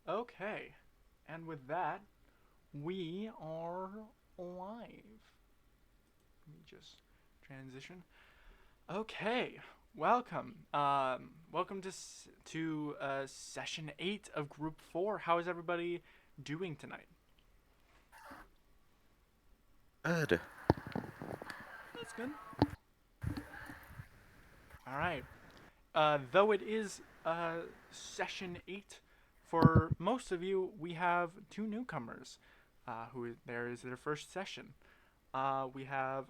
Okay, and with that, we are live. Let me just transition. Okay, welcome to session 8 of Group 4. How is everybody doing tonight? Good. That's good. All right. Though it is session 8, for most of you, we have two newcomers who there is their first session. We have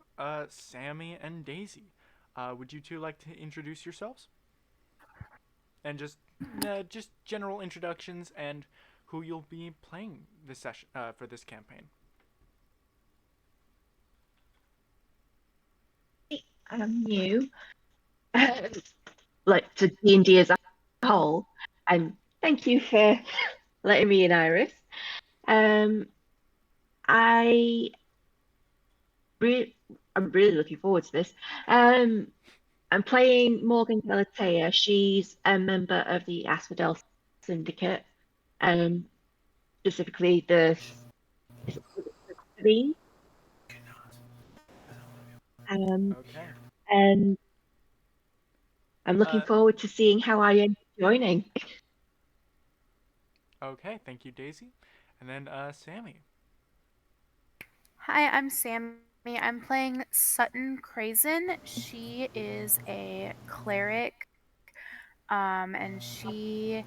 Sammy and Daisy. Would you two like to introduce yourselves? And just general introductions and who you'll be playing this session for this campaign. I'm new, like to D&D as a whole, and thank you for letting me in, Iris. Um, I re I'm really looking forward to this. Um, I'm playing Morgan Galatea. She's a member of the Asphodel Syndicate, um, specifically the three. Okay. And I'm looking Uh, forward to seeing how I end up joining. okay. Thank you, Daisy. And then Sammy. Hi, I'm Sammy. I'm playing Sutton Crazen. She is a cleric, and she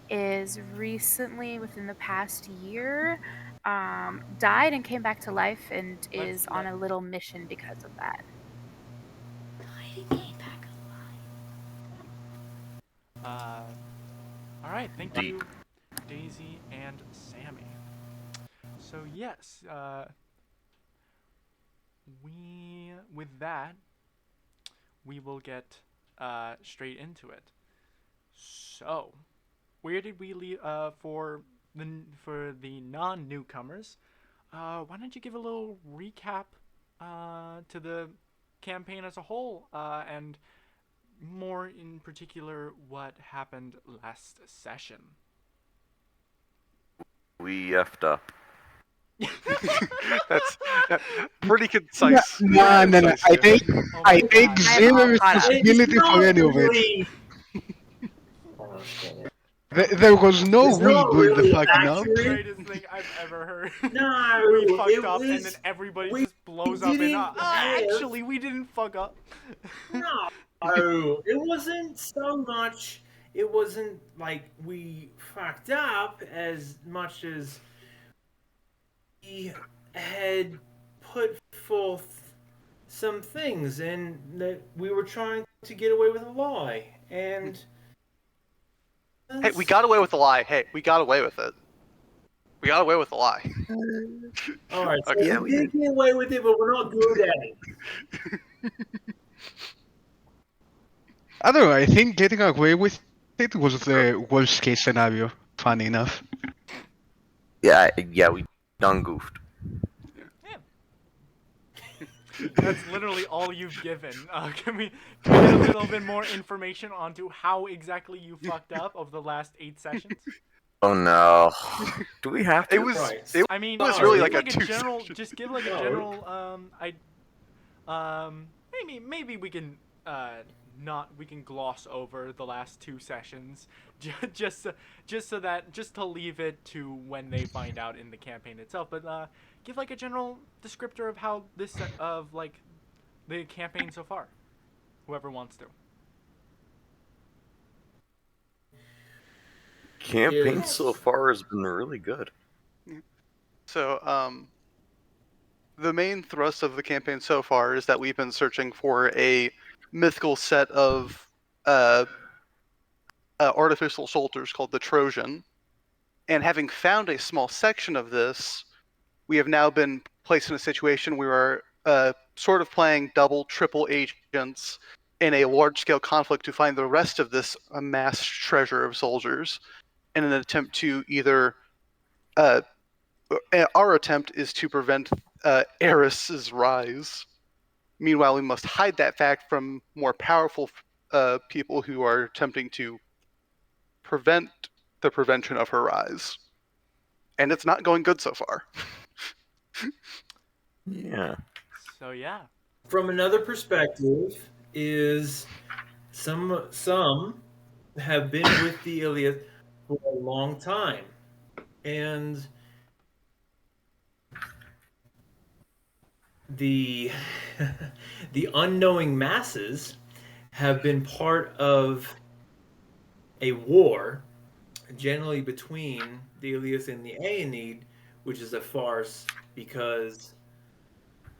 is recently, within the past year, died and came back to life and Let's is on let. a little mission because of that. Uh, all right. Thank Deep. you, Daisy and Sammy. So yes, we with that we will get straight into it. So, where did we leave for the non newcomers? Why don't you give a little recap to the campaign as a whole, and more in particular what happened last session? We effed up. That's pretty concise. No, no, no. I take Oh I my take god. I have zero all caught up. It's responsibility for not any of it. really. There was no It's we not doing the really fucking That's up. the accurate. greatest thing I've ever heard. We No, fucked it up, and then was. everybody We just blows up in, didn't have. actually, we didn't fuck up. No, it wasn't so much. It wasn't like we fucked up as much as we had put forth some things, and that we were trying to get away with a lie. And Hey, we got away with the lie. Hey, we got away with it. We got away with the lie. all right, so Okay. Yeah, we we did did. get away with it, but we're not good at it. I don't know. I think getting away with it was the worst case scenario. Funny enough. Yeah, we done goofed. Yeah. That's literally all you've given. Can we get a little bit more information onto how exactly you fucked up of the last 8 sessions? Oh no. Do we have to? It was Right. it I mean, was just really give like a like a two general, session. just give like a No. general, maybe we can, not, we can gloss over the last 2 sessions, just just to leave it to when they find out in the campaign itself. But give like a general descriptor of how of like the campaign so far. Whoever wants to. Campaign Yes. so far has been really good. So, the main thrust of the campaign so far is that we've been searching for a mythical set of uh, artificial soldiers called the Trojan. And having found a small section of this, we have now been placed in a situation where we're sort of playing double, triple agents in a large-scale conflict to find the rest of this amassed treasure of soldiers in an attempt to either uh, our attempt is to prevent Eris's rise. Meanwhile, we must hide that fact from more powerful people who are attempting to prevent the prevention of her rise. And it's not going good so far. Yeah. So yeah. From another perspective, is some have been with the Iliad for a long time, and the the unknowing masses have been part of a war, generally between the Ilias and the Aeneid, which is a farce because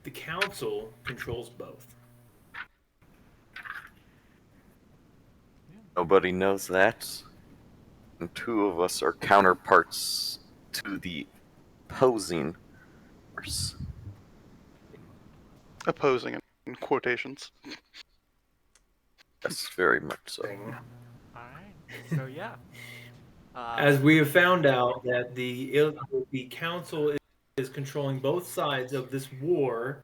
the council controls both. Nobody knows that. And two of us are counterparts to the opposing force. Opposing in quotations. Yes, very much so. All right. So yeah. As we have found out that the council is controlling both sides of this war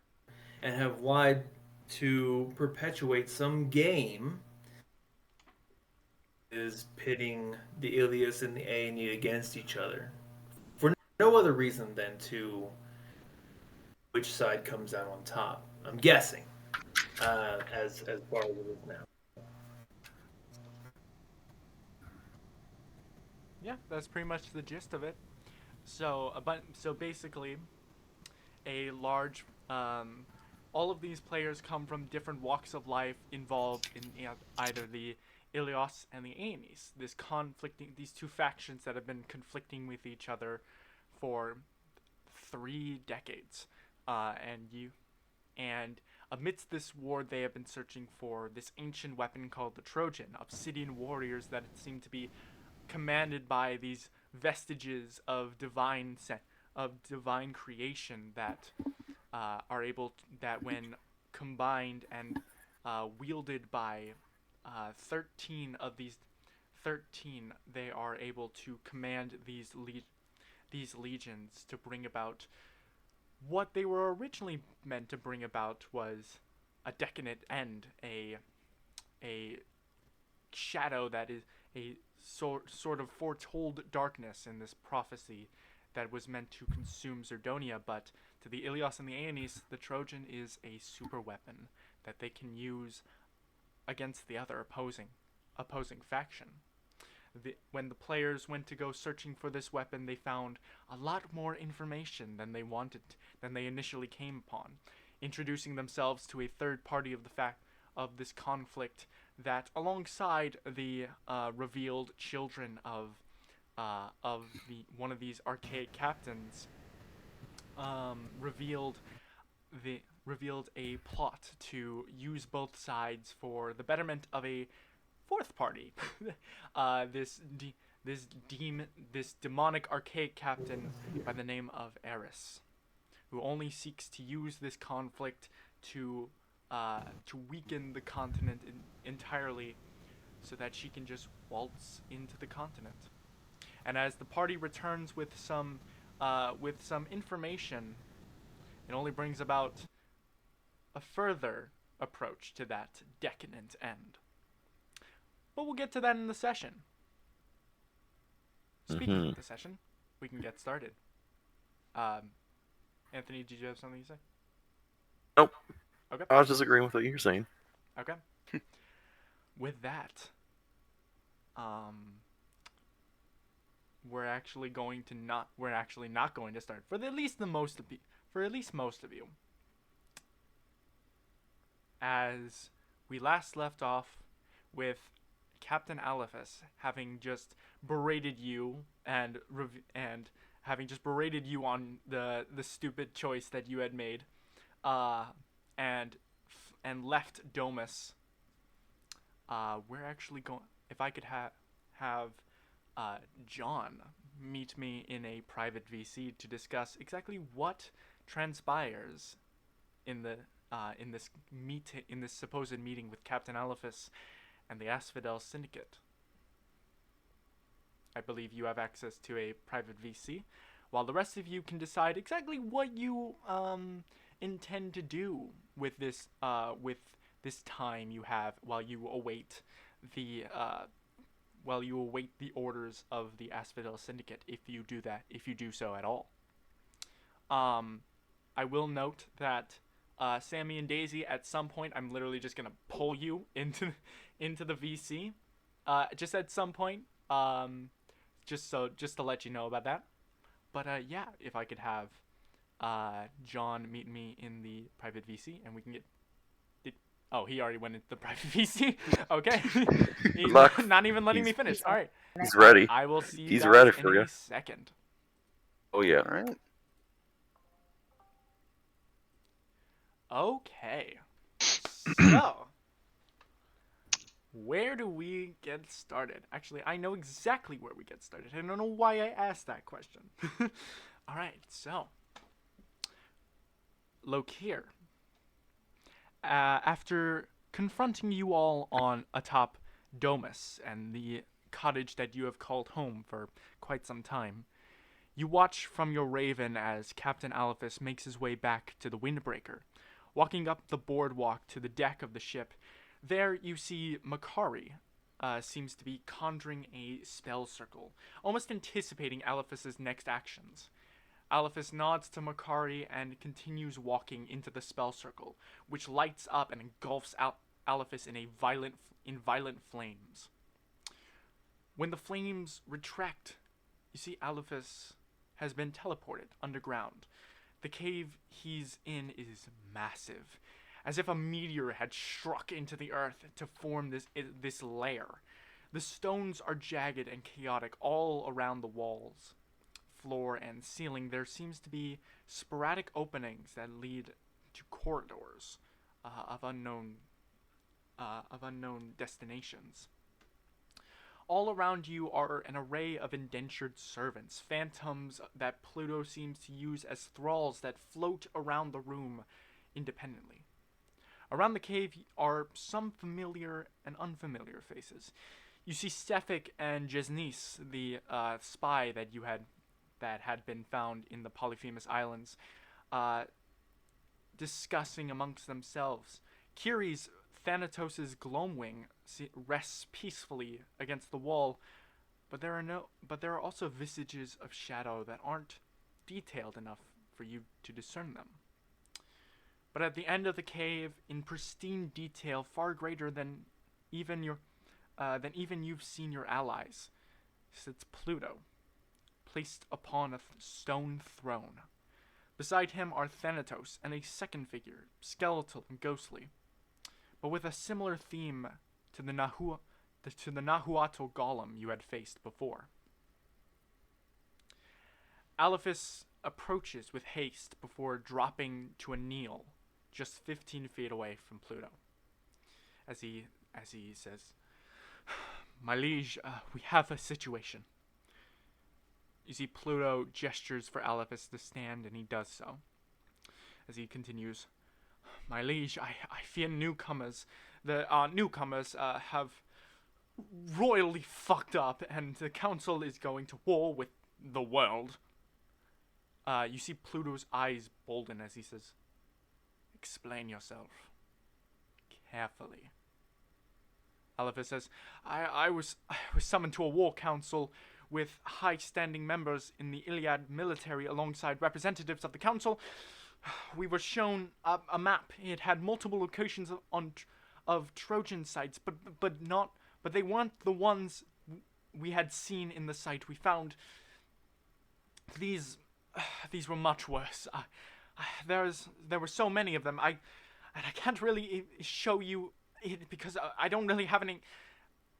and have lied to perpetuate some game is pitting the Ilias and the Aeneid against each other for no other reason than to which side comes out on top. I'm guessing, as far as it is now. Yeah, that's pretty much the gist of it. So so basically, a large all of these players come from different walks of life involved in either the Ilios and the Aeneas. These two factions that have been conflicting with each other for 3 decades, and amidst this war, they have been searching for this ancient weapon called the Trojan, obsidian warriors that seem to be commanded by these vestiges of divine creation that are able that when combined and wielded by 13 of these 13, they are able to command these legions to bring about what they were originally meant to bring about was a decadent end, a shadow that is a sort of foretold darkness in this prophecy that was meant to consume Cerdonia, but to the Ilios and the Aeneas, the Trojan is a super weapon that they can use against the other opposing faction. When the players went to go searching for this weapon, they found a lot more information than they initially came upon, introducing themselves to a third party of this conflict that, alongside the revealed children of one of these archaic captains, revealed a plot to use both sides for the betterment of a fourth party. This demonic archaic captain by the name of Eris, who only seeks to use this conflict to weaken the continent entirely, so that she can just waltz into the continent. And as the party returns with some information, it only brings about a further approach to that decadent end. But we'll get to that in the session. Speaking of the session, we can get started. Anthony, did you have something to say? Nope. Okay. I was just agreeing with what you're saying. Okay. With that, we're actually not going to start for at least most of you. As we last left off with Captain Alephus having just berated you and having just berated you on the stupid choice that you had made, and left Domus. We're actually going. If I could have John meet me in a private VC to discuss exactly what transpires in this supposed meeting with Captain Alephus and the Asphodel Syndicate. I believe you have access to a private VC, while the rest of you can decide exactly what you intend to do with this time you have while you await the while you await the orders of the Asphodel Syndicate, if you do so at all. I will note that Sammy and Daisy, at some point, I'm literally just gonna pull you into the VC, just at some point, just to let you know about that. But yeah, if I could have John meet me in the private VC, and we can get. Oh, he already went into the private VC. Okay, he's luck. not even letting me He's- finish. All right, He's ready. I will see you He's guys ready in for a you. second. Oh yeah. All right. Okay, so where do we get started? Actually, I know exactly where we get started. I don't know why I asked that question. All right, so Lokir, after confronting you all on atop Domus and the cottage that you have called home for quite some time, you watch from your raven as Captain Alephus makes his way back to the Windbreaker. Walking up the boardwalk to the deck of the ship, there you see Makari seems to be conjuring a spell circle, almost anticipating Alephus's next actions. Alephus nods to Makari and continues walking into the spell circle, which lights up and engulfs Alephus in violent flames. When the flames retract, you see Alephus has been teleported underground. The cave he's in is massive, as if a meteor had struck into the earth to form this lair. The stones are jagged and chaotic all around the walls, floor, and ceiling. There seems to be sporadic openings that lead to corridors of unknown destinations. All around you are an array of indentured servants, phantoms that Pluto seems to use as thralls that float around the room independently. Around the cave are some familiar and unfamiliar faces. You see Stefik and Jesnis, the spy that had been found in the Polyphemus Islands, discussing amongst themselves. Kiri's Thanatos' Gloamwing rests peacefully against the wall, but there are also vestiges of shadow that aren't detailed enough for you to discern them. But at the end of the cave, in pristine detail far greater than even you've seen your allies, sits Pluto, placed upon a stone throne. Beside him are Thanatos and a second figure, skeletal and ghostly, but with a similar theme to the Nahuatl golem you had faced before. Alephus approaches with haste before dropping to a kneel just 15 feet away from Pluto. As he says, "My liege, we have a situation." You see Pluto gestures for Alephus to stand, and he does so. As he continues, "My liege, I fear newcomers. The newcomers have royally fucked up, and the council is going to war with the world." You see Pluto's eyes bolden as he says, "Explain yourself carefully." Alephus says, I was summoned to a war council with high-standing members in the Iliad military alongside representatives of the council. We were shown a map. It had multiple locations of Trojan sites, but they weren't the ones we had seen in the site we found. These were much worse. There were so many of them. I can't really show you it because I don't really have any.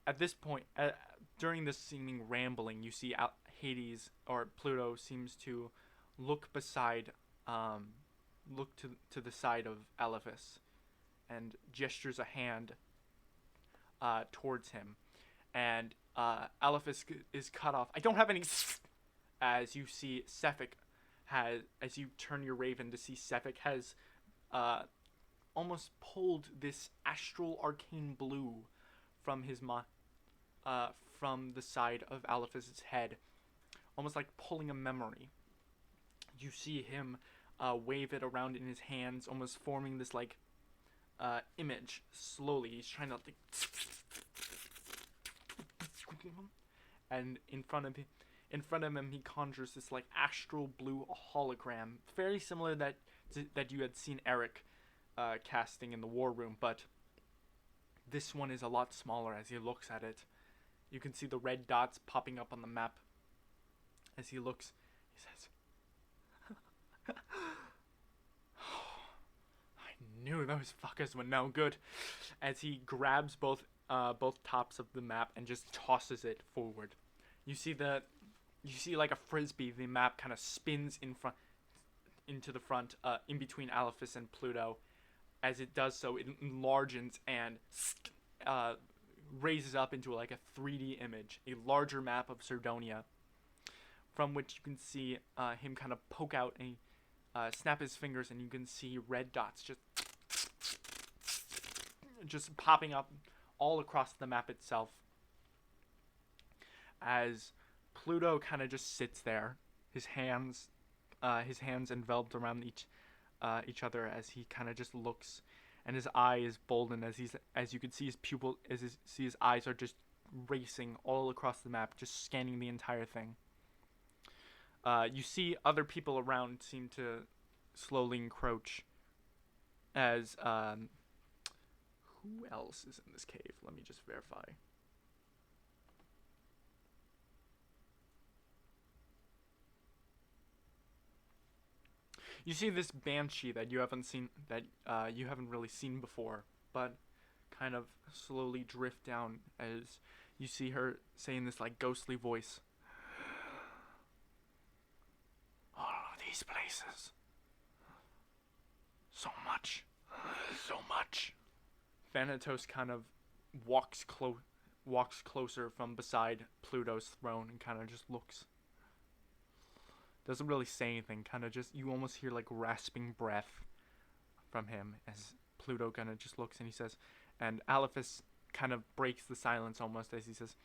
At this point, during this seeming rambling, you see Hades or Pluto seems to look beside, look to the side of Alephus, and gestures a hand towards him, and Alephus is cut off. I don't have any. As you see, Cephik as you turn your raven to see Cephik has almost pulled this astral arcane blue from from the side of Alephus's head, almost like pulling a memory. You see him wave it around in his hands, almost forming this like image slowly. He's trying to like and in front of him he conjures this like astral blue hologram, very similar that you had seen Eric casting in the war room, but this one is a lot smaller. As he looks at it, you can see the red dots popping up on the map. As he looks, he says, I knew those fuckers were no good. As he grabs both tops of the map and just tosses it forward. You see like a frisbee, the map kind of spins into the front, in between Alephus and Pluto. As it does so, it enlarges and raises up into like a 3D image, a larger map of Cerdonia, from which you can see him kind of poke out and snap his fingers, and you can see red dots just popping up all across the map itself. As Pluto kind of just sits there, his hands enveloped around each other, as he kind of just looks, and his eye is boldened as you can see his eyes are just racing all across the map, just scanning the entire thing. You see other people around seem to slowly encroach. As who else is in this cave? Let me just verify. You see this banshee that you haven't really seen before, but kind of slowly drift down as you see her saying this like ghostly voice. All of these places. So much. Thanatos kind of walks closer from beside Pluto's throne and kind of just looks. Doesn't really say anything, kind of just, you almost hear like rasping breath from him as Pluto kind of just looks, and he says, and Alephus kind of breaks the silence almost as he says,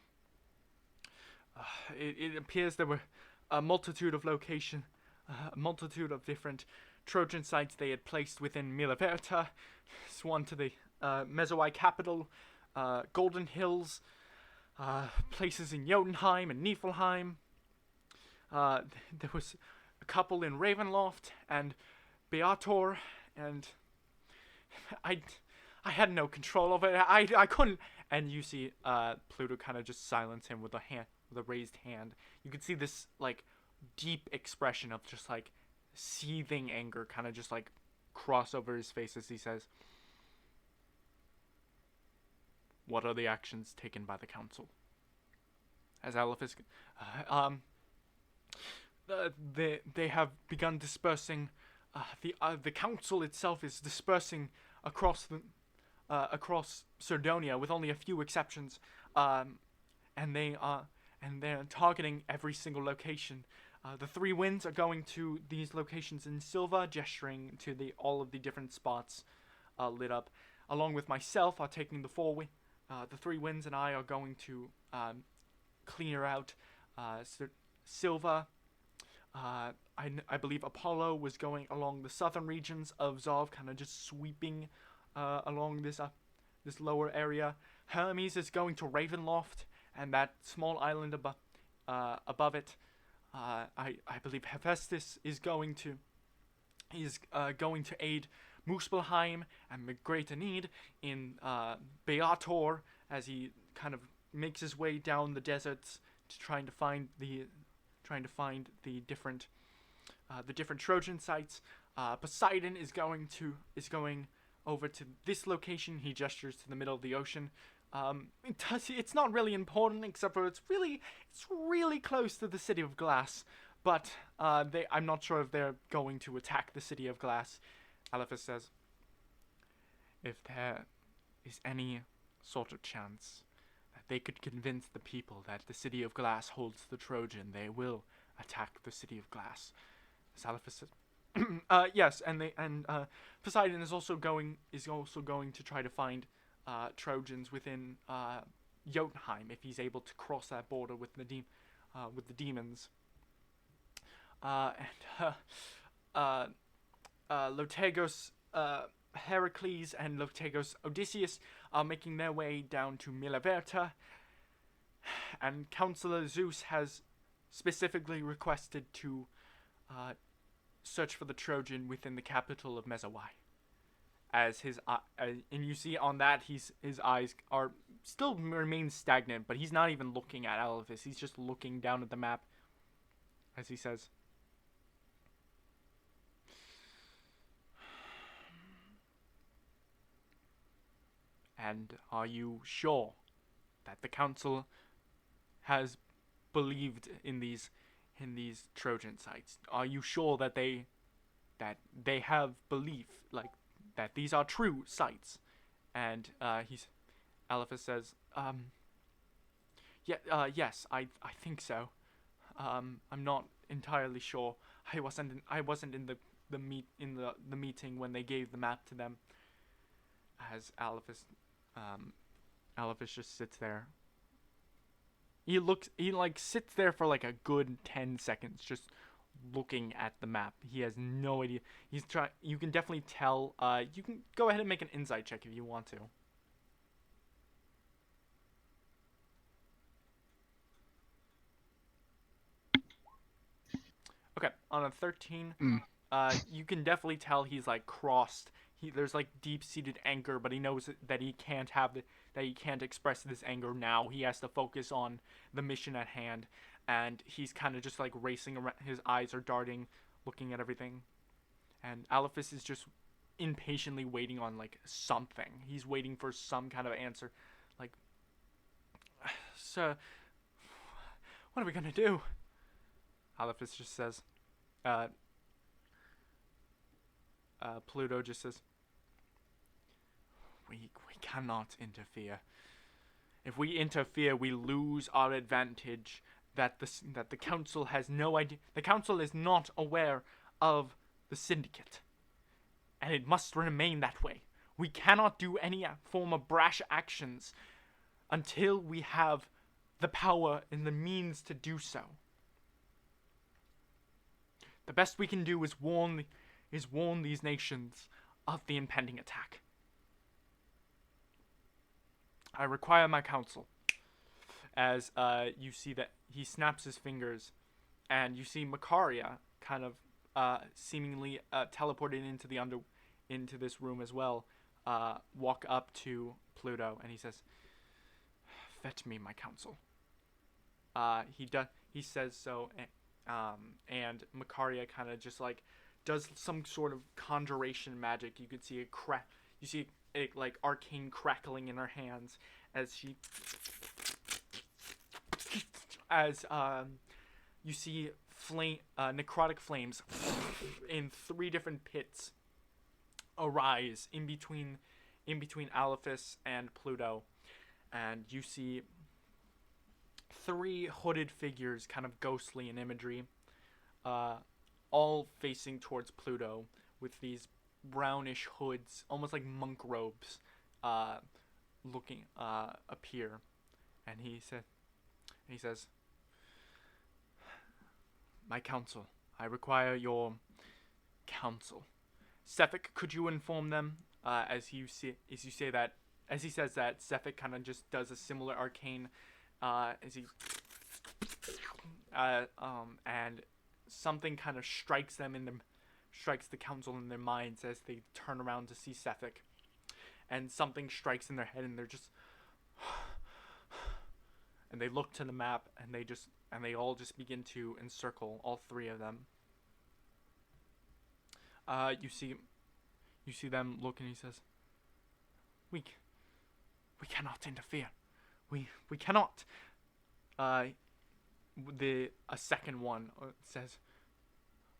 it appears there were a multitude of different Trojan sites they had placed within Milaverta, one to the Mesoai capital, Golden Hills, places in Jotunheim and Niflheim. There was a couple in Ravenloft and Beator, and I had no control over it. I couldn't. And you see Pluto kind of just silence him with a raised hand. You can see this like deep expression of just like seething anger kind of just like cross over his face as he says, "What are the actions taken by the council?" As Alephus, they have begun dispersing. The council itself is dispersing across Cerdonia with only a few exceptions, and they're targeting every single location. The three winds are going to these locations in Silva, gesturing to all of the different spots lit up. Along with myself, are taking the three winds and I are going to clear out Silva. I believe Apollo was going along the southern regions of Zov, kind of just sweeping along this lower area. Hermes is going to Ravenloft and that small island above it. I believe Hephaestus is going to aid Muspelheim and Greater Need in Beator as he kind of makes his way down the deserts to trying to find the different Trojan sites. Poseidon is going over to this location. He gestures to the middle of the ocean. It's not really important, except for it's really close to the City of Glass. But I'm not sure if they're going to attack the City of Glass. Alephus says, if there is any sort of chance that they could convince the people that the City of Glass holds the Trojan, they will attack the City of Glass. As Alephus says, yes, and Poseidon is also going to try to find Trojans within Jotunheim if he's able to cross that border with the demons. Lotagos Heracles and Lotagos Odysseus are making their way down to Milaverta, And Counselor Zeus has specifically requested to search for the Trojan within the capital of Mezawai. As and you see on that his eyes are still remain stagnant, but he's not even looking at Elvis. He's just looking down at the map as he says, "And are you sure that the council has believed in these Trojan sites? Are you sure that they have belief, like that these are true sites?" And Eliphas says, "Yeah, yes, I think so. I'm not entirely sure. I wasn't in the meeting when they gave the map to them." As Eliphas just sits there. He sits there for like a good 10 seconds just looking at the map. He has no idea. You can definitely tell. You can go ahead and make an insight check if you want to. Okay, on a 13, you can definitely tell he's like crossed. There's like deep-seated anger, but he knows that he can't express this anger now. He has to focus on the mission at hand, and he's kind of just like racing around. His eyes are darting, looking at everything, and Aliphus is just impatiently waiting on like something. He's waiting for some kind of answer, like, "Sir, what are we gonna do?" Aliphus just says, Pluto just says, we cannot interfere. If we interfere, we lose our advantage that the council has no idea. The council is not aware of the syndicate, and it must remain that way. We cannot do any form of brash actions until we have the power and the means to do so. The best we can do is warn these nations of the impending attack. I require my counsel." As you see that he snaps his fingers, and you see Macaria kind of seemingly teleported into this room as well, walk up to Pluto, and he says, "Fetch me my counsel." He says so, and Macaria kind of just like does some sort of conjuration magic. You could see a like arcane crackling in her hands as you see necrotic flames in 3 different pits arise in between Aliphus and Pluto, and you see 3 hooded figures, kind of ghostly in imagery, all facing towards Pluto with these brownish hoods, almost like monk robes, looking appear, and he says, "My counsel, I require your counsel. Sefik, could you inform them?" As he says that, Sefik kind of just does a similar arcane, as he, and something kind of strikes the council in their minds as they turn around to see Sefik, and something strikes in their head, and they're just, and they look to the map, and they all just begin to encircle, all 3 of them. You see them look, and he says, we cannot interfere. We cannot." A second one says,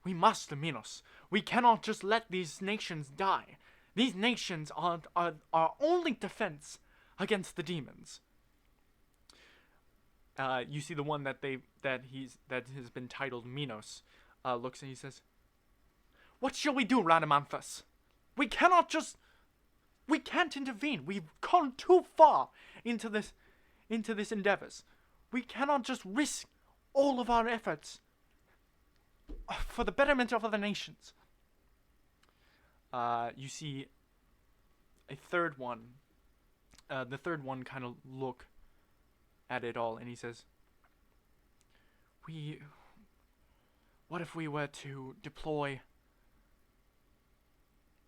"We must, Minos. We cannot just let these nations die. These nations are our only defense against the demons." You see the one that has been titled Minos looks, and he says, "What shall we do, Radamanthus? We can't intervene. We've gone too far into this endeavors. We cannot just risk all of our efforts for the betterment of other nations." You see a third one. The third one kind of look at it all, and he says, what if we were to deploy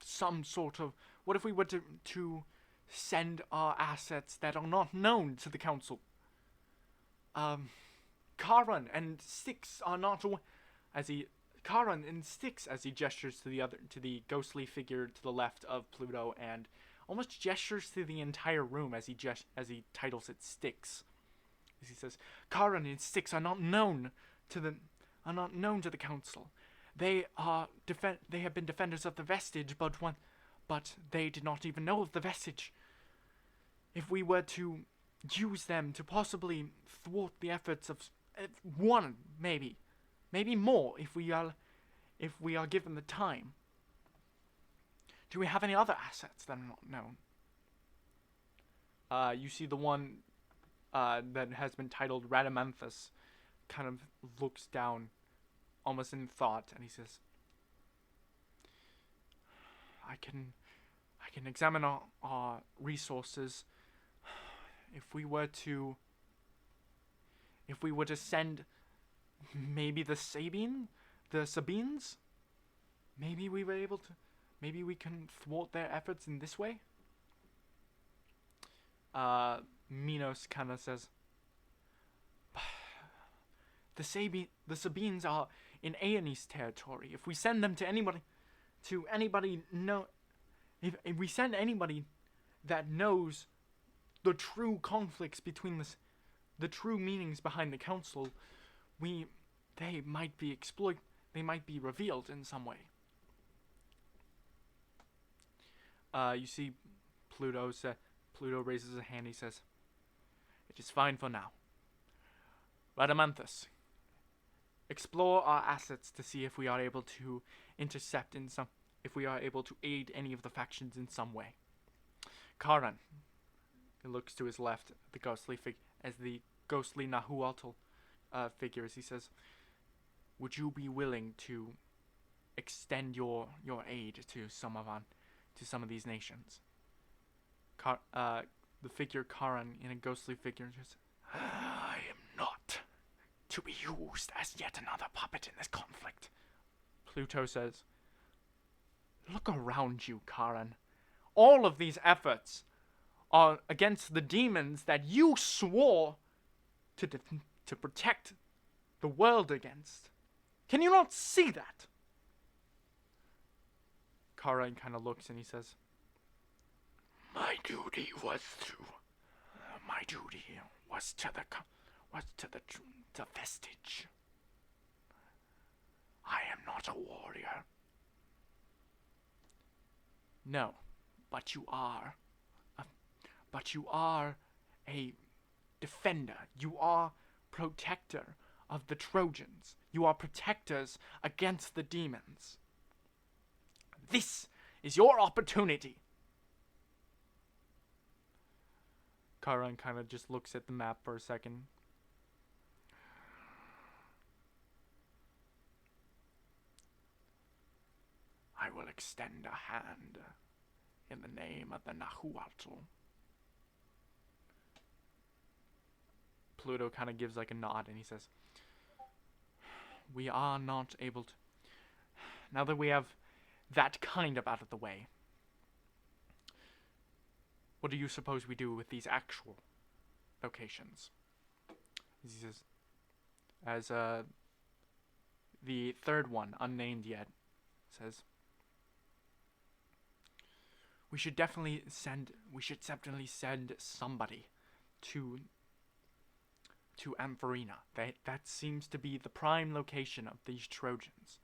some sort of, what if we were to send our assets that are not known to the council? Karan and Styx are not, Karan and Styx, as he gestures to the ghostly figure to the left of Pluto, and almost gestures to the entire room as he titles it Styx. As he says, Karan and Styx are not known to the council. They have been defenders of the vestige, but they did not even know of the vestige. If we were to use them to possibly thwart the efforts of one, maybe more, if we are given the time. Do we have any other assets that are not known? You see the one that has been titled Radamanthus kind of looks down, almost in thought, and he says, I can examine our resources. If we were to send maybe the Sabines, maybe we can thwart their efforts in this way. Minos kind of says, the Sabines are in Aeoni's territory. If we send them to anybody, if we send anybody that knows the true conflicts between the true meanings behind the council, they might be revealed in some way. You see, Pluto raises a hand. He says, "It is fine for now. Radamanthus, explore our assets to see if we are able to if we are able to aid any of the factions in some way. Karan," he looks to his left, the ghostly Nahuatl figure, as he says, "Would you be willing to extend your aid to some of these nations?" The figure Karan, in a ghostly figure, says, "I am not to be used as yet another puppet in this conflict." Pluto says, "Look around you, Karan. All of these efforts are against the demons that you swore to protect the world against. Can you not see that?" Karan kind of looks and he says, My duty was to the vestige. I am not a warrior." "No, but you are. But you are a defender. You are protector of the Trojans. You are protectors against the demons. This is your opportunity." Karan kind of just looks at the map for a second. "I will extend a hand in the name of the Nahuatl." Pluto kind of gives like a nod and he says, "We are not able to... Now that we have that kind of out of the way, what do you suppose we do with these actual locations?" He says, as the third one, unnamed yet, says, we should definitely send somebody to Ampharina. That seems to be the prime location of these Trojans."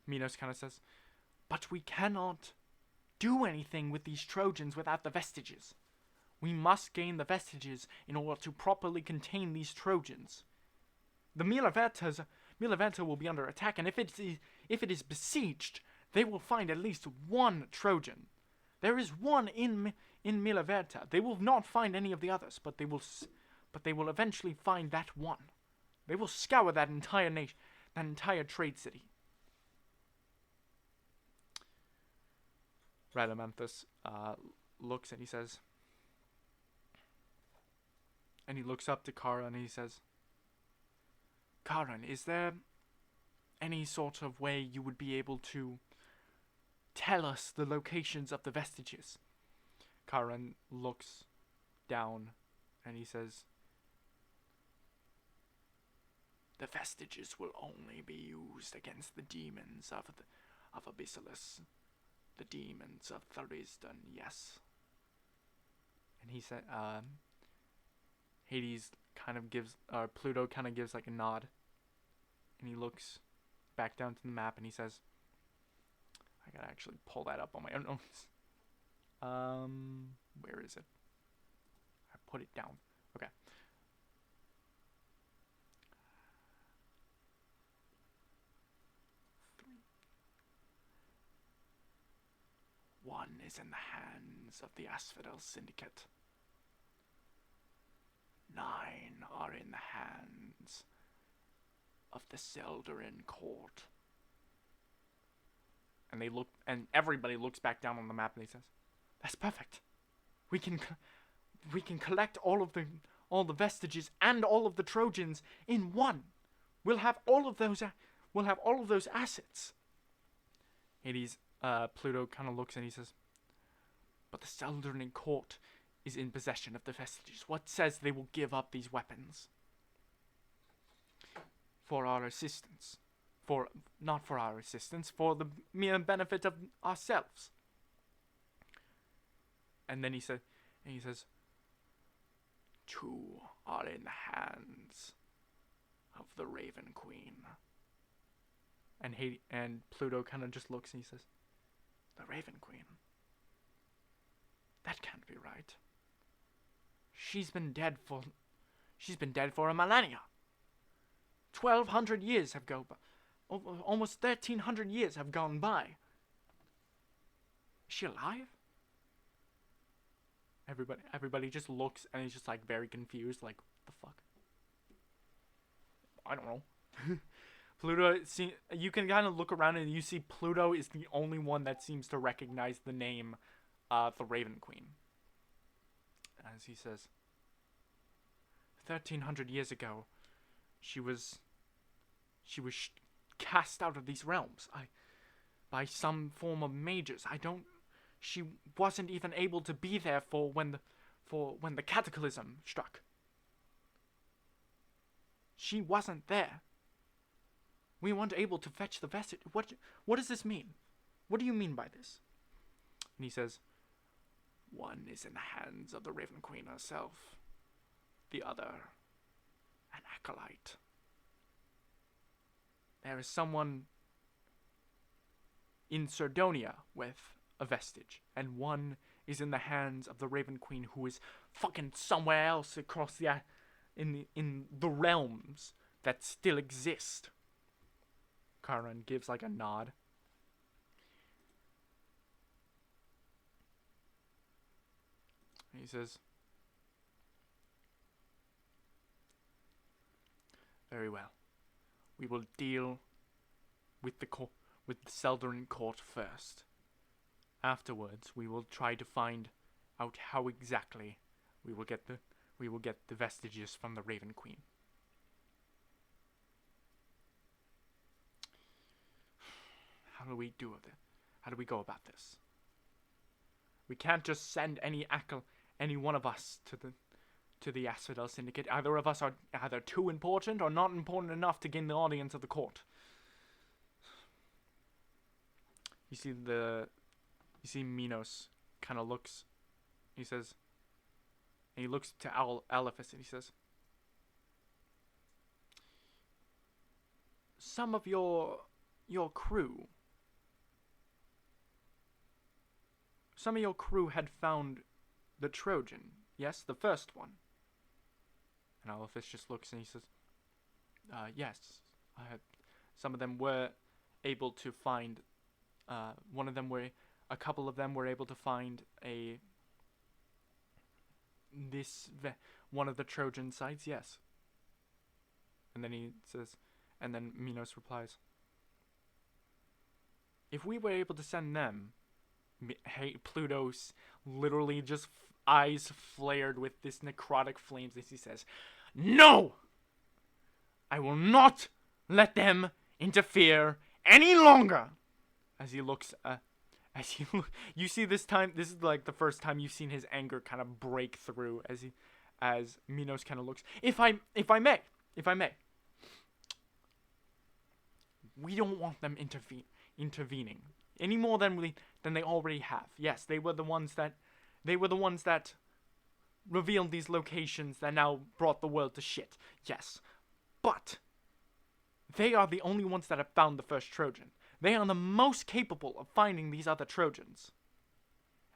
Minos kind of says, "But we cannot do anything with these Trojans without the vestiges. We must gain the vestiges in order to properly contain these Trojans. The Milaverta will be under attack, and if it is besieged, they will find at least one Trojan. There is one in Milaverta. They will not find any of the others, but they will eventually find that one. They will scour that entire trade city." Radamanthus looks and he says, And he looks up to Kara and he says, Karen, is there any sort of way you would be able to tell us the locations of the vestiges? Karen looks down and he says, the vestiges will only be used against the demons of Abyssalis, the demons of Thuristan, yes. And he said, Hades kind of gives, Pluto kind of gives like a nod, and he looks back down to the map and he says, I gotta actually pull that up on my own notes. Where is it? I put it down. Okay. One is in the hands of the Asphodel Syndicate. 9 are in the hands of the Cerdonia court. And they look, and everybody looks back down on the map and he says, "That's perfect. We can collect all the vestiges and all of the Trojans in one. We'll have all of those. We'll have all of those assets." Hades, Pluto kind of looks and he says, "But the Cerdonia court is in possession of the vestiges. What says they will give up these weapons for our assistance? Not for our assistance, for the mere benefit of ourselves." And then he says, 2 are in the hands of the Raven Queen. And Pluto kind of just looks and he says, "The Raven Queen? That can't be right. She's been dead for a millennia. 1,200 years have gone by. Almost 1,300 years have gone by. Is she alive?" Everybody just looks and is just like very confused, like, what the fuck? I don't know. Pluto, you can kind of look around and you see Pluto is the only one that seems to recognize the name, the Raven Queen. As he says, 1,300 years ago, she was cast out of these realms by some form of mages. She wasn't even able to be there for when the cataclysm struck. She wasn't there. We weren't able to fetch the vestige. What does this mean? What do you mean by this? And he says, 1 is in the hands of the Raven Queen herself. The other, an acolyte. There is someone in Cerdonia with a vestige, and 1 is in the hands of the Raven Queen, who is fucking somewhere else across in the realms that still exist. Karan gives like a nod. He says, "Very well. We will deal with the Cerdonia court first. Afterwards, we will try to find out how exactly we will get the vestiges from the Raven Queen." How do we do it? How do we go about this? We can't just send any one of us to the Asphodel Syndicate. Either of us are either too important or not important enough to gain the audience of the court. You see Minos kind of looks. He says, and he looks to Alephis and he says, "Some of your crew. Some of your crew had found the Trojan, yes, the first one." And Alephis just looks and he says, "Yes, some of them were able to find. A couple of them were able to find one of the Trojan sites, yes." And then he says, and then Minos replies, "If we were able to send them," Pluto's literally just eyes flared with this necrotic flames as he says, "No! I will not let them interfere any longer." As he looks, you see this time, this is like the first time you've seen his anger kind of break through as Minos kind of looks. If I may, we don't want them intervening any more than they already have. Yes, they were the ones that revealed these locations that now brought the world to shit. Yes, but they are the only ones that have found the first Trojan. They are the most capable of finding these other Trojans.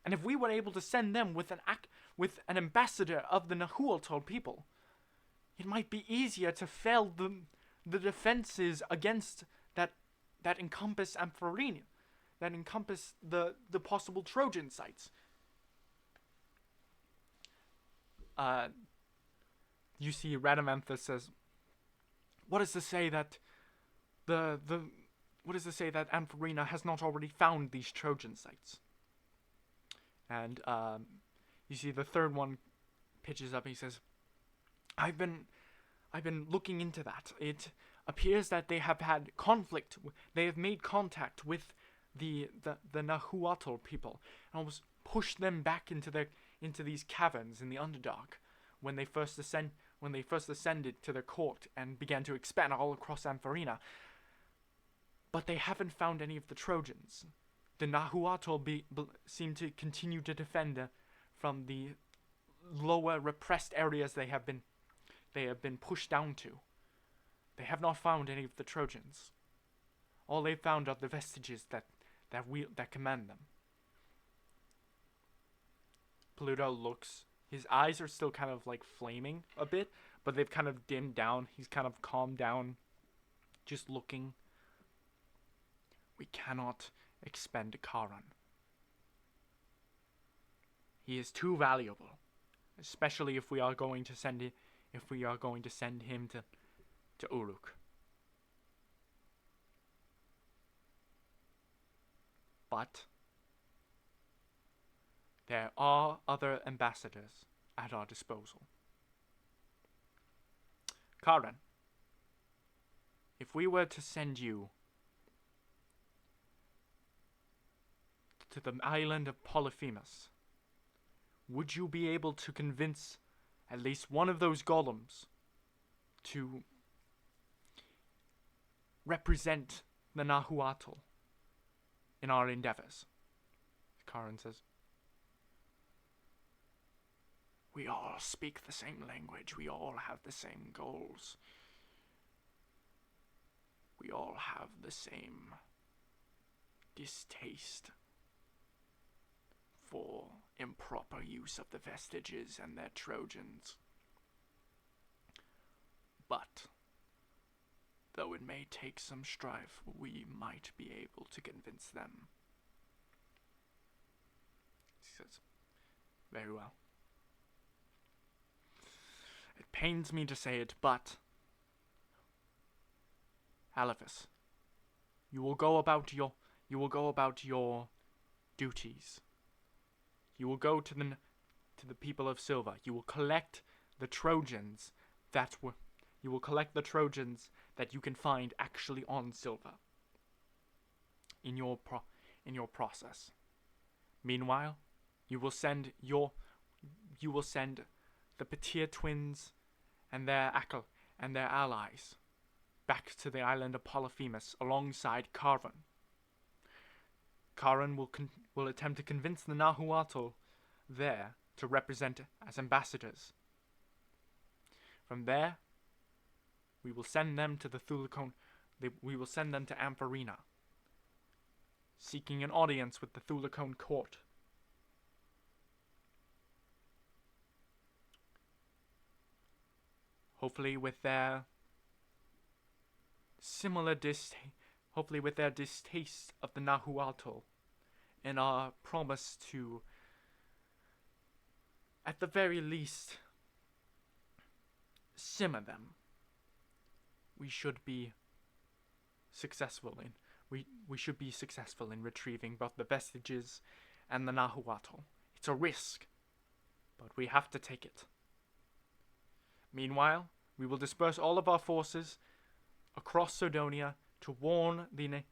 And if we were able to send them with an ambassador of the Nahuatl people, it might be easier to fell the defenses against that encompass Amphitryon, that encompass the possible Trojan sites. You see Radamanthus says, what is to say that Amphitryon has not already found these Trojan sites? And you see the third one pitches up and he says, I've been looking into that. It appears that they have had conflict. They have made contact with the Nahuatl people and almost pushed them back into these caverns in the Underdark when they first ascended to their court and began to expand all across Amphitryon. But they haven't found any of the Trojans. The Nahuatl seem to continue to defend from the lower repressed areas they have been pushed down to. They have not found any of the Trojans. All they found are the vestiges that command them. Pluto looks. His eyes are still kind of like flaming a bit, but they've kind of dimmed down. He's kind of calmed down, just looking. We cannot expend Charon. He is too valuable, especially if we are going to send him to Uruk. But there are other ambassadors at our disposal. Charon, if we were to send you to the island of Polyphemus, would you be able to convince at least one of those golems to represent the Nahuatl in our endeavors? Charon says, we all speak the same language. We all have the same goals. We all have the same distaste for improper use of the vestiges and their Trojans. But, though it may take some strife, we might be able to convince them. He says, very well. It pains me to say it, but Alephus, you will go about your duties. You will go to the people of Silva. You will collect the Trojans that you can find actually on Silva in your process. Meanwhile, you will send the Petir twins and their allies back to the island of Polyphemus alongside Charon. Charon will attempt to convince the Nahuatl there to represent as ambassadors. From there, we will send them to the Thulacone. We will send them to Amphitryon, seeking an audience with the Thulacone court. Hopefully with their distaste of the Nahuatl and our promise to, at the very least, simmer them, we should be successful in retrieving both the vestiges and the Nahuatl. It's a risk, but we have to take it. Meanwhile, we will disperse all of our forces across Cerdonia to warn the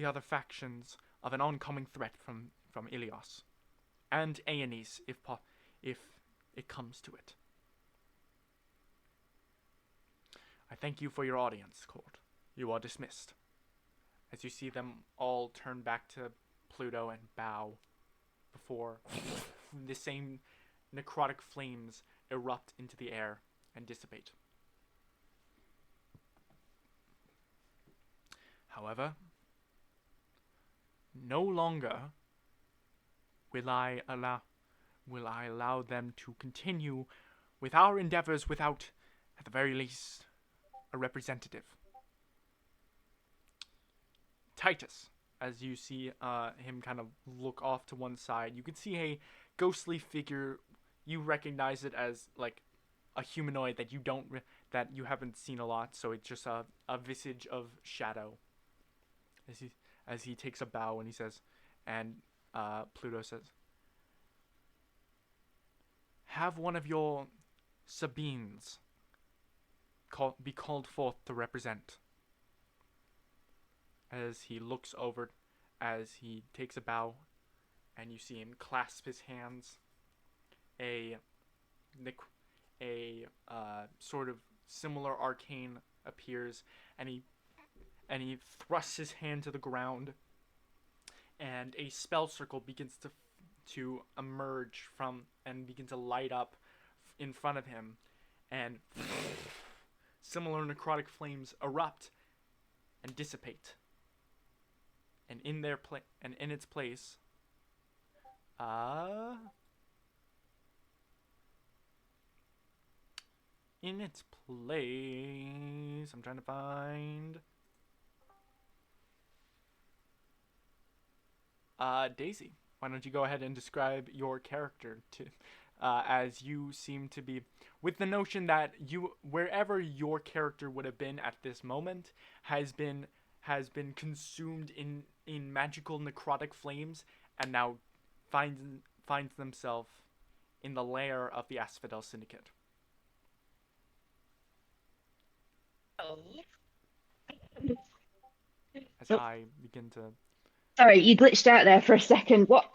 other factions of an oncoming threat from Ilios and Aenis if it comes to it. I thank you for your audience, court. You are dismissed. As you see them all turn back to Pluto and bow before the same necrotic flames erupt into the air and dissipate. However, no longer will I allow them to continue with our endeavors without, at the very least, a representative. Titus, as you see him kind of look off to one side, you can see a ghostly figure. You recognize it as like a humanoid that that you haven't seen a lot, so it's just a visage of shadow. As he takes a bow and he says, and Pluto says, "Have one of your Sabines be called forth to represent." As he looks over, as he takes a bow, and you see him clasp his hands, a sort of similar arcane appears, and he thrusts his hand to the ground, and a spell circle begins to emerge from and begin to light up in front of him, and similar necrotic flames erupt and dissipate. And in its place, I'm trying to find. Daisy, why don't you go ahead and describe your character as you seem to be, with the notion that wherever your character would have been at this moment has been consumed in magical necrotic flames, and now finds themselves in the lair of the Asphodel Syndicate. Oh. As I begin to. Sorry, you glitched out there for a second. What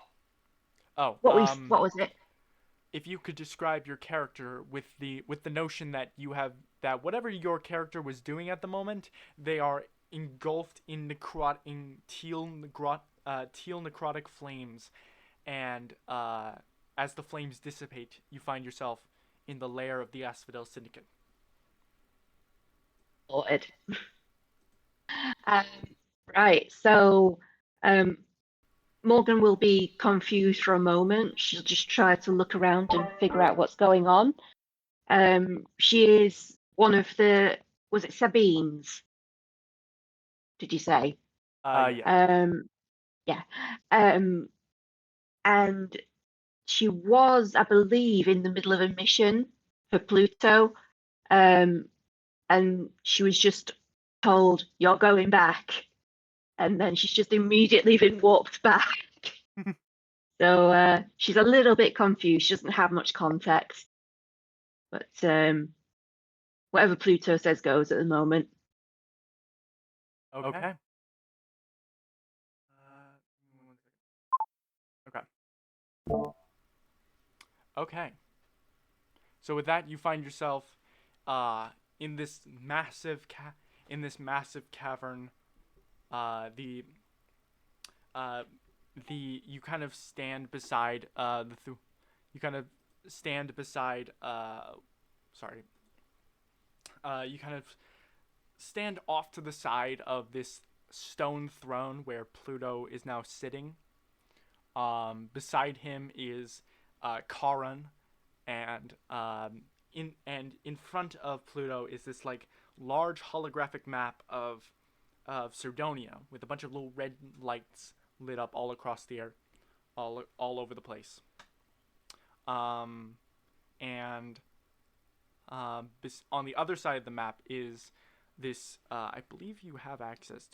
What was it? If you could describe your character with the notion that that whatever your character was doing at the moment, they are engulfed in teal necrotic flames, and as the flames dissipate, you find yourself in the lair of the Asphodel Syndicate. Sorted. Right, so Morgan will be confused for a moment. She'll just try to look around and figure out what's going on. She is one of the, was it Sabines? Did you say? Yeah. Yeah. And she was, I believe, in the middle of a mission for Pluto. And she was just told, "You're going back." And then she's just immediately been warped back. So she's a little bit confused. She doesn't have much context. But whatever Pluto says goes at the moment. Okay. Okay. Okay. So with that, you find yourself in this massive cavern. You kind of stand beside you kind of stand off to the side of this stone throne where Pluto is now sitting. Beside him is Karan, and in front of Pluto is this like large holographic map of Cerdonia with a bunch of little red lights lit up all across the air, all over the place. On the other side of the map is this. I believe you have access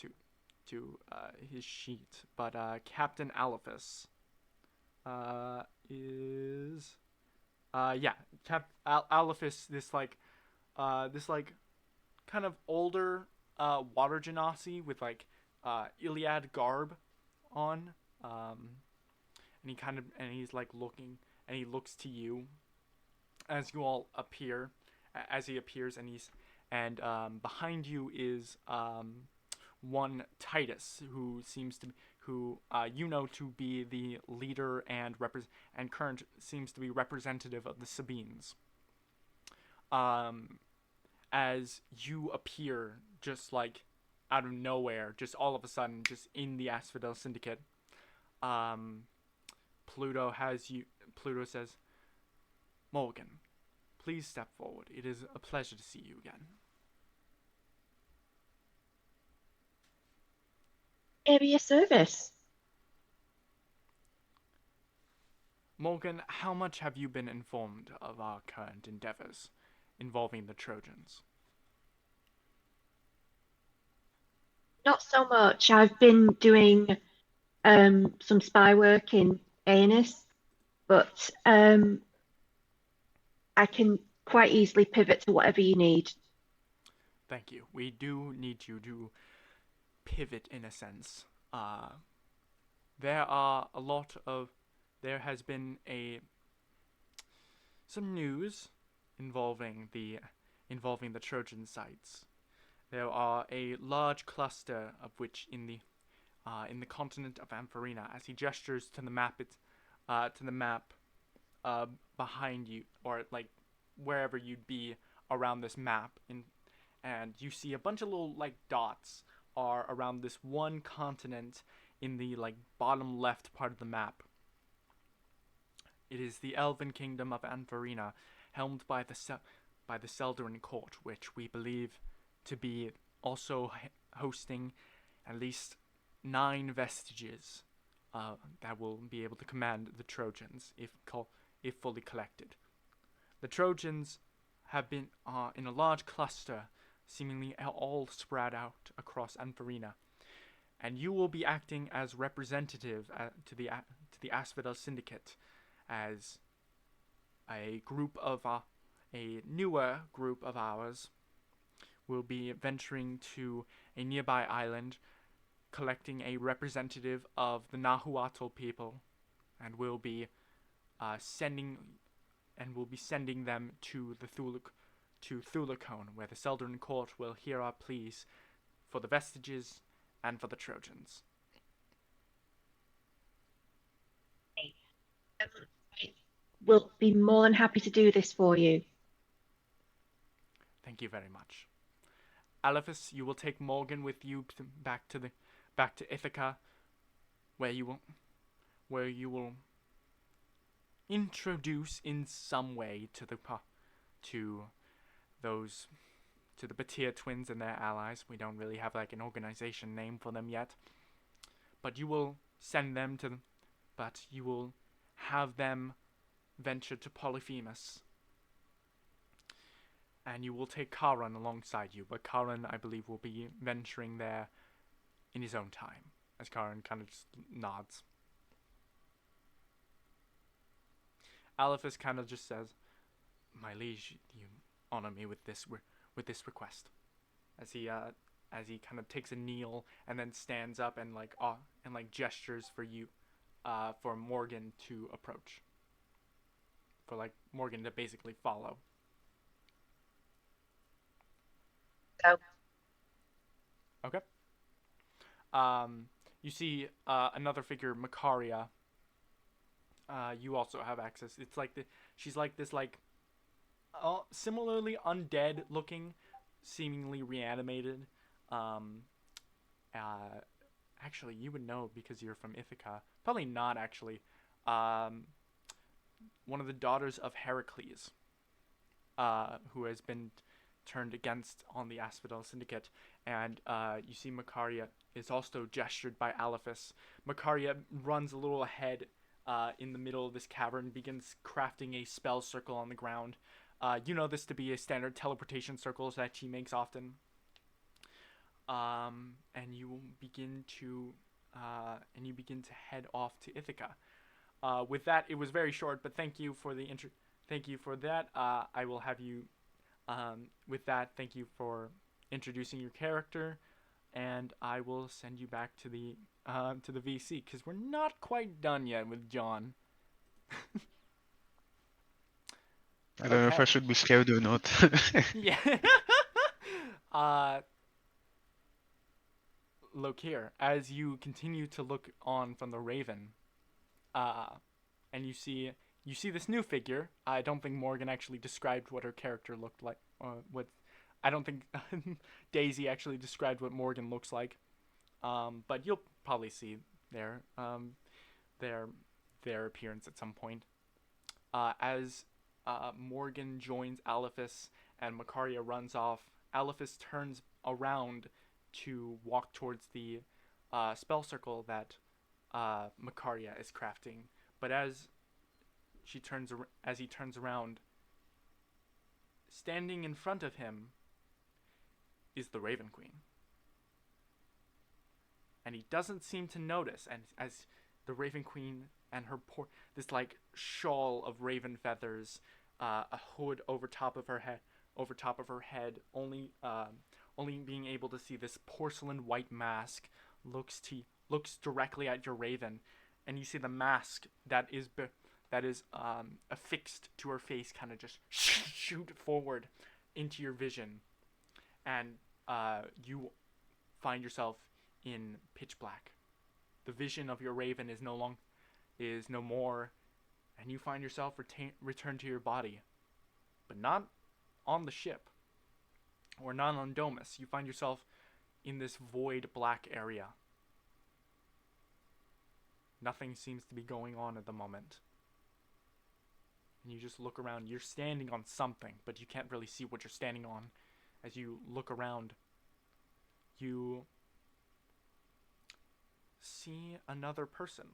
to his sheet, but Captain Alephus is Yeah, Alephus, this like kind of older water genasi with like Iliad garb on, and he's like looking, and he looks to you as you all appear, as he appears, and behind you is one Titus, who seems to who you know to be the leader and current seems to be representative of the Sabines. Um, as you appear just like out of nowhere, just all of a sudden, just in the Asphodel Syndicate, um, Pluto has you. Pluto says, "Morgan, please step forward. It is a pleasure to see you again." Area service. Morgan, how much have you been informed of our current endeavors involving the Trojans? Not so much. I've been doing some spy work in Aenis, but I can quite easily pivot to whatever you need. Thank you. We do need you to pivot in a sense. There are a lot of. There has been some news involving the Trojan sites. There are a large cluster of which in the continent of Ampharina, as he gestures to the map. Behind you, or like wherever you'd be around this map, and you see a bunch of little like dots are around this one continent in the like bottom left part of the map. It is the Elven Kingdom of Ampharina, helmed by the Cerdonia court, which we believe to be also hosting at least 9 vestiges that will be able to command the Trojans if fully collected. The Trojans have been in a large cluster, seemingly all spread out across Ampharina, and you will be acting as representative to the Asphodel Syndicate, as a newer group of ours will be venturing to a nearby island, collecting a representative of the Nahuatl people, and will be sending them to Thulacone, where the Celdran court will hear our pleas for the vestiges and for the Trojans. I will be more than happy to do this for you. Thank you very much. Alephus, you will take Morgan with you back to Ithaca, where you will introduce in some way to the Batir twins and their allies. We don't really have like an organization name for them yet, but you will have them venture to Polyphemus, and you will take Charon alongside you. But Charon, I believe, will be venturing there in his own time, as Charon kind of just nods. Alephus kind of just says, "My liege, you honor me with this request," as he kind of takes a kneel and then stands up and gestures for you, for Morgan to approach, for like Morgan to basically follow. So, Okay. You see another figure, Macaria. You also have access. It's like she's like this similarly undead looking, seemingly reanimated. Actually, you would know because you're from Ithaca. Probably not actually. One of the daughters of Heracles, who has been turned against on the Asphodel Syndicate, and you see Macaria is also gestured by Alephus. Macaria runs a little ahead in the middle of this cavern, begins crafting a spell circle on the ground. You know this to be a standard teleportation circle that she makes often. And you begin to head off to Ithaca. With that, it was very short, but thank you for the thank you for that. I will have you. With that, thank you for introducing your character, and I will send you back to the VC because we're not quite done yet with John. I don't know if I Okay. should be scared or not. Yeah. uh, look here. As you continue to look on from the Raven, uh, and you see this new figure. I don't think Morgan actually described what her character looked like. What I don't think Daisy actually described what Morgan looks like. But you'll probably see their their their appearance at some point. As Morgan joins Alephis and Macaria runs off, Alephis turns around to walk towards the spell circle that Macaria is crafting. But as he turns around, standing in front of him is the Raven Queen. And he doesn't seem to notice, and as the Raven Queen and this like shawl of raven feathers, a hood over top of her head, only being able to see this porcelain white mask, looks directly at your Raven, and you see the mask that is affixed to her face kind of just shoot forward into your vision, and you find yourself in pitch black. The vision of your Raven is no more, and you find yourself returned to your body, but not on the ship, or not on Domus. You find yourself in this void black area. Nothing seems to be going on at the moment. And you just look around. You're standing on something, but you can't really see what you're standing on. As you look around, you see another person.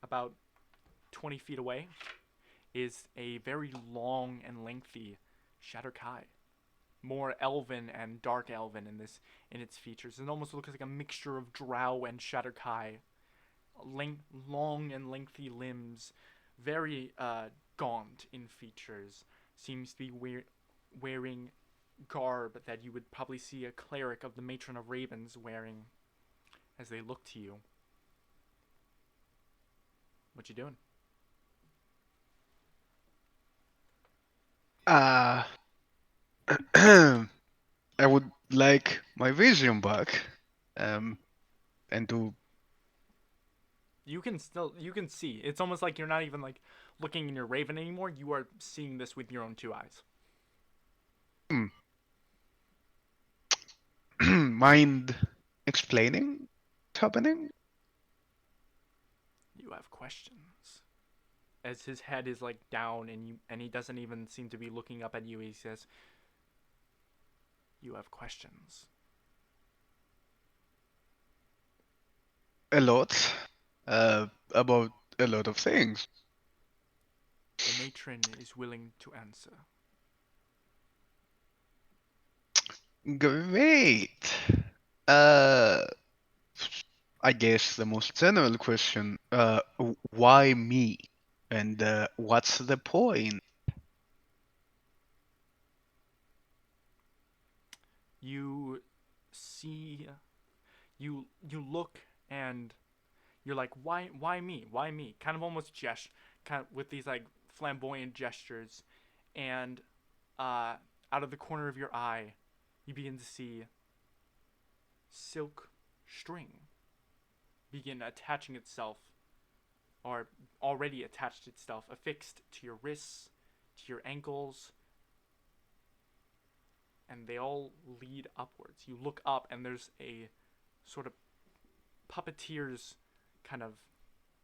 About 20 feet away is a very long and lengthy Shatterkai. More elven and dark elven in its features. It almost looks like a mixture of drow and Shatterkai. Long and lengthy limbs, very gaunt in features. Seems to be wearing garb that you would probably see a cleric of the Matron of Ravens wearing as they look to you. What you doing? I would like my vision back, and to You can see. It's almost like you're not even like looking in your Raven anymore. You are seeing this with your own two eyes. mind explaining what's happening. You have questions. As his head is like down and he doesn't even seem to be looking up at you, he says, "You have questions." A lot, about a lot of things. The matron is willing to answer. Great. Uh, I guess the most general question, why me? And what's the point? You see, you look and you're like, why me? Why me? Kind of almost kind of with these like flamboyant gestures, and out of the corner of your eye, you begin to see silk string begin attaching itself, or already attached itself, affixed to your wrists, to your ankles, and they all lead upwards. You look up, and there's a sort of puppeteer's kind of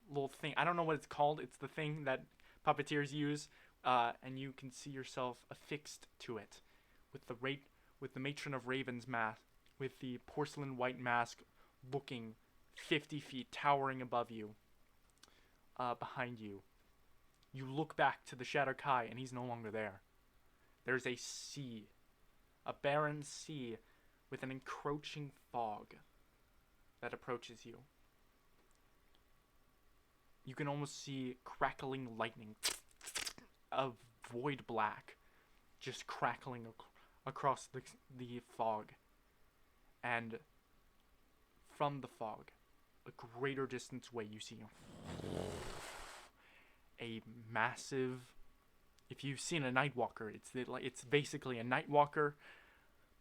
little thing. I don't know what it's called. It's the thing that puppeteers use, and you can see yourself affixed to it, with the matron of Raven's mask, with the porcelain white mask, looking 50 feet, towering above you, behind you. You look back to the Shadow Kai, and he's no longer there. There's a sea, a barren sea, with an encroaching fog that approaches you. You can almost see crackling lightning of void black just crackling across the fog. And from the fog, a greater distance away, you see a massive. If you've seen a Nightwalker, it's basically a Nightwalker,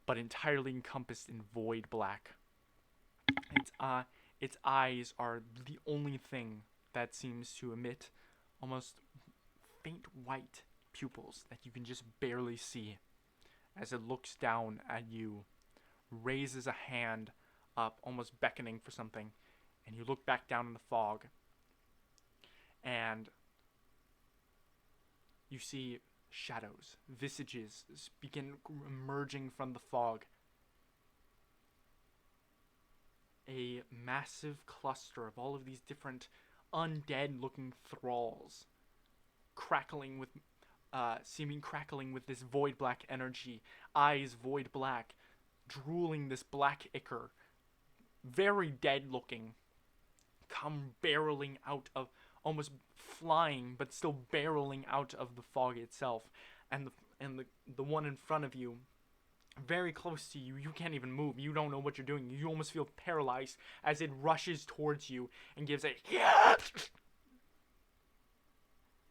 but entirely encompassed in void black. Its eyes are the only thing that seems to emit almost faint white pupils that you can just barely see as it looks down at you, raises a hand up, almost beckoning for something, and you look back down in the fog, and you see shadows, visages begin emerging from the fog. A massive cluster of all of these different undead-looking thralls, crackling with this void black energy, eyes void black, drooling this black ichor, very dead looking, come barreling out of, almost flying but still barreling out of the fog itself. And the one in front of you, very close to you, you can't even move, you don't know what you're doing, you almost feel paralyzed as it rushes towards you and gives a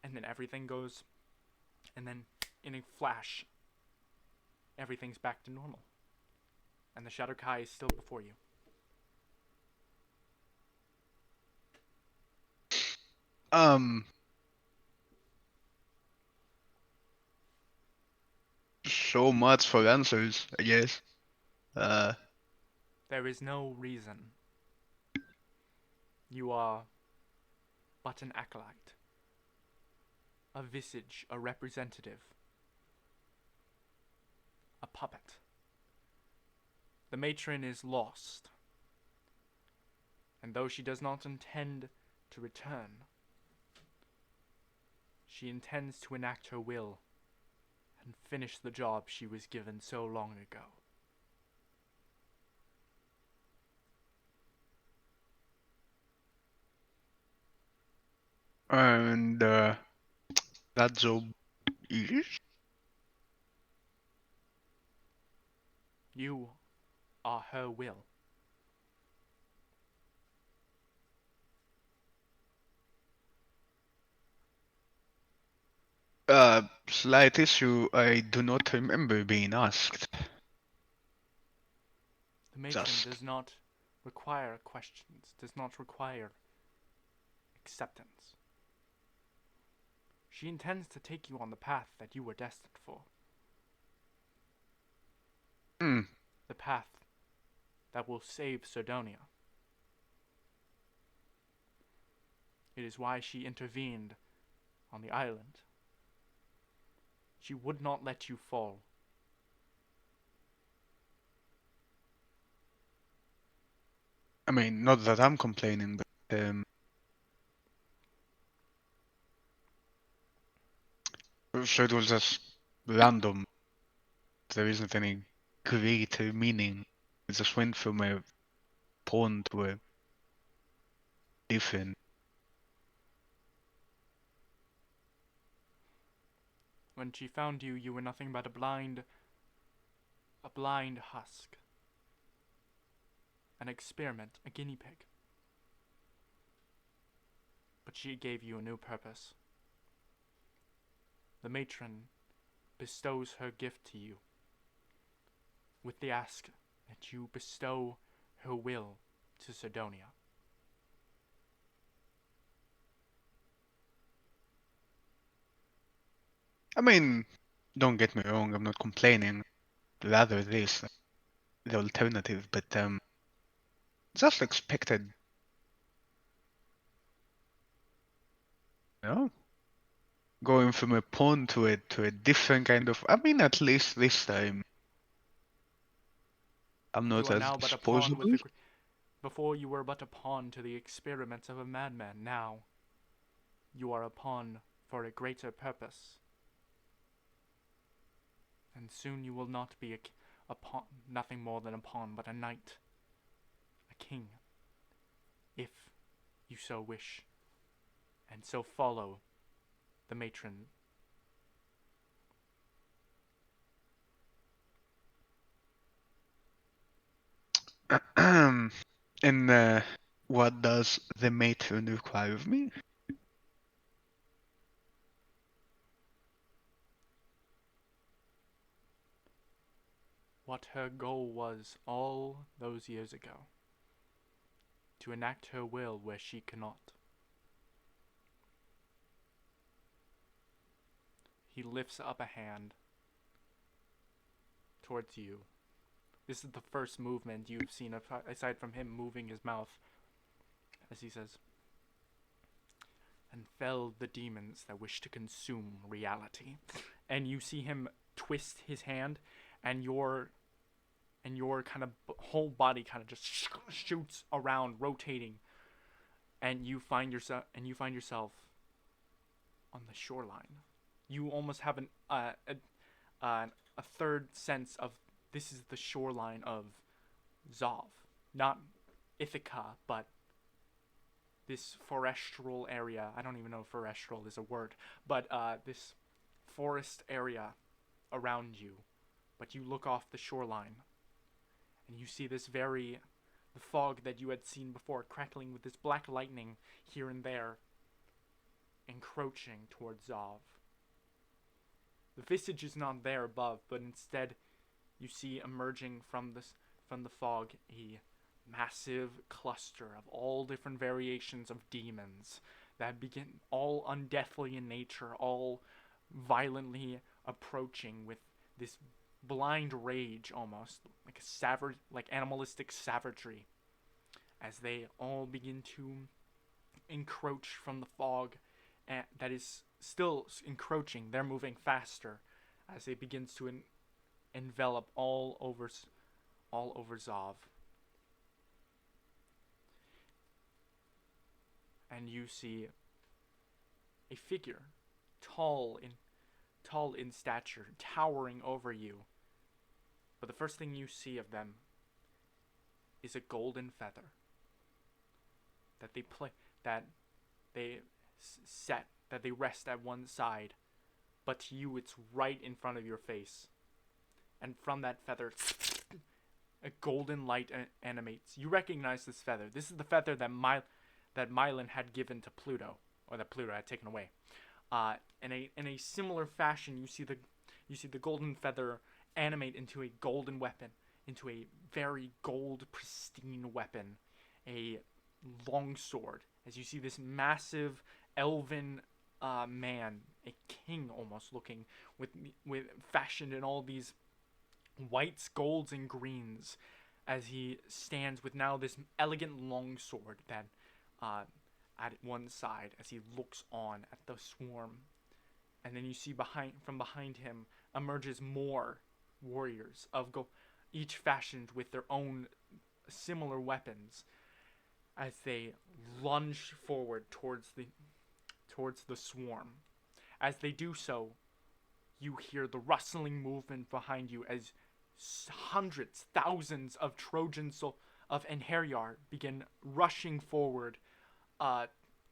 and then everything goes, and then in a flash everything's back to normal, and the Shadow Kai is still before you. So much for answers, I guess. There is no reason. You are but an acolyte, a visage, a representative, a puppet. The matron is lost, and though she does not intend to return, she intends to enact her will and finish the job she was given so long ago. And that job is? You are her will. Slight issue, I do not remember being asked. The matron Just. does not require questions, does not require acceptance. She intends to take you on the path that you were destined for. The path that will save Cerdonia. It is why she intervened on the island. She would not let you fall. I mean, not that I'm complaining, but so it was just random. There isn't any greater meaning. It just went from a pawn to a different. When she found you, you were nothing but a blind husk. An experiment, a guinea pig. But she gave you a new purpose. The matron bestows her gift to you, with the ask that you bestow her will to Cerdonia. I mean, don't get me wrong, I'm not complaining. Rather this, the alternative, but just expected. You know? Going from a pawn to a different kind of. I mean, at least this time, I'm You not are as now but a pawn with disposable. before you were but a pawn to the experiments of a madman. Now, you are a pawn for a greater purpose. And soon you will not be a pawn, nothing more than a pawn, but a knight, a king, if you so wish, and so follow the matron And what does the matron require of me? What her goal was all those years ago. To enact her will where she cannot. He lifts up a hand towards you. This is the first movement you've seen aside from him moving his mouth as he says, and fell the demons that wish to consume reality. And you see him twist his hand, and your kind of whole body kind of just shoots around, rotating, and you find yourself on the shoreline. You almost have a third sense of this is the shoreline of Zov, not Ithaca, but this forestral area. I don't even know if forestral is a word, but this forest area around you. But you look off the shoreline, and you see the fog that you had seen before, crackling with this black lightning here and there, encroaching towards Zov. The visage is not there above, but instead you see emerging from the fog a massive cluster of all different variations of demons that begin all undeathly in nature, all violently approaching with this blind rage, almost like animalistic savagery, as they all begin to encroach from the fog that is still encroaching. They're moving faster as it begins to envelop all over Zov. And you see a figure, tall in stature, towering over you. But the first thing you see of them is a golden feather that they rest at one side, but to you it's right in front of your face. And from that feather, a golden light animates. You recognize this feather. This is the feather that Mylan had given to Pluto, or that Pluto had taken away. In a similar fashion, you see the golden feather animate into a golden weapon, into a very gold, pristine weapon, a longsword. As you see this massive elven man, a king almost looking, with fashioned in all these whites, golds, and greens, as he stands with now this elegant longsword that at one side as he looks on at the swarm. And then you see from behind him emerges more warriors each fashioned with their own similar weapons, as they lunge forward towards the swarm. As they do so, you hear the rustling movement behind you as hundreds, thousands of Trojans of Enheriar begin rushing forward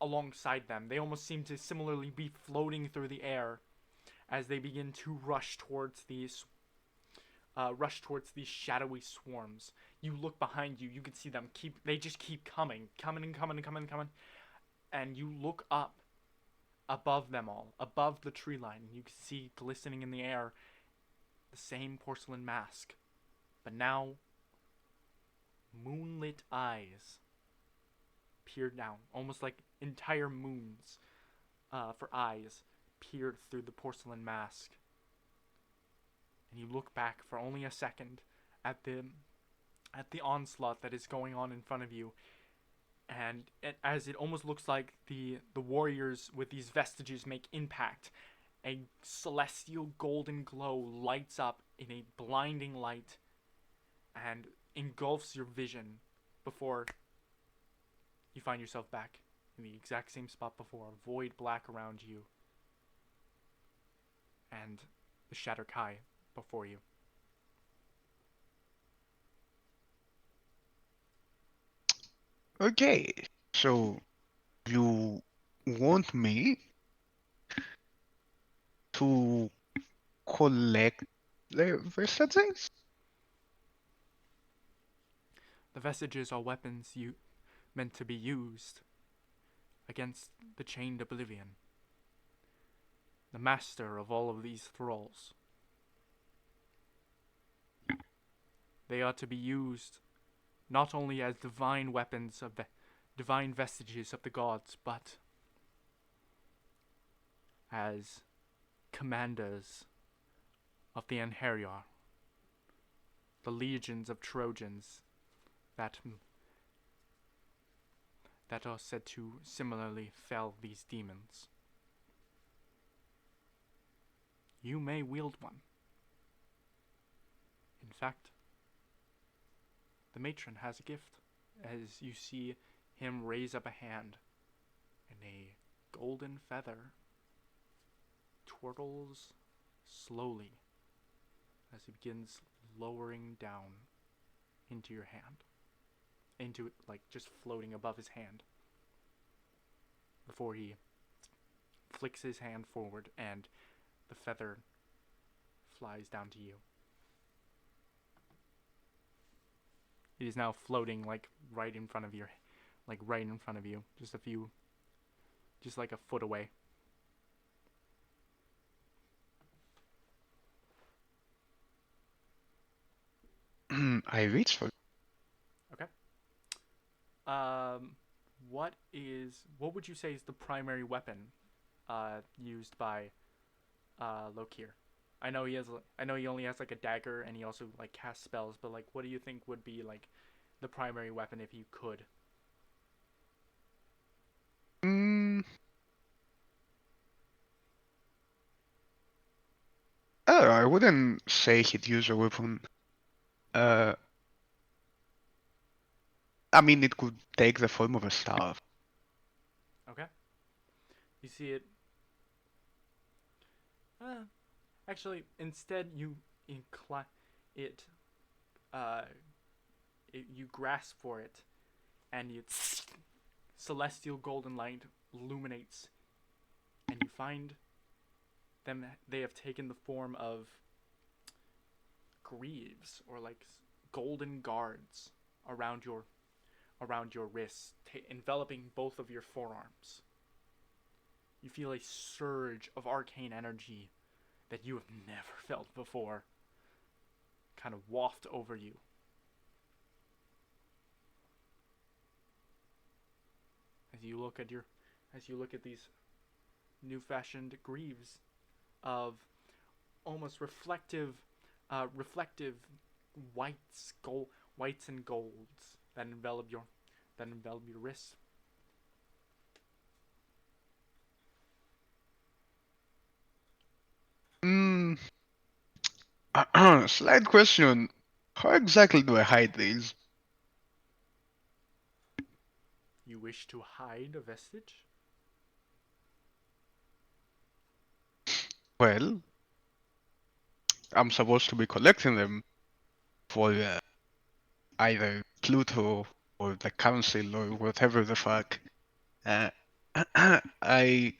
alongside them. They almost seem to similarly be floating through the air as they begin to rush towards these shadowy swarms. You look behind you, you can see them they just keep coming, and you look up above them all, above the tree line, and you can see glistening in the air the same porcelain mask, but now moonlit eyes peered down, almost like entire moons for eyes peered through the porcelain mask. And you look back for only a second at the onslaught that is going on in front of you, and as it almost looks like the warriors with these vestiges make impact, a celestial golden glow lights up in a blinding light and engulfs your vision before you find yourself back in the exact same spot before, void black around you, and the Shatter Kai before you. Okay, so you want me to collect the versatility? The vestiges are weapons meant to be used against the chained oblivion, the master of all of these thralls. They are to be used not only as divine weapons of divine vestiges of the gods, but as commanders of the Anheriar, the legions of Trojans that are said to similarly fell these demons. You may wield one. In fact, the matron has a gift, as you see him raise up a hand, and a golden feather twirls slowly as he begins lowering down into your hand. Into it, like just floating above his hand. Before he flicks his hand forward and the feather flies down to you. It is now floating like right in front of you, just like a foot away. I reach for it. Okay. What would you say is the primary weapon used by Lokir? I know he only has like a dagger and he also like casts spells, but like what do you think would be like the primary weapon if you could? Oh, I wouldn't say he'd use a weapon. I mean, it could take the form of a staff. Okay. You see it. Actually, instead you incline it. You grasp for it, and celestial golden light illuminates, and you find them. They have taken the form of greaves or like golden guards around your wrists, enveloping both of your forearms. You feel a surge of arcane energy that you have never felt before kind of waft over you. As you look at these new-fashioned greaves of almost reflective whites and golds that envelop your wrists. Slight question. How exactly do I hide these? You wish to hide a vestige? Well, I'm supposed to be collecting them for either Pluto or the Council or whatever the fuck. I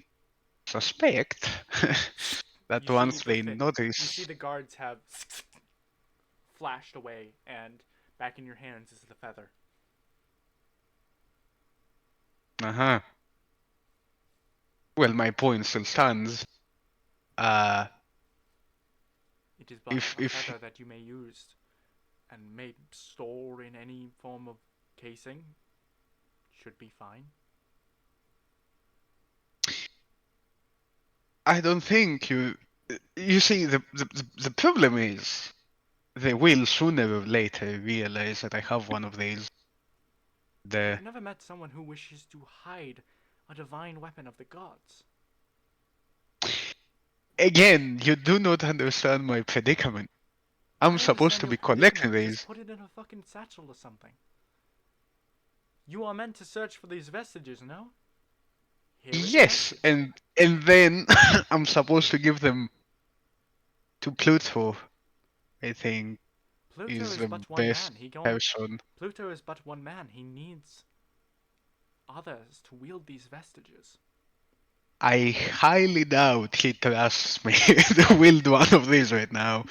suspect that You once see they notice. You see the guards have flashed away, and back in your hands is the feather. Uh-huh. Well, my point still stands. It is but If a feather that you may use and may store in any form of casing. Should be fine. I don't think you see, the problem is they will sooner or later realize that I have one of these. I've never met someone who wishes to hide a divine weapon of the gods. Again, you do not understand my predicament. I'm supposed to be collecting these. Just put it in a fucking satchel or something. You are meant to search for these vestiges, no? Yes, and then I'm supposed to give them to Pluto, I think. Pluto is the but one best man. person. Pluto is but one man. He needs others to wield these vestiges. I highly doubt he trusts me to wield one of these right now.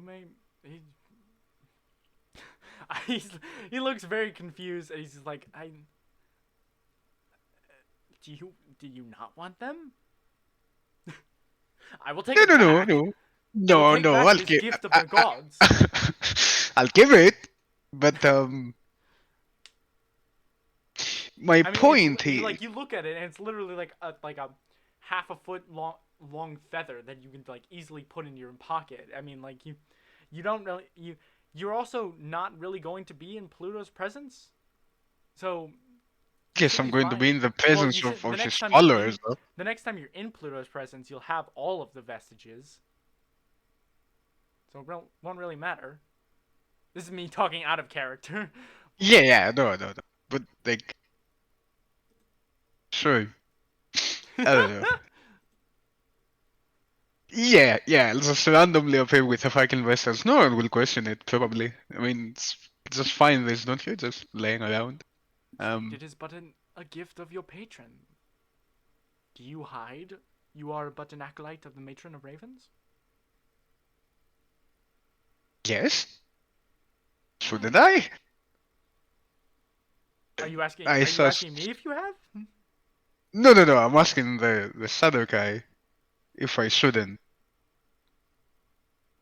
You may. He, he's, he looks very confused, and he's just like, I. Do you not want them? I will take No, it no, no, back. no. I will No, take no, back I'll this give. gift of the gods. I'll give it, but my I mean, point it's is, like you look at it, and it's literally like a half a foot long feather that you can like easily put in your pocket. I mean, like you don't really you're also not really going to be in Pluto's presence, so you yes, should I'm be going to be fine. in the Well, presence you should of the his next time you're followers, in though. the next time you're in Pluto's presence, you'll have all of the vestiges, so it won't really matter. This is me talking out of character. Yeah, yeah, no, no, no. But like, sure, I don't know. Yeah, yeah, just randomly appear with a fucking vessels. No one will question it, probably. I mean, it's just find this, don't you? Just laying around. It is but a gift of your patron. Do you hide? You are but an acolyte of the matron of ravens? Yes? Shouldn't Why? I? Are you asking? I Are you sus. asking me if you have? No, no, no. I'm asking the shadow guy if I shouldn't.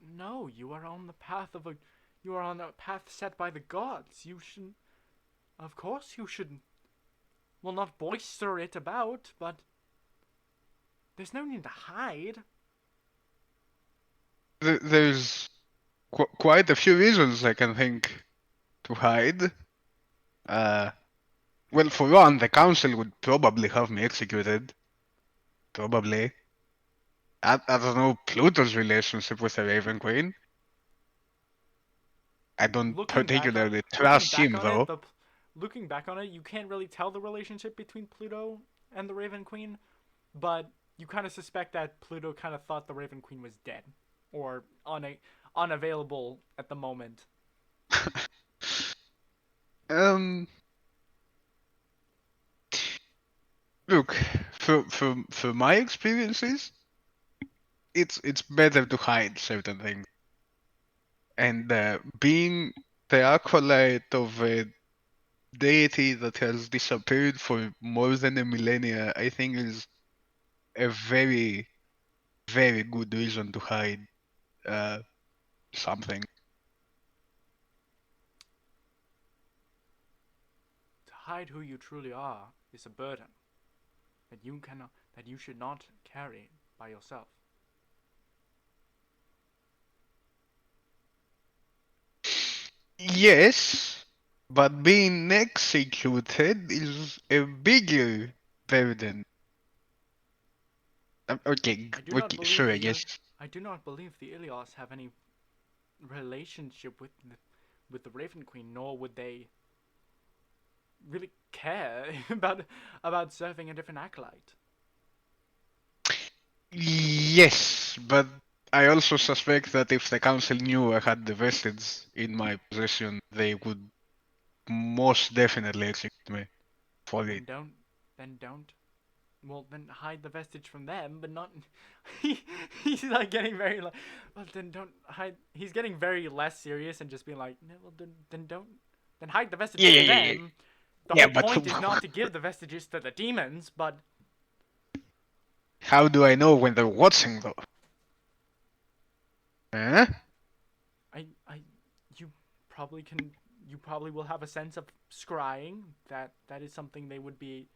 No, you are on the path of a. You are on a path set by the gods. You shouldn't. Of course, you shouldn't. Well, not boister it about, but there's no need to hide. There's quite a few reasons I can think to hide. Uh, well, for one, the council would probably have me executed. Probably. I don't know Pluto's relationship with the Raven Queen. I don't particularly Looking trust back him, on it, though. looking back on it, you can't really tell the relationship between Pluto and the Raven Queen, but you kind of suspect that Pluto kind of thought the Raven Queen was dead or unavailable at the moment. um, Look, for my experiences, it's better to hide certain things. And being the acolyte of a deity that has disappeared for more than a millennia, I think is a very, very good reason to hide uh, something. To hide who you truly are is a burden that you should not carry by yourself. Yes, but being executed is a bigger burden. Okay, I do not okay, believe sure, I guess. I do not believe the Ilios have any relationship with the Raven Queen, nor would they really care about serving a different acolyte. Yes, but I also suspect that if the council knew I had the vestige in my possession, they would most definitely execute me for it. Then don't. Well, then hide the vestige from them, but not. He's like getting very like. Well, then don't hide. He's getting very less serious and just being like, no, well, then don't. Then hide the vestiges Yeah, from yeah, yeah, yeah. them. The Yeah, whole but point is not to give the vestiges to the demons, but how do I know when they're watching though? Huh? I, you probably can. You probably will have a sense of scrying. That is something they would be.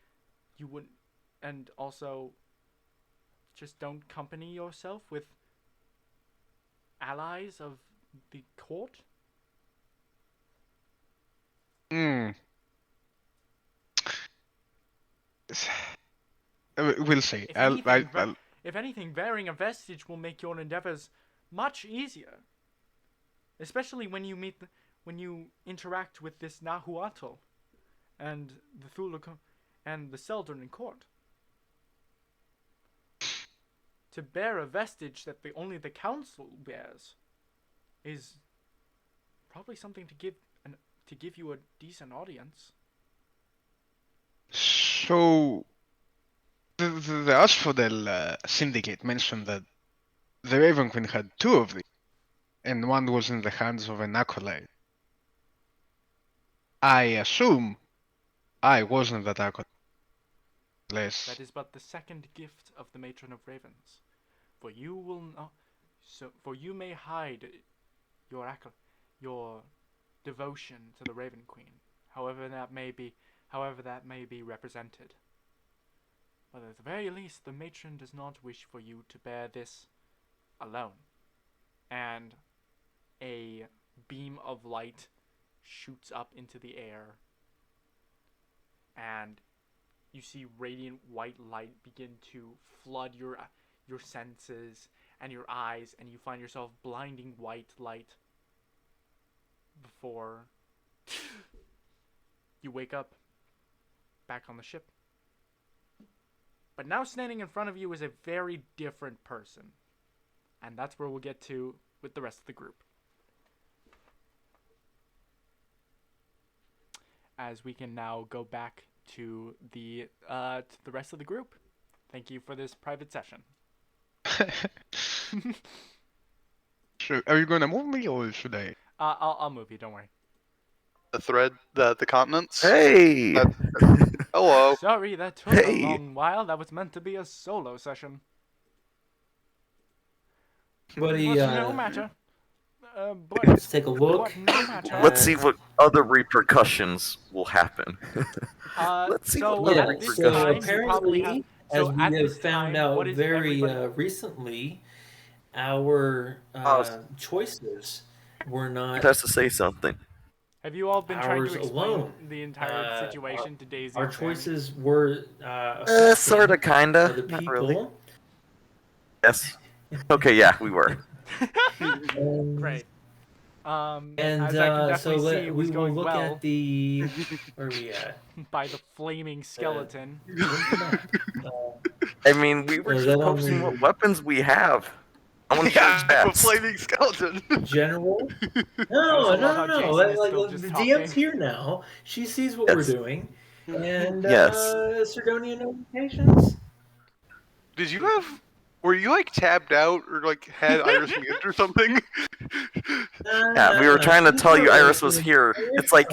You would, and also. Just don't company yourself with allies of the court. Hmm. We'll see. If anything, bearing a vestige will make your endeavors much easier. Especially when when you interact with this Nahuatl and the Thuluko and the Celdern in court. To bear a vestige that only the council bears is probably something to give you a decent audience. So the Asphodel syndicate mentioned that the Raven Queen had two of these. and one was in the hands of an acolyte. I assume I wasn't that acolyte. That is but the second gift of the Matron of Ravens. For you will not, for you may hide your devotion to the Raven Queen, however that may be represented. But at the very least, the matron does not wish for you to bear this alone. And a beam of light shoots up into the air, and you see radiant white light begin to flood your senses and your eyes, and you find yourself blinding white light before you wake up back on the ship. But now standing in front of you is a very different person. And that's where we'll get to with the rest of the group. As we can now go back to the rest of the group. Thank you for this private session. So, are you gonna move me or should I? I'll move you. Don't worry. The thread, the continents. Hey! Hello. Sorry, that took a long while. That was meant to be a solo session. Buddy, But no matter. let's take a look. But no matter. Let's see what other repercussions will happen. Let's see so what Yeah, other at this so time, repercussions. you probably apparently, have, as so we at have this found time, out what is very everybody- recently, our choices were It not has to say something. Have you all been trying ours to explain alone. the entire situation to Daisy? Our and Sam? choices were Sorta, kinda. other Not people. really. Yes. Okay, yeah, we were. Great. And as I can so definitely see, it we was will going look well at the where are we at? by the flaming skeleton. Where's the map? I mean, we were Is just that on posting the- what weapons we have. I want to Yeah, show a stats. flaming skeleton. General? I No, also no, love how no, no. Jason is Like, still the just DM's talking. here now. She sees what we're Yes. doing. And Yes. Cerdonia notifications. Did you have? Were you like tabbed out or like had Iris muted or something? Yeah, we were trying to tell you Iris was here. It's like,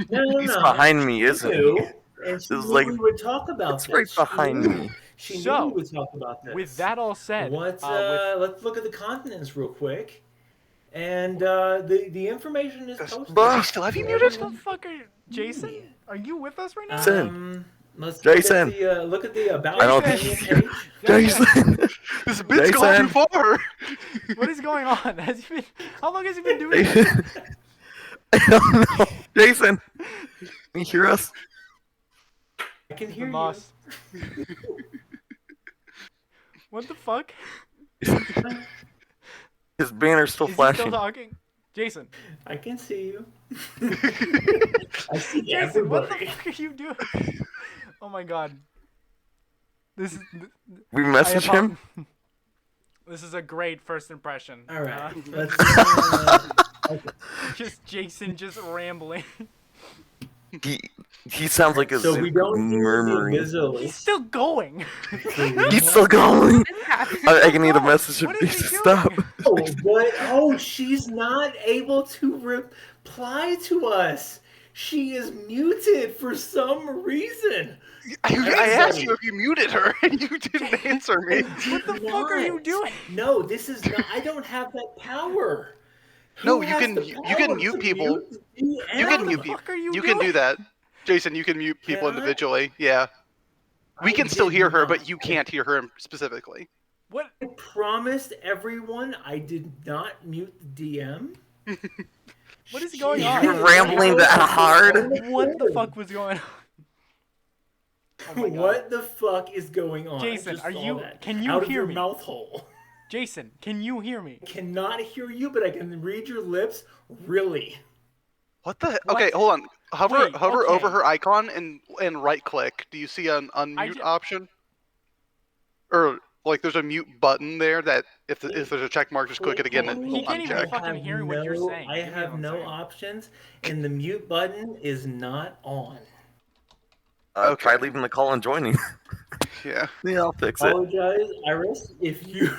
No, he's no. behind me, She isn't knew, he? and she It's knew like- we would talk about It's this. right She behind knew- me. She So, knew we would talk about this. With that all said, Let's with let's look at the continents real quick, and the information is posted. Does he still have you what muted? the fuck are Jason? Are you with us right now? Jason. Let's Jason. look at the about I don't Cerdonia think- page. Jason! This bit's gone too far. What is going on? How long has he been doing this? Jason! I don't know. Jason! Can you hear us? I can The hear you. moss. What the fuck? His banner's still Is he flashing. still talking? Jason. I can see you. I see Jason, what the everybody. fuck are you doing? Oh my god. This is We message him? This is a great first impression. All right, Uh, let's. just Jason just rambling. He sounds like a So we don't hear the murmuring. invisible. He's still going. He's still going. What is happening? I can need a message What to is he doing? stop. Oh, but she's not able to reply to us. She is muted for some reason. I asked you if you muted her and you didn't answer me. What the fuck are you Not. doing? No, this is not. I don't have that power. No, Who you has can- the you power can to mute people. the You What can the mute people. fuck are you You doing? can do that. Jason, you can mute people Can I? individually. Yeah. We I can still did hear her, not. but you can't hear her specifically. What? I promised everyone I did not mute the DM. What is going She- on? You're rambling that hard? What the fuck was going on? Oh my God. What the fuck is going on? I Jason, just are saw you- that can you out of hear your me? mouth hole? Jason, can you hear me? I cannot hear you, but I can read your lips. Really? What the? What? Okay, hold on. Hover Wait, over okay. her icon and right click. Do you see an unmute ju- option? Or like there's a mute button there that if there's a check mark, just click it again and He it'll can't even uncheck. fucking hear what you're saying. I You know what have I'm no saying? options, and the mute button is not on. Okay. Try leaving the call and joining. Yeah. Yeah, I'll fix it. Apologize, Iris. If you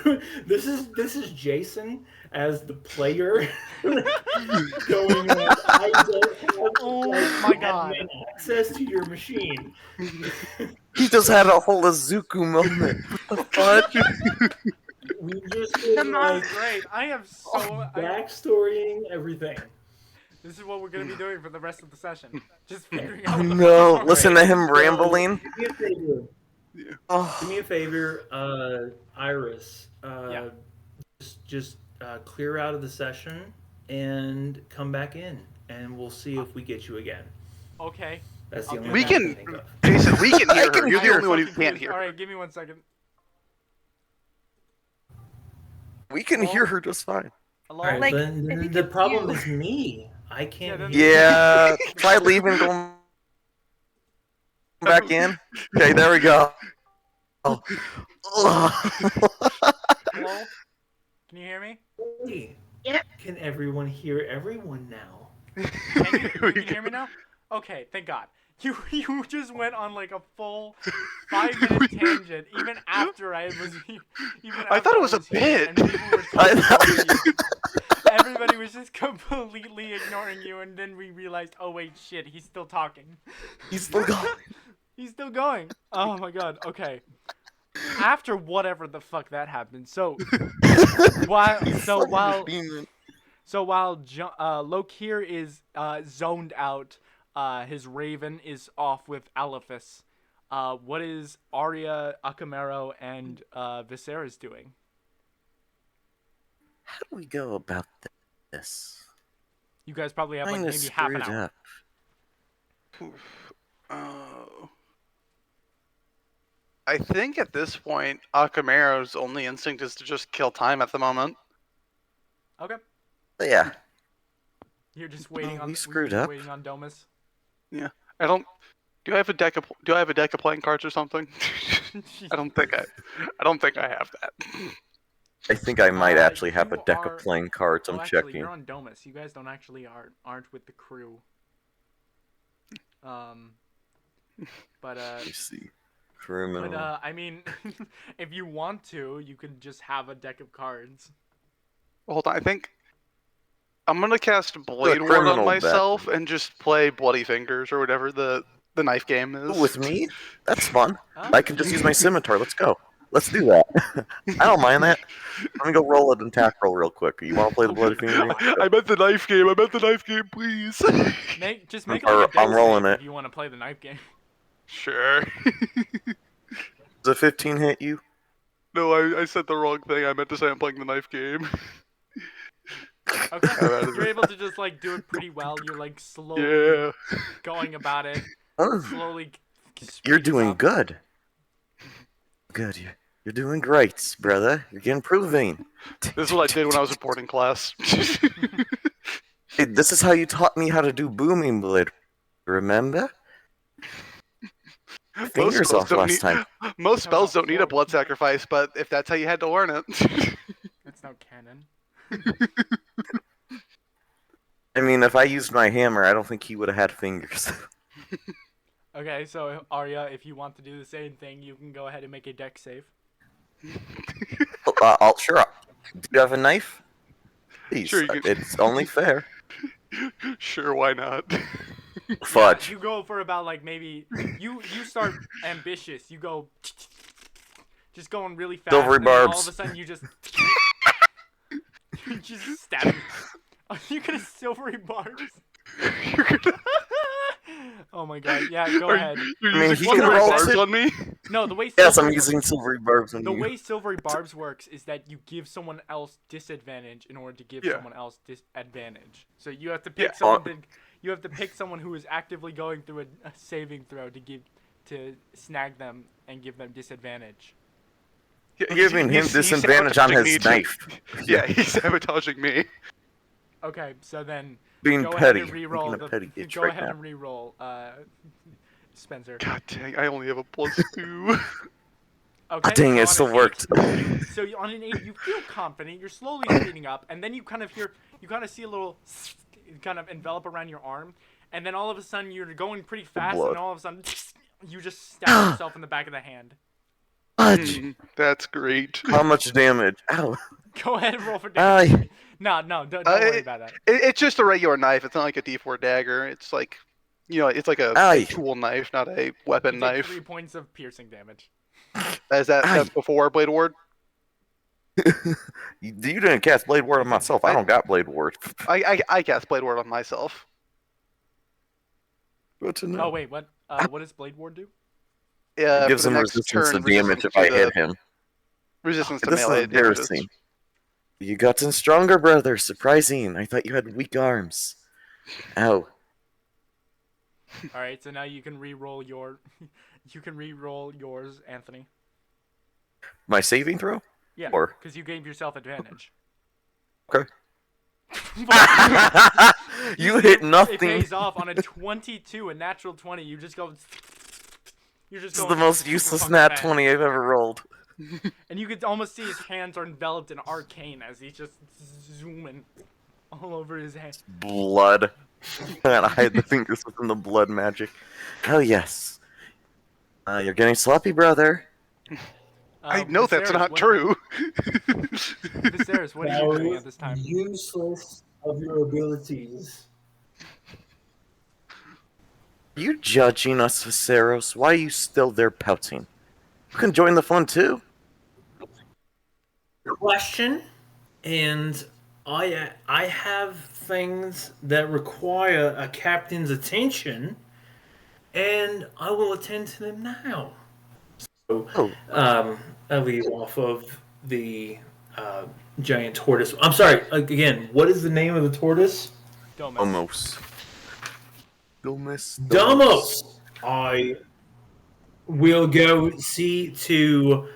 this is Jason as the player going on. I don't have Oh my admin god. access to your machine. He just had a whole Izuku moment. What the fudge? We just The been mom- like Great. I am so. backstorying everything. This is what we're gonna be doing for the rest of the session. Just Okay. figuring out Oh what the no! fuck is Listen wrong. to him rambling. Do me a favor. Do Oh, me a favor, Iris. Yeah. Just clear out of the session and come back in, and we'll see if we get you again. Okay. That's the I'll only do We that. thing I can, think of. Jason. We can hear I her. can You're the hear only one who So can't confused. hear. All right, give me 1 second. we can Hello? hear her just fine. Hello. All right, Like, then if you the could problem view- is me. I can't then- hear. Yeah, try leaving, going back in. Okay, there we go. Oh. Hello. Can you hear me? Hey, Yep. Can everyone hear everyone now? Can you can hear me now? Okay, thank God. You just went on like a full 5-minute tangent, even after I was even I after thought it was a here, bit. and people were I talking know. over you. Everybody was just completely ignoring you, and then we realized, oh wait, shit, he's still talking. He's still going. He's still going. Oh my God. Okay. After whatever the fuck that happened, so while Demon. Lokir is zoned out, his Raven is off with Alephus. What is Arya, Akamero, and Viserys doing? How do we go about this? You guys probably have like Kinda maybe half an screwed hour. up. I think at this point, Akamero's only instinct is to just kill time at the moment. Okay. Yeah. You're just waiting on. we you're screwed just up. Waiting on Domus. I don't. Do I have a deck of playing cards or something? I don't think I have that. I think I might actually have a you deck are- of playing cards. I'm actually, checking. you're on Domus. You guys don't actually aren't with the crew. But Let me see. But Criminal. I mean, if you want to, you can just have a deck of cards. Hold on, I think I'm gonna cast Blade Ward criminal on myself and just play Bloody Fingers or whatever the knife game is. Ooh, with me? That's fun. Huh? I can just use my scimitar. Let's go. Let's do that. I don't mind that. Let me go roll an attack roll real quick. You want to play the Bloody Finger? I meant the knife game. I meant the knife game, please. Just make Or like a deck I'm rolling save it. if you want to play the knife game. Sure. Does a 15 hit you? No, I said the wrong thing. I meant to say I'm playing the knife game. Okay, Alright. you're able to just like do it pretty well. You're like slowly Yeah. going about it, Oh, slowly. you're speeding doing up. good. Good. You're doing great, brother. You're improving. This is what I did when I was in boarding class. Hey, this is how you taught me how to do booming blade. Remember? Fingers off last time. Most spells don't need a blood sacrifice, but if that's how you had to learn it. That's not canon. I mean, if I used my hammer, I don't think he would have had fingers. Okay, so Arya, if you want to do the same thing, you can go ahead and make a deck save. Sure. Do you have a knife? Please. Sure, you can- It's only fair. Sure, why not? Fudge. Yeah, you go for about like maybe you start ambitious. You go just going really fast. Silvery and then all barbs. of a sudden you just you just stab. Are you gonna silvery barbs? Oh my God! Yeah, go ahead. You're I mean, using he can silvery roll barbs too. on me? No, the way Yes, I'm silvery- using silvery barbs on The you. way silvery barbs works is that you give someone else disadvantage in order to give Yeah. someone else disadvantage. So you have to pick Yeah. someone. You have to pick someone who is actively going through a saving throw to snag them and give them disadvantage. Yeah, You're giving him disadvantage on his sabotaging me knife. too. Yeah, he's sabotaging me. Okay, so then Being go petty. ahead and re-roll Being a petty bitch go right ahead now. and re-roll, Spencer. God dang, I only have a +2. Okay. Dang so it, on still an worked. So on an 8, you feel confident. You're slowly speeding up, and then you kind of see a little kind of envelop around your arm, and then all of a sudden you're going pretty fast, blood. and all of a sudden you just stab yourself in the back of the hand. Fudge! That's great. How much damage? Ow. Go ahead and roll for damage. Aye. No, don't worry about that. It's just a regular knife. It's not like a D4 dagger. It's like, it's like a Aye. tool knife, not a You weapon take knife. 3 points of piercing damage. That's before Blade Ward? You didn't cast Blade Ward on myself. I don't got Blade Ward. I cast Blade Ward on myself. Good to know. Oh wait, what does Blade Ward do? Yeah, It gives for him the next resistance to turn, damage if resistance I to hit him. Resistance to This is melee damages. embarrassing. You gotten stronger, brother. Surprising. I thought you had weak arms. Ow. All right, so now you can re-roll your, you can re-roll yours, Anthony. My saving throw? Yeah, Or- because you gave yourself advantage. Okay. You hit It nothing. pays off on a 22, a natural 20. You just go. You're just This is going the most super useless fucking nat fast. 20 I've ever rolled. And you could almost see his hands are enveloped in arcane as he's just zooming all over his hand. Blood. I hide the fingers within the blood magic. Oh, yes. You're getting sloppy, brother. I know that's Viserys, not what- true. Viserys, what are you doing at this time? Useless of your abilities. You judging us, Viserys? Why are you still there pouting? You can join the fun, too. Question, and I have things that require a captain's attention, and I will attend to them now. So, Oh. I leave off of the giant tortoise. I'm sorry. Again, what is the name of the tortoise? Domus. Almost. Domus. Damos. I will go see to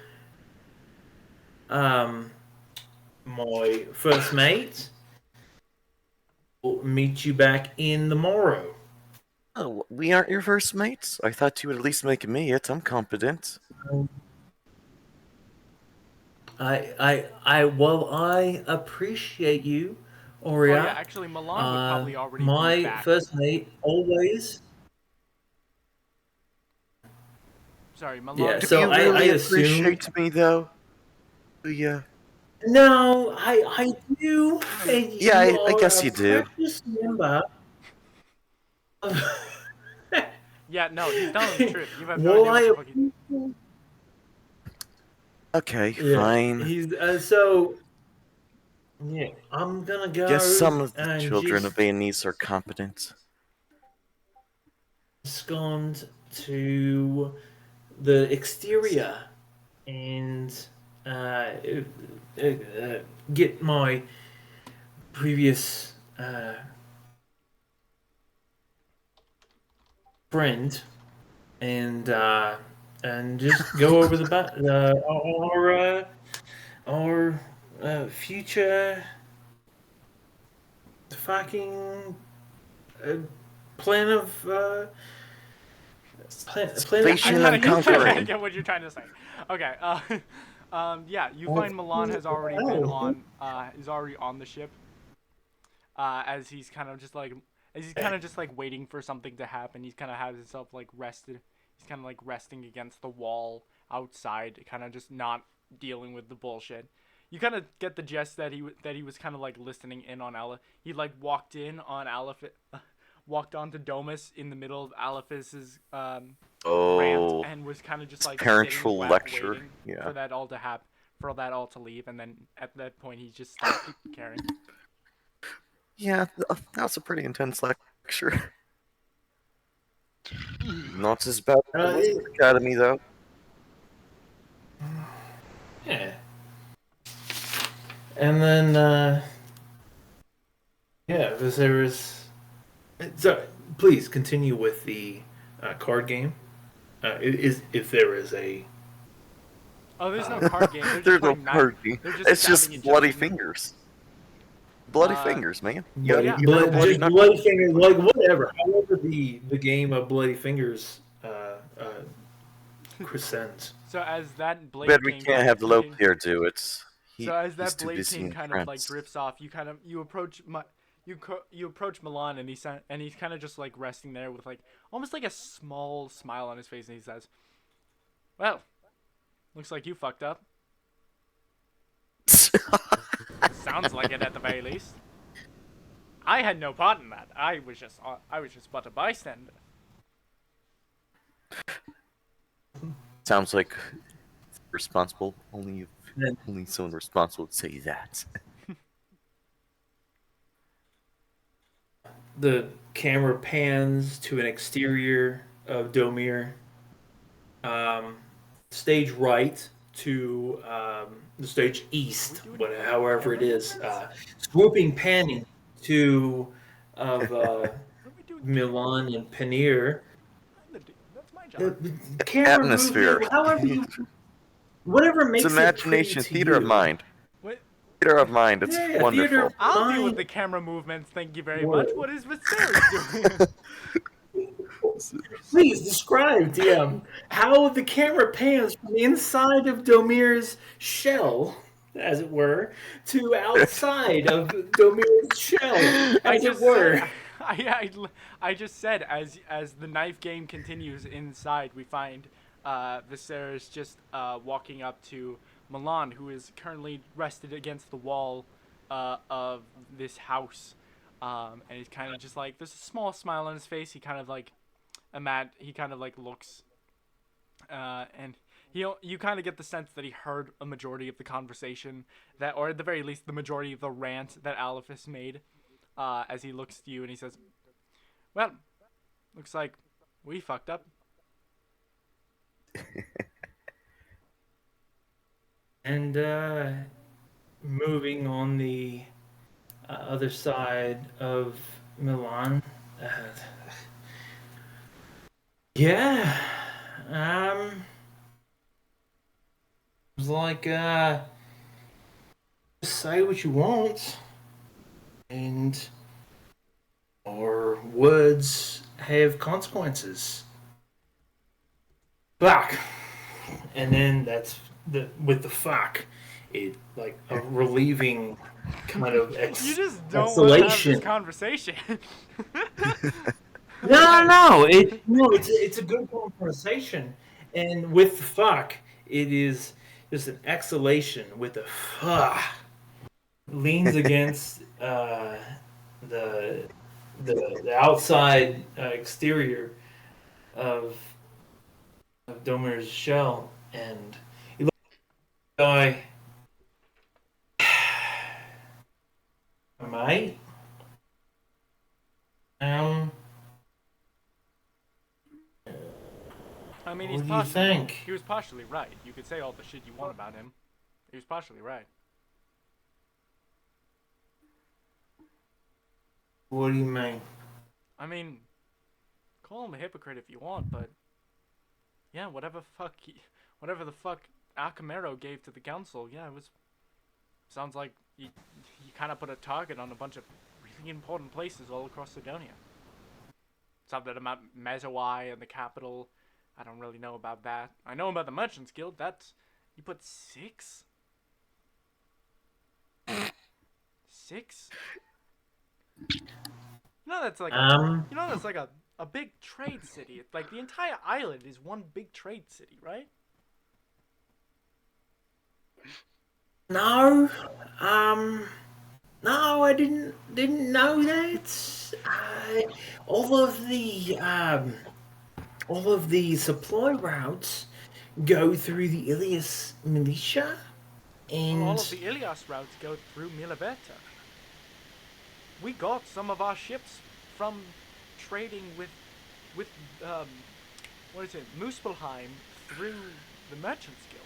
my first mate. We'll meet you back in the morrow. Oh, we aren't your first mates? I thought you would at least make me it. I'm competent. I appreciate you, Oh Oria. yeah, actually Milan would probably already be My back. first mate always. Sorry, Milan. Yeah, Do so you I really assumed- appreciate me, though? Yeah. No, I do. And Yeah, you I are guess a you do. precious member of- Yeah, no, he's telling the truth. You have Well, no idea what the fuck he... Okay, Yeah, fine. He's so. Yeah, I'm gonna go. Guess some of the and children just of Aenis are competent. abscond to the exterior and get my previous friend and just go over our future fucking plan of plan Salvation I and get conquering. what you're trying to say. Okay, yeah, you find Milan has already been on, is already on the ship. As he's kind of just like, waiting for something to happen. He's kind of has himself like rested. He's kind of like resting against the wall outside, kind of just not dealing with the bullshit. You kind of get the gist that he was kind of like listening in on Aleph. He like walked in on Aleph, walked onto Domus in the middle of Aleph's rant, Oh, and was kind of just like parental sitting back lecture. waiting Yeah. for that all to happen, for that all to leave, and then at that point he just stopped caring. Yeah, that was a pretty intense lecture. Not as bad as the Wizard Academy, though. Yeah. And then, yeah, there is. So, please continue with the card game. If there is a. Oh, there's no card game. They're just There's no playing knife. party. They're It's stabbing just each bloody other. fingers. Bloody fingers, man. You Bloody, yeah. you know, bloody just knuckles. bloody fingers, like whatever. However, the game of bloody fingers crescent. So as that blade Bet we king can't have continue- Lopir do it. So as He's that too blade busy king in kind of like France. drifts off, you approach you approach Milan, and he's kind of just like resting there with like almost like a small smile on his face, and he says, "Well, Looks like you fucked up. Sounds like it at the very least. I had no part in that. I was just but a bystander. Sounds like responsible. Only Yeah. only someone responsible would say that. The camera pans to an exterior of Domir. Stage right to the stage east, however it is. Swooping panning to of What are we doing? Milan and Panir. That's my The, job. the camera Atmosphere. movement, however you, whatever makes It's imagination, it pretty to theater of you. mind. What? Theater of mind. It's Yeah, wonderful. theater of I'll deal with mind. the camera movements. Thank you very Word. much. What is Viserys doing? Please describe, DM, how the camera pans from inside of Domir's shell, as it were, to outside of Domir's shell, as it were. Said, I just said as the knife game continues inside, we find Viserys just walking up to Milan, who is currently rested against the wall of this house, and he's kind of just like, there's a small smile on his face. He kind of like looks, and you kind of get the sense that he heard a majority of the conversation that, or at the very least, the majority of the rant that Alephus made. As he looks to you and he says, "Well, looks like we fucked up." And moving on the other side of Milan. Yeah. It was like, say what you want. And our words have consequences. Fuck. And then that's with the fuck, it like a relieving kind of You just don't want to have this exhalation. conversation. No. It's a good conversation, and with the fuck, it is just an exhalation with the fuck. Leans against the outside exterior of Domer's shell, and he looks at the guy. Mate, I mean, what do you think? he was partially right. You could say all the shit you want about him. He was partially right. What do you mean? I mean, call him a hypocrite if you want, but yeah, whatever the fuck Acamero gave to the council, yeah, it was. Sounds like you kind of put a target on a bunch of really important places all across Cerdonia. Something about Mezawai and the capital. I don't really know about that. I know about the Merchants Guild. That's you put 6. 6. That's like that's like a big trade city. It's like the entire island is one big trade city, right? No, no, I didn't know that. All of the supply routes go through the Ilias militia, and Well, all of the Ilias routes go through Milaberta. We got some of our ships from trading with what is it, Muspelheim through the Merchants Guild.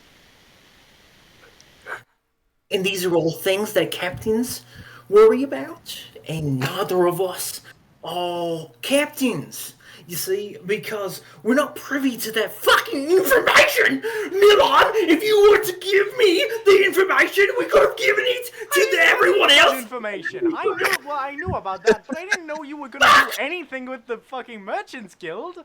and these are all things that captains worry about, and neither of us are captains. You see, because we're not privy to that fucking information. Milan, if you were to give me the information, we could have given it to everyone else. Information. I knew about that, but I didn't know you were gonna do anything with the fucking Merchants Guild.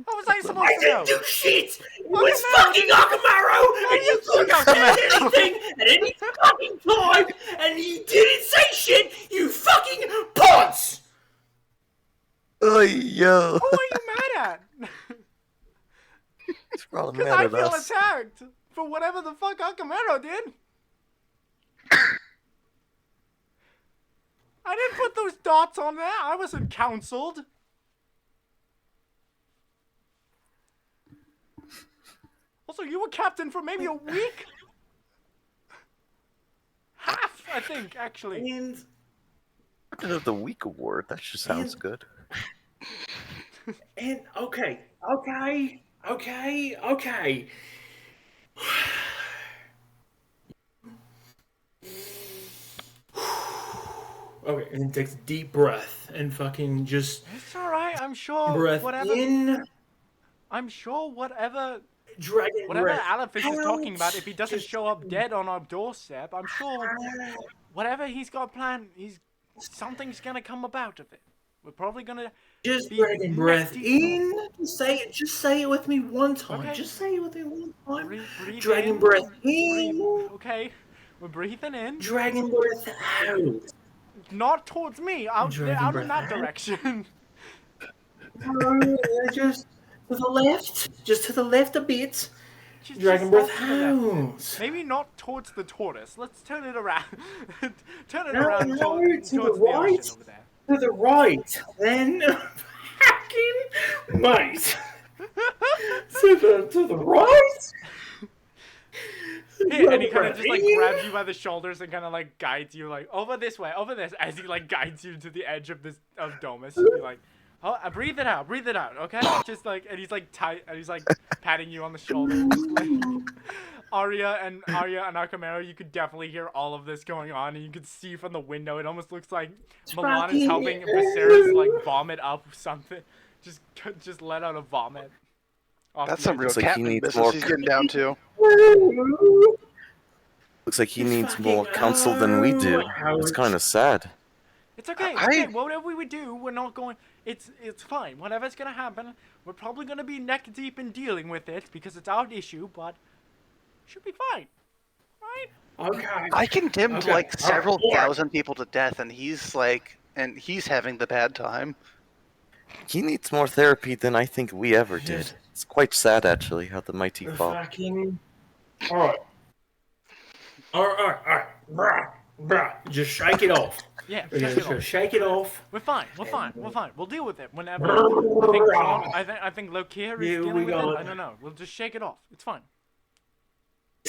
How was I supposed I to know? didn't do shit. It was fucking Akamaro, and you couldn't say anything at any fucking time, and you didn't say shit. You fucking ponce. Oh, yo. Who are you mad at? All Because mad I at feel us. attacked for whatever the fuck Akamero did. I didn't put those dots on there. I wasn't counseled. Also, you were captain for maybe a week? Half, I think, actually. And Captain of the Week award. That just sounds good. okay. Okay, and takes a deep breath and fucking just It's alright, I'm sure breath whatever in, I'm sure whatever dragon whatever breath Alephis is talking about, out. if he doesn't Just- show up dead on our doorstep, I'm sure whatever he's got planned, something's gonna come about of it. We're probably gonna Just be dragon breath neck deep in. Just say it with me one time. Okay. Just say it with me one time. breathe Dragon in, breath breathe. in. Okay, we're breathing in. Dragon breath out. Not towards me, out Dragon in breath that out. direction. No, just to the left. Just to the left a bit. Just Dragon breath off to the left a bit. out. Maybe not towards the tortoise. Let's turn it around. Turn it No, around no, towards to the the right. ocean over there. To the right. Then fucking mate. to the right. Here, and he kind of Breath just like in. grabs you by the shoulders and kind of like guides you like over this, as he like guides you to the edge of Domus. Be like, oh, breathe it out, okay? Just like, and he's like patting you on the shoulder. Just, like, Arya and Akamero, you could definitely hear all of this going on, and you could see from the window. It almost looks like Milan is helping Viserys like vomit up something. Just let out a vomit. off That's the some edge. real Looks like he captain needs business more- he's getting down to. Looks like he It's needs fucking more counsel than we do. out. It's kind of sad. It's okay. It's okay. Whatever we do, we're not going. It's fine. Whatever's gonna happen, we're probably gonna be neck deep in dealing with it because it's our issue. But should be fine, right? Okay. I condemned Okay, like several alright. thousand people to death, and he's having the bad time. He needs more therapy than I think we ever did. It's quite sad, actually, how the mighty fall. Fucking. Alright. Alright. Bruh. Just shake it off. Yeah. We're Shake just it gonna off. shake it off. We're fine. We'll deal with it whenever. I think John. I think Lokir is Here dealing we with go. it. I don't know. We'll just shake it off. It's fine.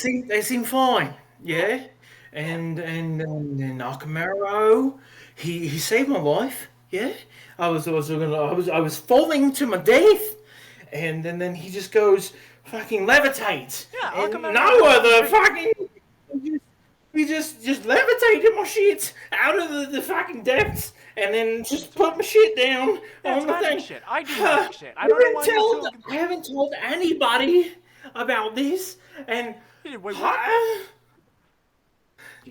They seem fine, yeah. And Nakamaro, he saved my life, yeah. I was falling to my death, and then he just goes fucking levitates. Yeah, and Nakamaro- no other fucking. He just levitated my shit out of the fucking depths, and then just put my shit down That's on the magic thing. shit. I do magic shit. I don't know why you're so. I haven't told anybody about this, and Wait, what? I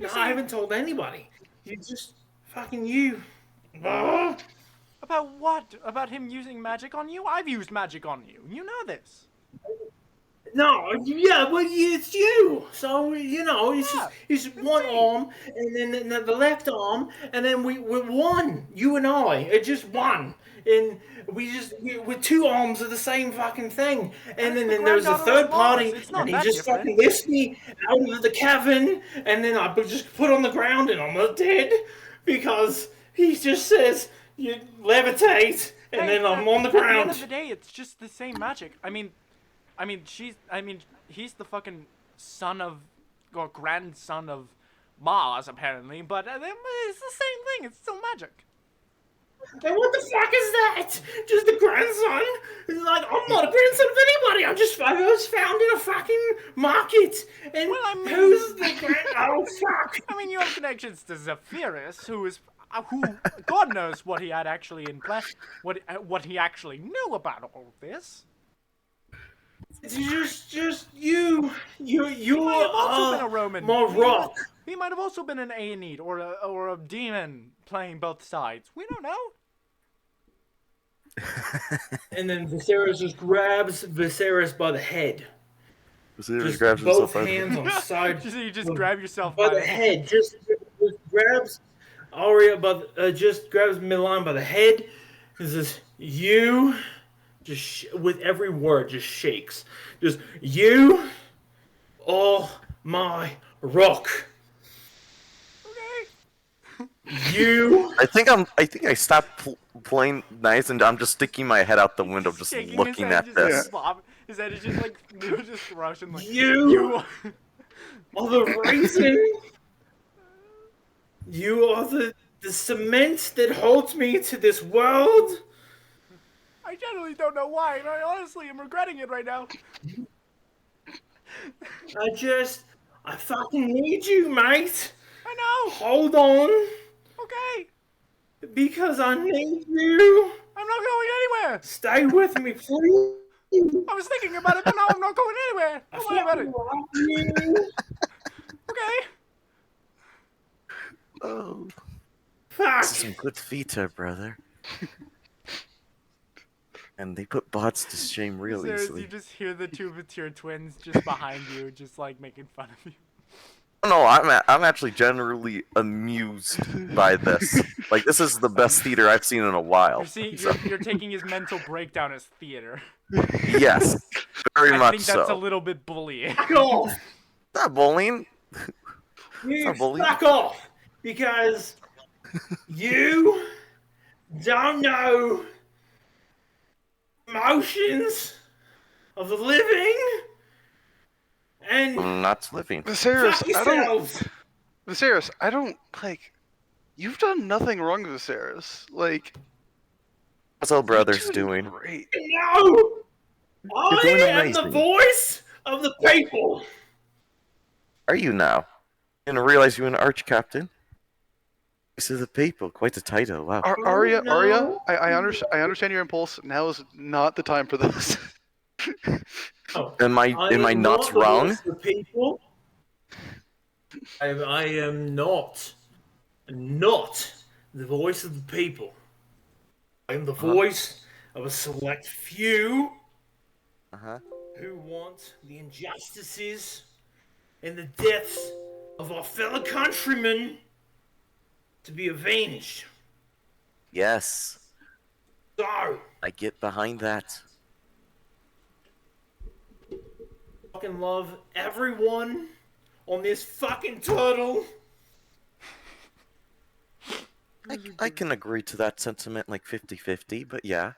say- haven't told anybody. You just fucking you. About what? About him using magic on you? I've used magic on you. You know this. No, yeah, well, it's you. So it's one me. arm, and then the left arm, and then we're one. You and I are just one, and we're two arms of the same fucking thing. And then the there's a granddaughter third of Mars. party, It's not and he that just different. fucking lifts me out of the cavern, and then I just put on the ground, and I'm dead because he just says you levitate, and Hey, then I'm on the At the end ground. of the day, it's just the same magic. I mean, he's the fucking son of, or grandson of Mars, apparently. But it's the same thing. It's still magic. And what the fuck is that? Just a grandson? Like, I'm not a grandson of anybody. I was found in a fucking market. And Well, I mean- who's the grand? Oh fuck! I mean, you have connections to Zephyrus, who God knows what he had actually in plan, what he actually knew about all of this. It's just you. He might have also been a Roman. My rock. He might have also been an Aeonid or a demon playing both sides. We don't know. And then Viserys just grabs Viserys by the head. Viserys Just grabs both himself by the hands on side. You just grab yourself by the head. Just grabs Arya by just grabs Milan by the head. He says, "You with every word, just shakes. Just, you are my rock. Okay. You. I think I stopped playing nice, and I'm just sticking my head out the window, Just just shaking his looking head, at just this. his head is just like just Russian, like You are the reason. You are the cement that holds me to this world. I generally don't know why, and I honestly am regretting it right now. I fucking need you, mate. I know. Hold on, Okay. because I need you. I'm not going anywhere. Stay with me, please. I was thinking about it, but now I'm not going anywhere. I Don't worry about fucking it. love you. Okay. Oh, Fuck. this is some good feta, brother. And they put bots to shame real Sarah, easily. you just hear the two Batir twins just behind you, just like making fun of you. No, I'm actually generally amused by this. Like, this is the best theater I've seen in a while. You're taking his mental breakdown as theater. Yes, very I much think that's a so. little bit bullying. Fuck off. Not bullying. You not bullying. fuck off. Because you don't know emotions of the living. And I'm not living. Viserys, fuck I don't. yourselves. Viserys, I don't like. You've done nothing wrong, Viserys. Like, What's all brothers you're doing? great. No. You're doing I am the amazing. voice of the people. Are you now? Didn't realize you were an arch captain. Voice of the people, quite a title. Wow. Arya, No. I understand your impulse. Now is not the time for this. No. Am I am not the wrong? voice of the people. I am not the voice of the people. I am the voice of a select few Uh-huh. who want the injustices and the deaths of our fellow countrymen to be avenged. Yes. So, I get behind that. fucking love everyone on this fucking turtle. I can agree to that sentiment like 50-50, but yeah.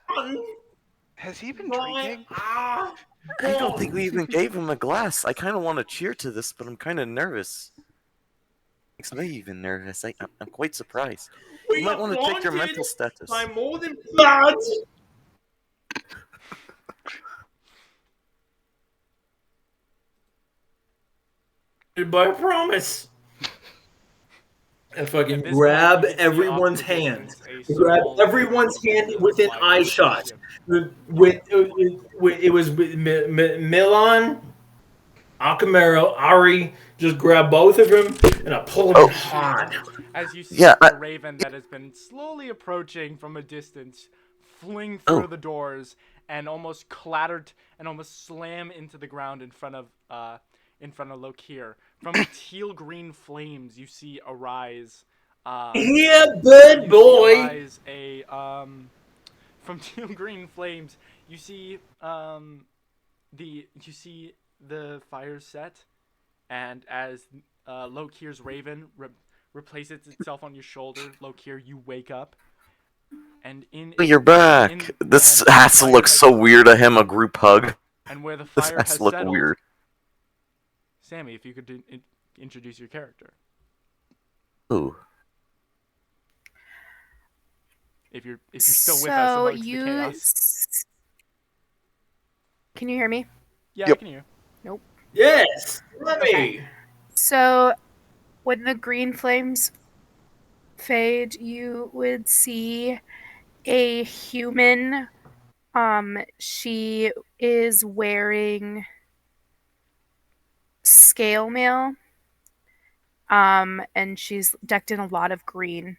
Has he been My drinking? I don't think we even gave him a glass. I kind of want to cheer to this, but I'm kind of nervous. Makes me even nervous. I'm quite surprised. We You might are want to check your bonded mental status. by more than blood. By a promise. I fucking At this grab point, you can see off everyone's in the hand. distance a Grab small everyone's group hand of within flying eye shot. ship. It was Milan, Akamero, Ari. Just grab both of them and I pull them in hard. As you see Yeah, a raven that has been slowly approaching from a distance, fling through Oh. the doors and almost clattered and almost slam into the ground in front of Lokir. From teal green flames, you see arise. Yeah, good boy. From teal green flames, you see the fire set, and as Lokir's raven replaces itself on your shoulder, Lokir, you wake up, and You're back. This has to look so weird to him, a group hug. And where the This fire has has to look settled, weird. Sammy, if you could introduce your character. Ooh. If you're still with us So amongst the chaos. Can you hear me? Yeah, Yep. I can hear. Nope. Yes, let me. So when the green flames fade, you would see a human. She is wearing scale mail. And she's decked in a lot of green.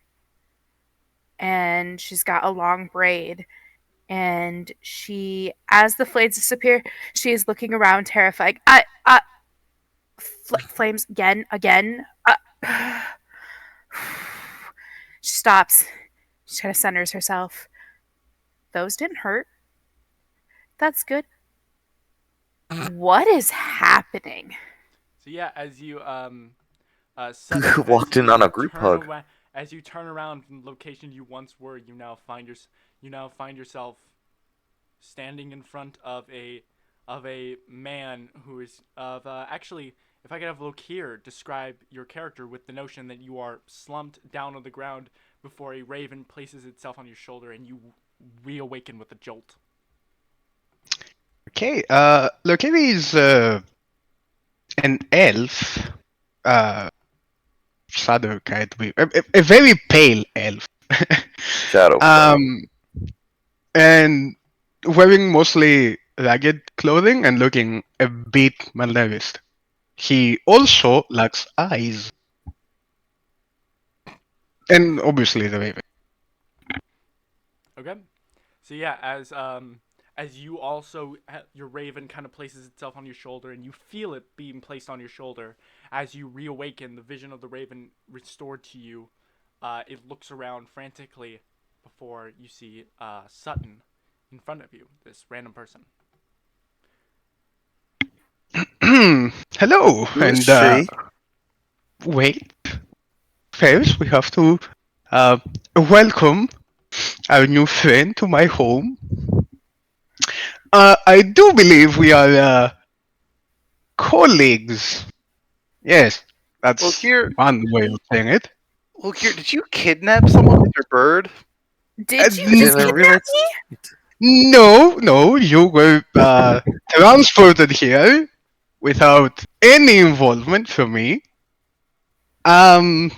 And she's got a long braid. And she, as the flames disappear, she is looking around terrified. Flames again. She stops. She kind of centers herself. Those didn't hurt. That's good. What is happening? So yeah, as you suddenly Walked in on a group hug. as you turn around from the location you once were, you now find yourself standing in front of a man who is of actually, if I could have Lokir describe your character with the notion that you are slumped down on the ground before a raven places itself on your shoulder and you reawaken with a jolt. Okay, Lokiri is an elf, shadow kind of a very pale elf. Shadow. And wearing mostly ragged clothing and looking a bit malnourished. He also lacks eyes. And obviously the raven. Okay. So yeah, as you also your raven kind of places itself on your shoulder and you feel it being placed on your shoulder as you reawaken, the vision of the raven restored to you. It looks around frantically before you see Sutton in front of you, this random person. Hello, Who is and she? wait. First, we have to welcome our new friend to my home. I do believe we are colleagues. Yes, that's Lokir, one way of saying it. Lokir, did you kidnap someone with your bird? Did you just Didn't kidnap realize. me? No, you were transported here without any involvement from me. Um,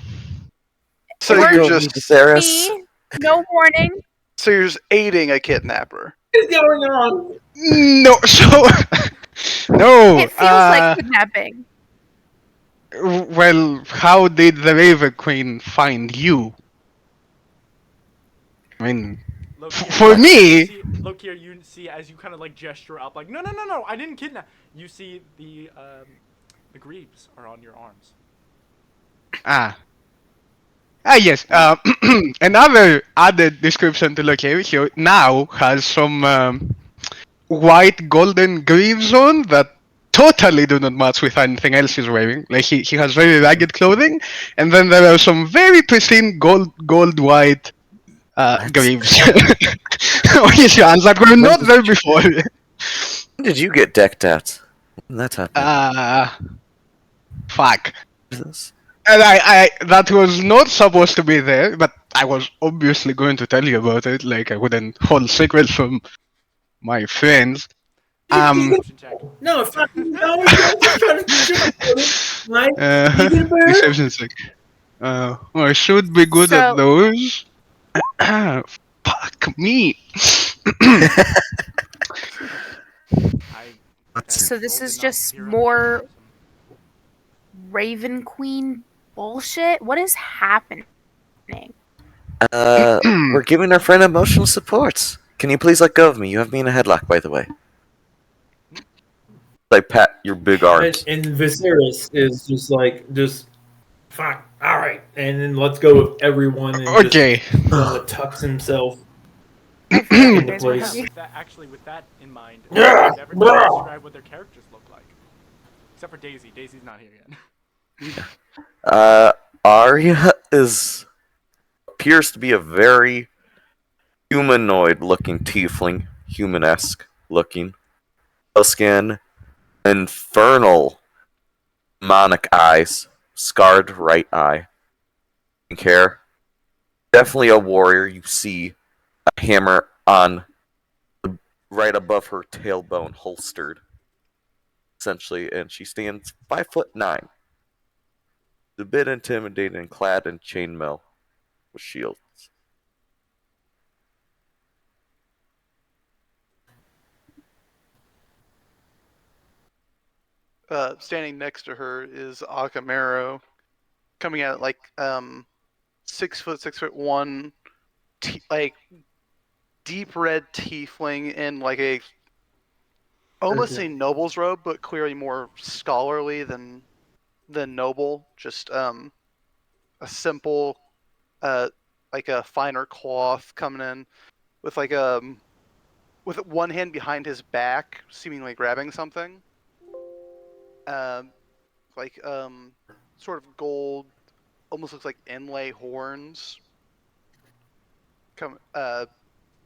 So Let you're go of me, just Viserys. Me? No warning. so you're just aiding a kidnapper. What is going on? no, so no. It feels like kidnapping. Well, how did the Raven Queen find you? I mean, for me, Lokir, you see as you kind of like gesture up, like no, I didn't kidnap. You see the greaves are on your arms. ah, yes. Another added description to look here. He now has some white golden greaves on that totally do not match with anything else he's wearing. Like he has very ragged clothing, and then there are some very pristine gold white That's. greaves on his hands that were When not did there you, before. when did you get decked out? When did that happen? Fuck. This? And I that was not supposed to be there, but I was obviously going to tell you about it. Like I wouldn't hold secrets from my friends. Deception check. No, fuck, no, I'm just trying to just right? You get a bird? Deception check. Well, I should be good at So those. Fuck me. So this rolled is a just zero. more Raven Queen bullshit. What is happening? We're giving our friend emotional support. Can you please let go of me? You have me in a headlock, by the way. I pat your big arms. And Viserys is just fuck. All right, and then let's go with everyone and Okay. just tucks himself I forgot you into guys were place. heavy. With that in mind, Yeah, does everyone bruh. describe what their characters look like? Except for Daisy. Daisy's not here yet. Arya appears to be a very humanoid-looking tiefling, human-esque looking, pale skin, infernal demonic eyes, scarred right eye, pink hair. Definitely a warrior. You see a hammer on right above her tailbone, holstered, essentially, and she stands 5'9". A bit intimidating and clad in chainmail with shields. Standing next to her is Akamaro, coming at like 6'1", like deep red tiefling in like a almost a noble's robe, but clearly more scholarly than noble. Just a simple, like a finer cloth coming in with like with one hand behind his back, seemingly grabbing something. Like sort of gold, almost looks like inlay horns.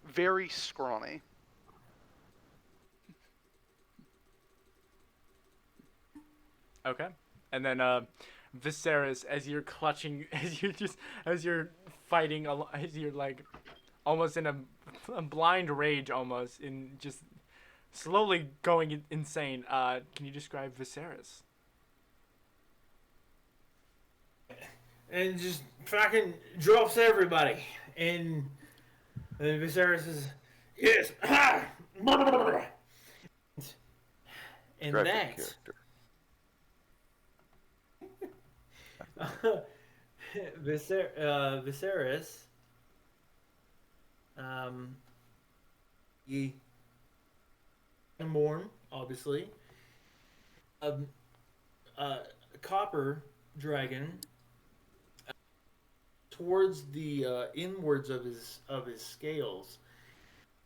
Very scrawny. Okay. And then Viserys, as you're clutching, as you're fighting, as you're like almost in a blind rage, almost in just slowly going insane. Can you describe Viserys? And just fucking drops everybody. And then Viserys says, yes, and Describe that the character. Viserys, he born, obviously, a copper dragon towards the inwards of his scales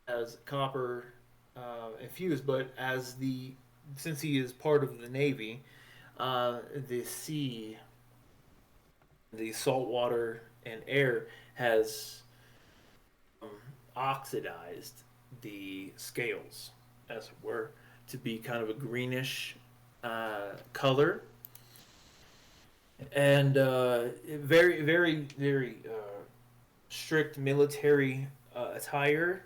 as copper infused, but since he is part of the navy, the sea, the salt water and air has oxidized the scales, as it were, to be kind of a greenish color, and very, very, very strict military attire,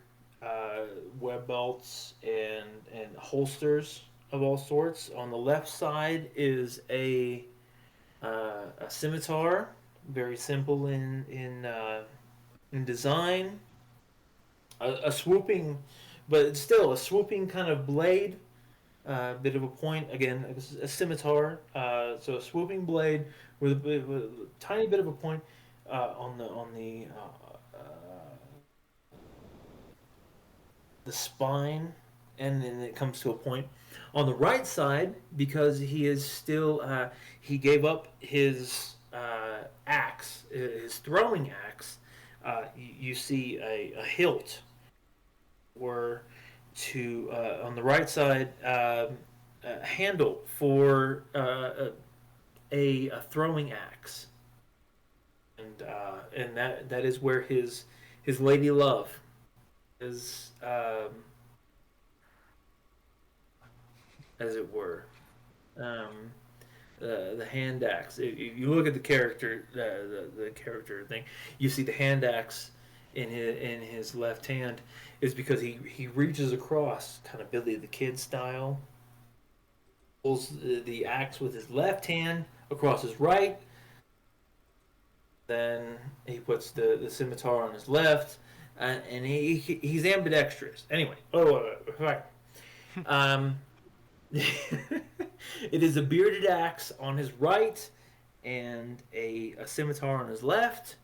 web belts and holsters of all sorts. On the left side is a scimitar, very simple in design. A swooping, but still a swooping kind of blade. Bit of a point again, a scimitar. So a swooping blade with a tiny bit of a point on the spine, and then it comes to a point on the right side because he is still he gave up his axe, his throwing axe. You see a hilt, or to on the right side a handle for a throwing axe, and that is where his lady love is, as it were. Um, the hand axe. If you look at the character, the character thing, you see the hand axe in his left hand is because he reaches across, kind of Billy the Kid style, pulls the axe with his left hand across his right. Then he puts the scimitar on his left, and he's ambidextrous. Anyway, right. Um, it is a bearded axe on his right and a scimitar on his left.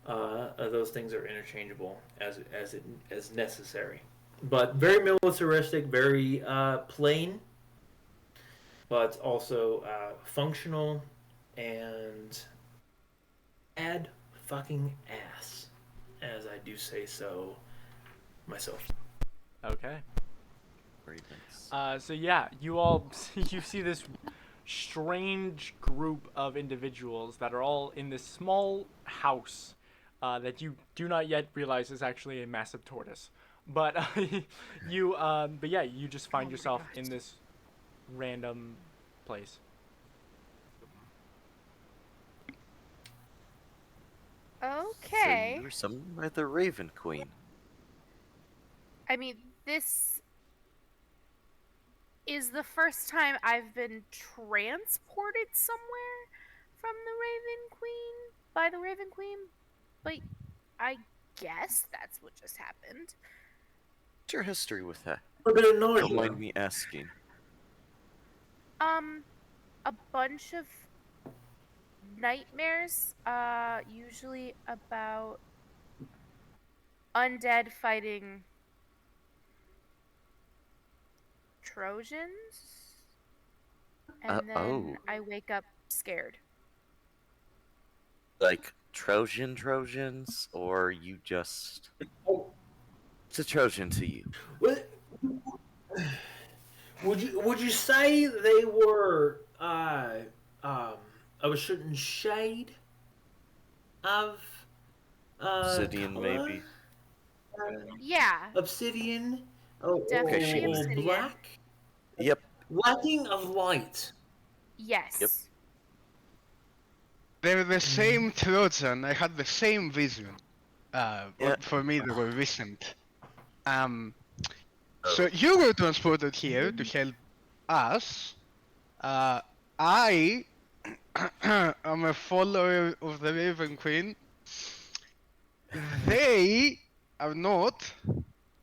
Those things are interchangeable as necessary, but very militaristic, very plain, but also functional and add fucking ass, as I do say so myself. Okay. Ravens. So yeah, you all you see this strange group of individuals that are all in this small house that you do not yet realize is actually a massive tortoise. But but yeah, you just find yourself in this random place. Okay. So you were summoned by the Raven Queen. I mean, this is the first time I've been transported somewhere from the Raven Queen, by the Raven Queen, but I guess that's what just happened. What's your history with that? A bit of Don't nausea. mind me asking. A bunch of nightmares, usually about undead fighting Trojans, and then I wake up scared. Like Trojans, or you just... Oh, It's a Trojan to you. What- Would you say they were of a certain shade of Obsidian, color? maybe. Yeah, Obsidian Okay, definitely she- or obsidian. black? Yep. Lacking of light. Yes. Yep. They're the same Trojan. I had the same vision. Yeah. For me, they were recent. So you were transported here to help us. I am a follower of the Raven Queen. They are not.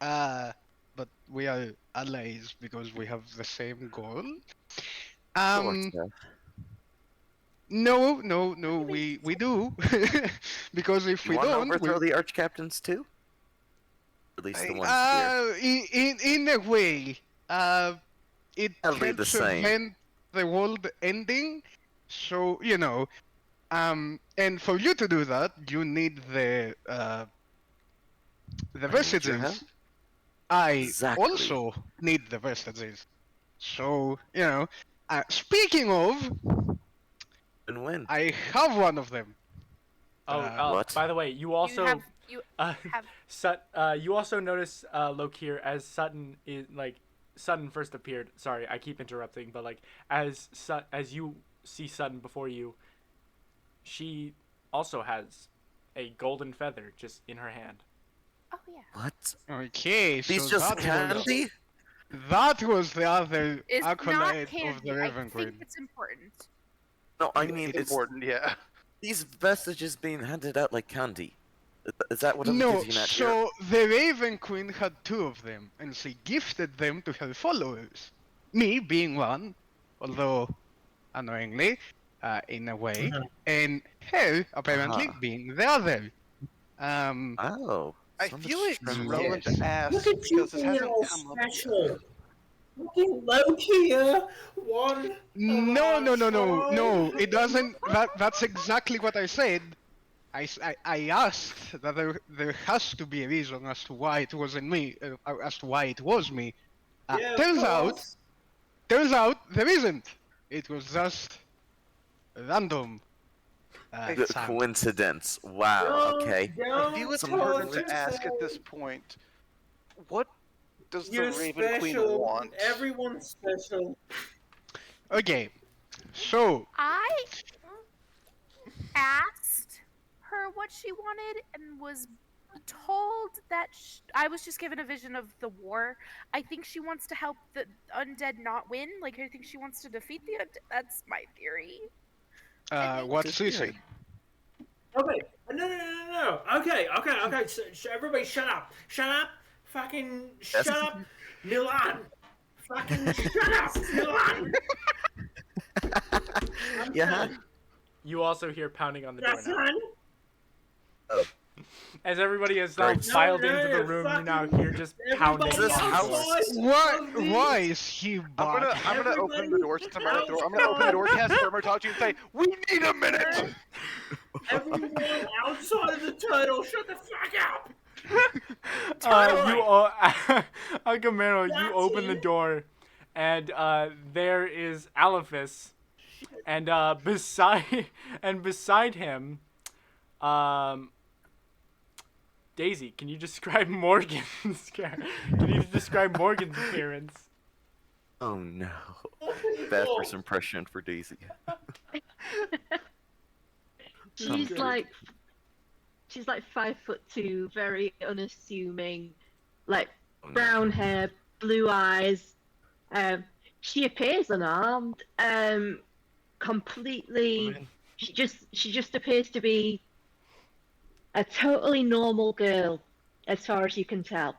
But we are allies because we have the same goal. Sort of. No, we do. Because if You we want to don't, overthrow the archcaptains too? At least the ones here. in a way, it That'll be the helps same. prevent the world ending. So and for you to do that, you need the I need your messages. help. I Exactly. also need the messages. So speaking of, And win. I have one of them. What? By the way, you also you uh, have you also notice Lokir as Sutton is like Sutton first appeared. Sorry, I keep interrupting, but like as you see Sutton before you, she also has a golden feather just in her hand. Oh yeah. What? Okay, These so just that candy? that was the other It's not acolyte candy. of the I Raven think Queen. it's important. No, I mean it's important, yeah. these messages being handed out like candy. Is that what I'm No, getting at here? so the Raven Queen had two of them, and she gifted them to her followers. Me being one, although annoyingly, in a way, and her apparently Uh-huh. being the other. Oh. I so feel much it's trust. relevant Yes. to ask Look at you because this being hasn't all come up yet. special. Looking low here, one. No, it doesn't. That's exactly what I said. I asked that there has to be a reason as to why it wasn't me, as to why it was me. Yeah, Turns out there isn't. It was just random. Good chance. coincidence. Wow. Okay. I feel it's Some important privilege. to ask at this point. What does the You're Raven Queen special. want? Everyone's special. Okay, so I asked her what she wanted and was told that I was just given a vision of the war. I think she wants to help the undead not win. Like, I think she wants to defeat the undead. That's my theory. what's she say? Okay. No. Okay. Everybody shut up. Shut up. Fucking shut Yes. up. Milan. Fucking shut up. Milan. Yeah. You also hear pounding on the door That's now. one. As everybody has now Great. filed No, into the you're room, you now fucking- hear just pounding Everybody This on the door. house- Why is he I'm back? gonna open the door since I'm right at the door. I'm gonna open the door, cast Thermo talk to you, and say, "We need a minute." Everyone outside of the turtle, shut the fuck up. Agamero, you That's open the it. door, and there is Alephus, and beside him, Daisy. Can you describe Morgan's appearance? Oh no. Bad first impression for Daisy. She's like 5'2", very unassuming, like Oh, no. brown hair, blue eyes. She appears unarmed. Completely. She just appears to be a totally normal girl, as far as you can tell.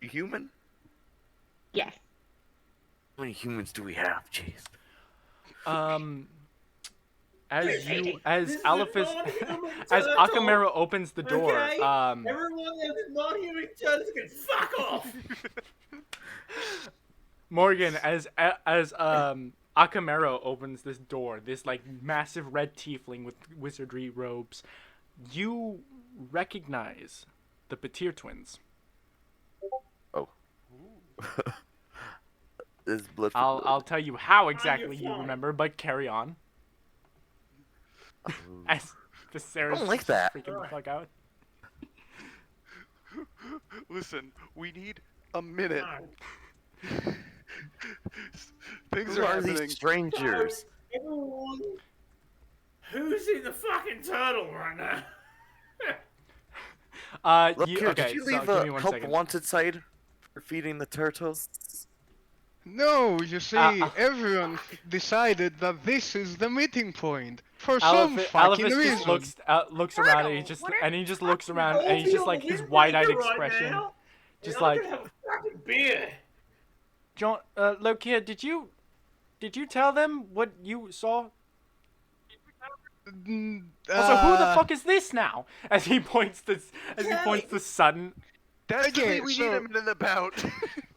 You human? Yes. How many humans do we have? Jeez. As This is Alephus, a non-human as turtle, Akamero opens the door, Okay? Everyone that is not human turtles can fuck off. Morgan, as Akamero opens this door, this like massive red tiefling with wizardry robes, you recognize the Petir twins. It's blood for I'll blood. tell you how exactly you're you fine. remember, but carry on. Ooh. As Viserys don't like just that. freaking the fuck out. Listen, we need a minute. No. Things Who are are happening. these strangers? Everyone, who's in the fucking turtle right now? Look here, Okay, did you so leave give a me one help second. wanted site for feeding the turtles? No, you see, Uh, everyone decided that this is the meeting point for some fucking Alphys just reason. looks around and Colonel, what are he you just looks talking around about? and he's just I'll like be his on the wide-eyed windbreaker right expression, now, just and I'm like gonna have a fucking beer. John. Lokia, did you tell them what you saw? Mm, Also, who the uh, fuck is this now? As he points to Sutton. That's the Okay, thing we need so- a minute about.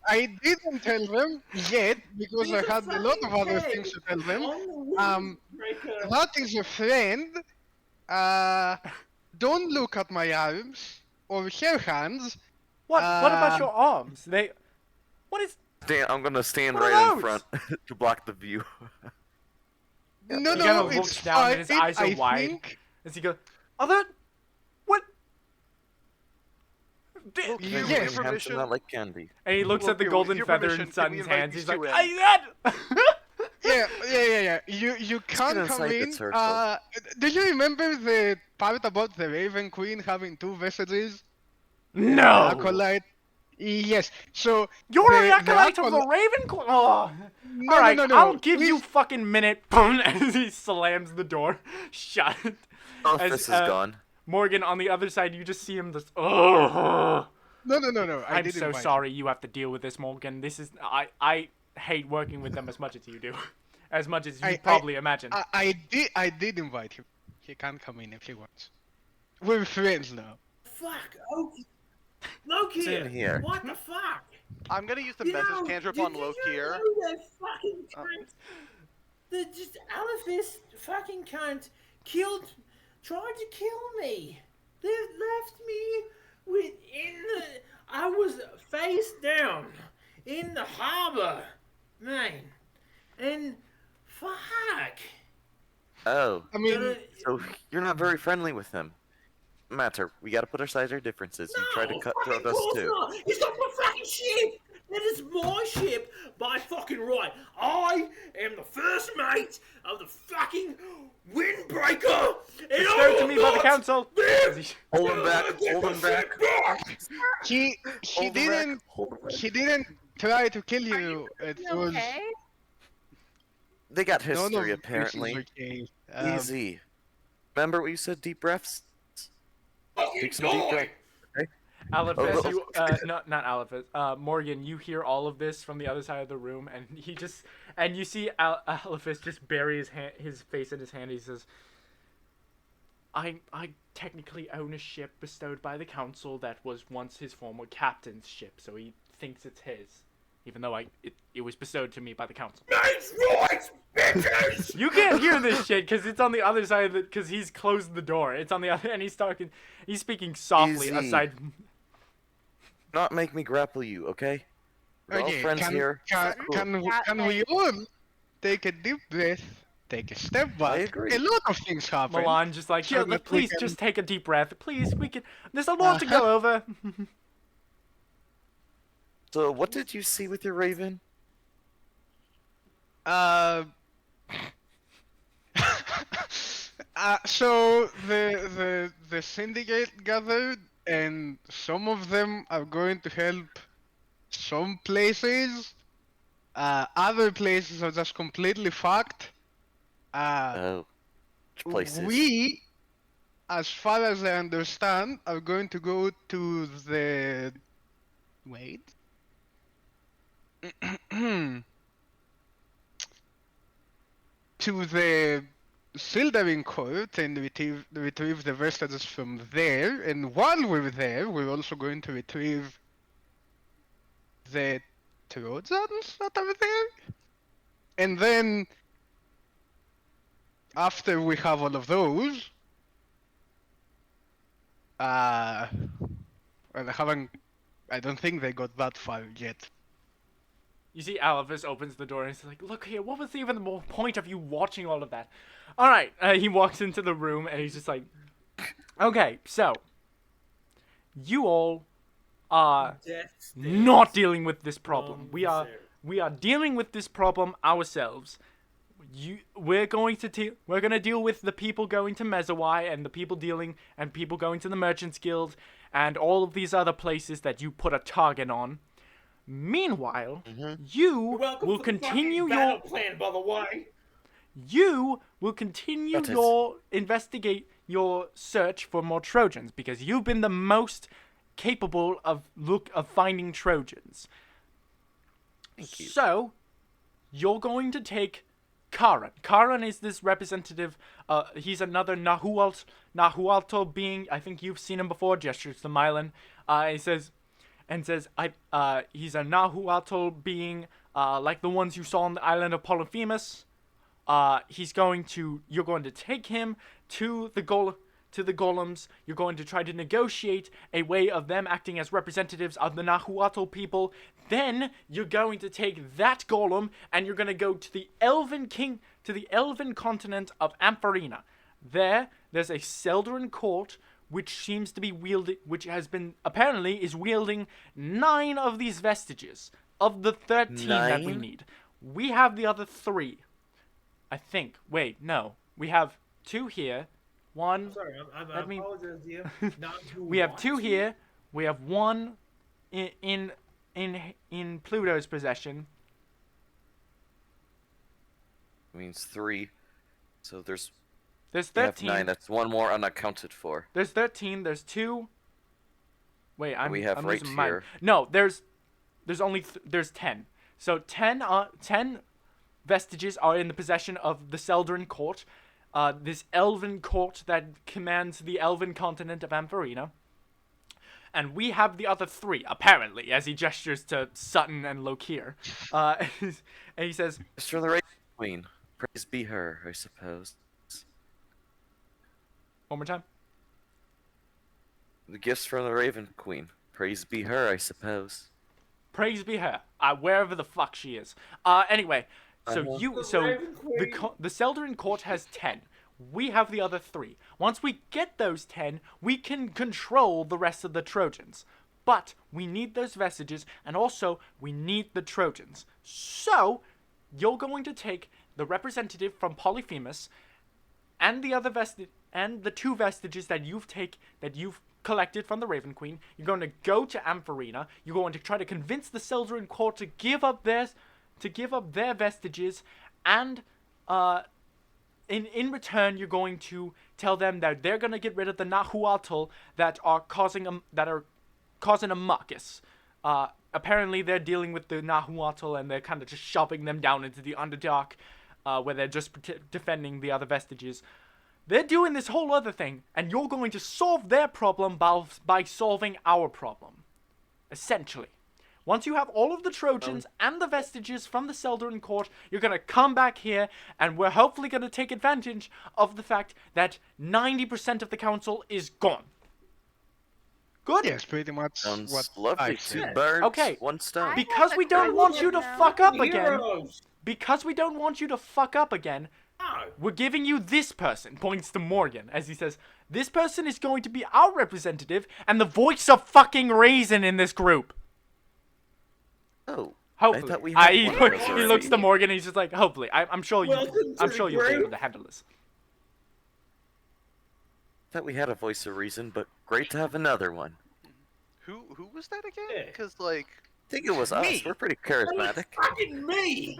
I didn't tell them yet because There's I had a lot of other fucking things to tell them. on the windbreaker. That is a friend. Don't look at my arms or her hands. What about Uh, your arms? What is? I'm gonna stand What are right in those? front to block the view. No, He kinda no, looks it's down and fine. his eyes are I wide. think. As he goes, other what? Look, Can you I with Yeah. your hand some permission. that like candy? And he looks at the Look, with golden your feather permission, in can we Sutton's invite hands. these He's like, two in? that. Yeah. You get can't come inside the in. circle. Do you remember the part about the Raven Queen having two messages? The No. acolyte. Yes. So You're the an acolyte of the acolyte. Ravenclaw. Oh. No, All right, no. I'll give you He's- fucking minute. Boom, as he slams the door shut. Oh, As, this is gone. Morgan on the other side, you just see him just. Oh. No. I I'm did so invite sorry you have to deal with this, Morgan. This is I hate working with them as much as you do, as much as you I- probably imagine. I did invite him. He can come in if he wants. We're friends now. Fuck, Loki. Loki, What's in here? what the fuck? I'm gonna use the You message know, cantrip did on you Loki know here. that fucking cunt? The just Aleph fucking cunt tried to kill me. They left me I was face down in the harbor, man. And fuck. Oh, I mean, Gotta- so you're not very friendly with him. Matter, we gotta put aside our differences. You tried to cut fucking through us course too. not. It's not my fucking ship. That is my ship by fucking right. I am the first mate of the fucking windbreaker. And Bestowed to me by the council. As he- Hold him back. Hold him back. he Hold him back. didn't Hold him back. he didn't try to kill you. It You was okay? They got none of history this is apparently. okay. Easy. Remember what you said? Deep breaths. Take some deep breaths. Aleph, Oh, as oh. you, not Aleph, Morgan, you hear all of this from the other side of the room, and you see Alephus just bury his face in his hand. He says, I technically own a ship bestowed by the council that was once his former captain's ship, so he thinks it's his, even though it was bestowed to me by the council. That's right, bitches. You can't hear this shit because it's on the other side of the, because he's closed the door. It's on the other, and he's speaking softly Easy. aside. Not make me grapple you, okay? We're all Okay, friends here. Can Yeah, we all take a deep breath, take a step back? agree. A lot of things happen. Milan just like, So yeah, that we please can- just take a deep breath. Please, we can. There's a lot to go over. So, what did you see with your raven? So the syndicate gathered, and some of them are going to help some places. Other places are just completely fucked. Oh, which places? We, as far as I understand, are going to go to the. Wait. To the Sildering Court and retrieve the vestiges from there. And while we're there, we're also going to retrieve the Trojans that are there. And then, after we have all of those, well, I don't think they got that far yet. You see Alphys opens the door and he's like, look here, what was even the point of you watching all of that? Alright, he walks into the room and he's just like, okay, so, you all are not dealing with this problem. We are dealing with this problem ourselves. We're gonna deal with the people going to Mezawai and the people going to the Merchants Guild and all of these other places that you put a target on. Meanwhile, you will continue your plan, by the way. You will continue investigate your search for more Trojans because you've been the most capable of finding Trojans. Thank you. So, you're going to take Karan. Karan is this representative. He's another Nahualto being. I think you've seen him before. Gestures to Mylan. He says, he's a Nahualto being like the ones you saw on the island of Polyphemus. You're going to take him to the golems. You're going to try to negotiate a way of them acting as representatives of the Nahuatl people. Then you're going to take that golem and you're going to go to the elven continent of Ampharina. There's a Cerdonia court which seems to be apparently is wielding 9 of these vestiges of the 13 that we need. We have the other 3. I think. Wait, no. We have 2 here. 1. Sorry, I apologize to you. We have 2 here. We have 1 in Pluto's possession. Means 3. So there's 13. 9. That's 1 more unaccounted for. There's 13. There's 2. Wait, I'm right losing here. mine. No, there's only there's 10. So 10 vestiges are in the possession of the Cerdonia court, this elven court that commands the elven continent of Ampharina. And we have the other 3, apparently, as he gestures to Sutton and Lokir. And he says, It's from the Raven Queen. Praise be her, I suppose. one more time. The gifts from the Raven Queen. Praise be her, I suppose. Praise be her, wherever the fuck she is. Anyway, so the Cerdonia court has 10. We have the other 3. Once we get those 10, we can control the rest of the Trojans. But we need those vestiges, and also we need the Trojans. So, you're going to take the representative from Polyphemus and the other and the 2 vestiges that you've collected from the Raven Queen. You're going to go to Ampharina. You're going to try to convince the Cerdonia court to give up their vestiges, and in return, you're going to tell them that they're going to get rid of the Nahuatl that are causing a muckus. Apparently, they're dealing with the Nahuatl and they're kind of just shoving them down into the Underdark, where they're just defending the other vestiges. They're doing this whole other thing, and you're going to solve their problem by solving our problem. Essentially. Once you have all of the Trojans and the vestiges from the Cerdonia court, you're going to come back here, and we're hopefully going to take advantage of the fact that 90% of the council is gone. Good? Yes, pretty much Sounds what lovely. I 2 said. birds, Okay. 1 stone. Because we don't want you to fuck up again. Because we don't want you to fuck up again, we're giving you this person, points to Morgan, as he says, this person is going to be our representative and the voice of fucking reason in this group. Oh. Hopefully. I thought we had he, one of those he already. looks to Morgan and he's just like, hopefully. I'm sure you'll be able to handle this. Thought we had a voice of reason, but great to have another one. Who was that again? Yeah. Because like I think it was us. We're pretty charismatic. Fucking me!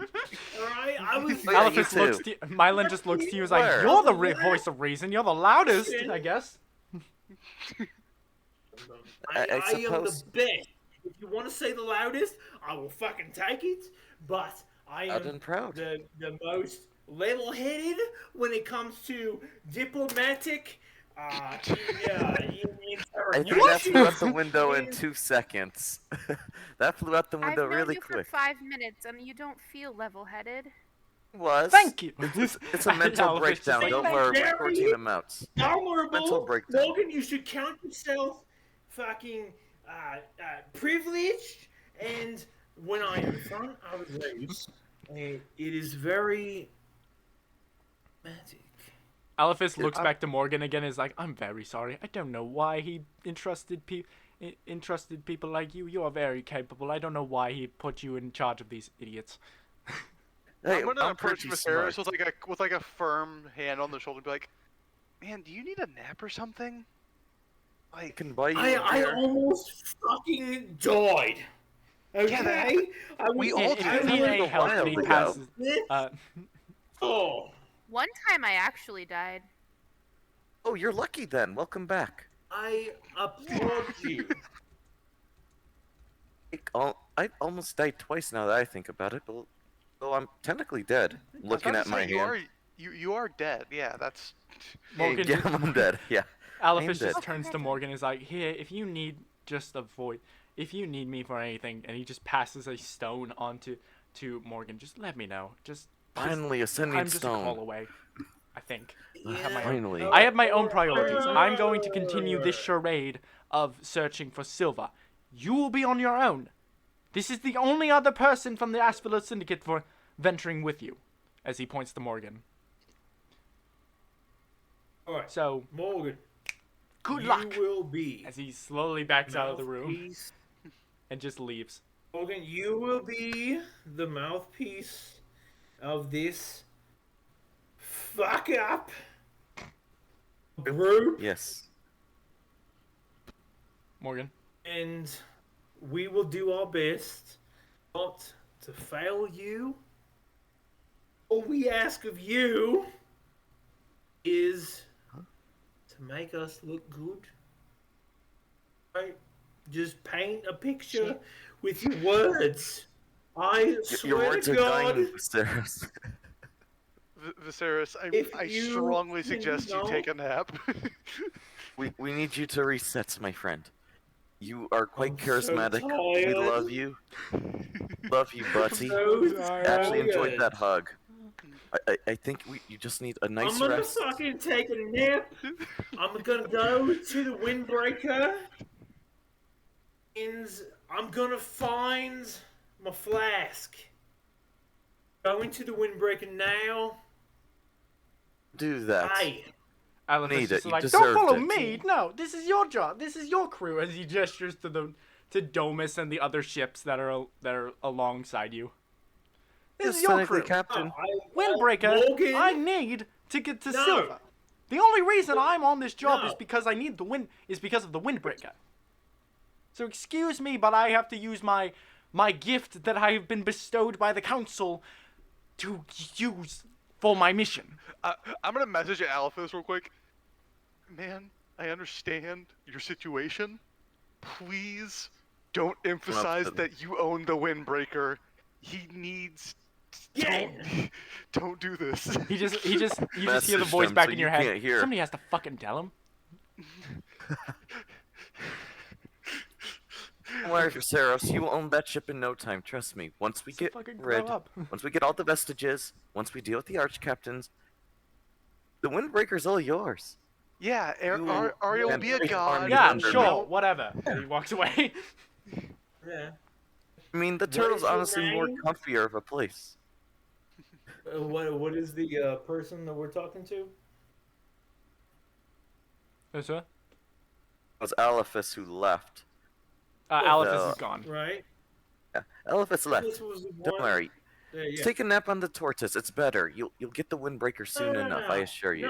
Alright, I was. Oh, yeah, you Alphys looks too. to Mylan just looks to you and is like, Where? you're the voice of reason. You're the loudest, I guess. I am suppose- the best. If you want to say the loudest, I will fucking take it. But I Loud am and proud. the most level-headed when it comes to diplomatic. I think that flew out the window in 2 seconds. That flew out the I've window known really you for quick. 5 minutes and you don't feel level-headed. Was. Thank you. It's a mental Alphys just breakdown. like, Don't "Thank worry, you, we're Jerry." 14 amounts. Mental Honorable breakdown. Logan, you should count yourself fucking privileged and when I am in front of Zeus, it is very magic. Alephus looks I'm- back to Morgan again and is like, I'm very sorry. I don't know why he entrusted people like you. You are very capable. I don't know why he put you in charge of these idiots. Hey, I'm gonna approach pretty Viserys smart. with like a firm hand on the shoulder, and be like, "Man, do you need a nap or something?" I Like, can buy you I a beer. almost fucking died. Okay, we all In did. in That a was a health while that he ago. passes. this. Oh, One time I actually died. Oh, you're lucky then. Welcome back. I applaud you. I almost died twice now that I think about it, but I'm technically dead. I was Looking about at to my say, hand. you are dead. Yeah, that's. Morgan yeah, I'm dead. Yeah. I am Alephus dead. just turns to Morgan and is like, here, if you need if you need me for anything, and he just passes a stone onto to Morgan, just let me know. Finally, a sending I'm just a call stone. away, I think. Yeah. Finally. I have my own priorities. I'm going to continue this charade of searching for silver. You will be on your own. This is the only other person from the Asphodel Syndicate for venturing with you, as he points to Morgan. All right, So, Morgan. good you luck. will be As he slowly backs out of the room mouthpiece. and just leaves. Morgan, you will be the mouthpiece of this fuck up group, Yes. Morgan. and we will do our best not to fail you. All we ask of you is to make us look good. Right? Just paint a picture with your words. I Your swear words to are God, dying, Viserys. Viserys, If I you strongly can suggest you know- take a nap. we need you to reset, my friend. You are quite I'm so charismatic. We tired. love you. Love you, Buddy. So Actually enjoyed tired. that hug. I think you just need a nice I'm gonna rest. fucking take a nap. I'm gonna go to the windbreaker. And I'm gonna find my flask. Go into the windbreaker now. Do that. Hey, Alex Need is just it, you like, don't deserved follow it." me. No, this is your job. This is your crew. As he gestures to Domus and the other ships that are alongside you. This Yes, is your technically, crew. Captain. Windbreaker. Morgan. I need to get to No. silver. The only reason I'm on this job No. is because I need the wind. Is because of the windbreaker. So excuse me, but I have to use my gift that I have been bestowed by the council to use for my mission. I'm gonna message Alphys real quick. Man, I understand your situation. Please don't emphasize them. that you own the windbreaker. He needs. Yeah. Don't do this. You just hear the Message voice them back so in you your head. can't hear. Somebody has to fucking tell him. Don't worry, Viserys. You will own that ship in no time. Trust me. Once we So get fucking grow rid, up. once we get all the vestiges, once we deal with the arch captains, the windbreaker's all yours. Yeah, You Arya will can be a take god. on Yeah, Thunder sure, Belt. whatever. And he walks away. Yeah. I mean, the What turtle's is your honestly more name? comfier of a place. What is the person that we're talking to? Yes, sir. It was Alephus who left. Alephus is gone. Right. Yeah, Alephus left. This was the Don't one- worry. Yeah. Just take a nap on the tortoise. It's better. You'll get the windbreaker soon No, enough. I assure you.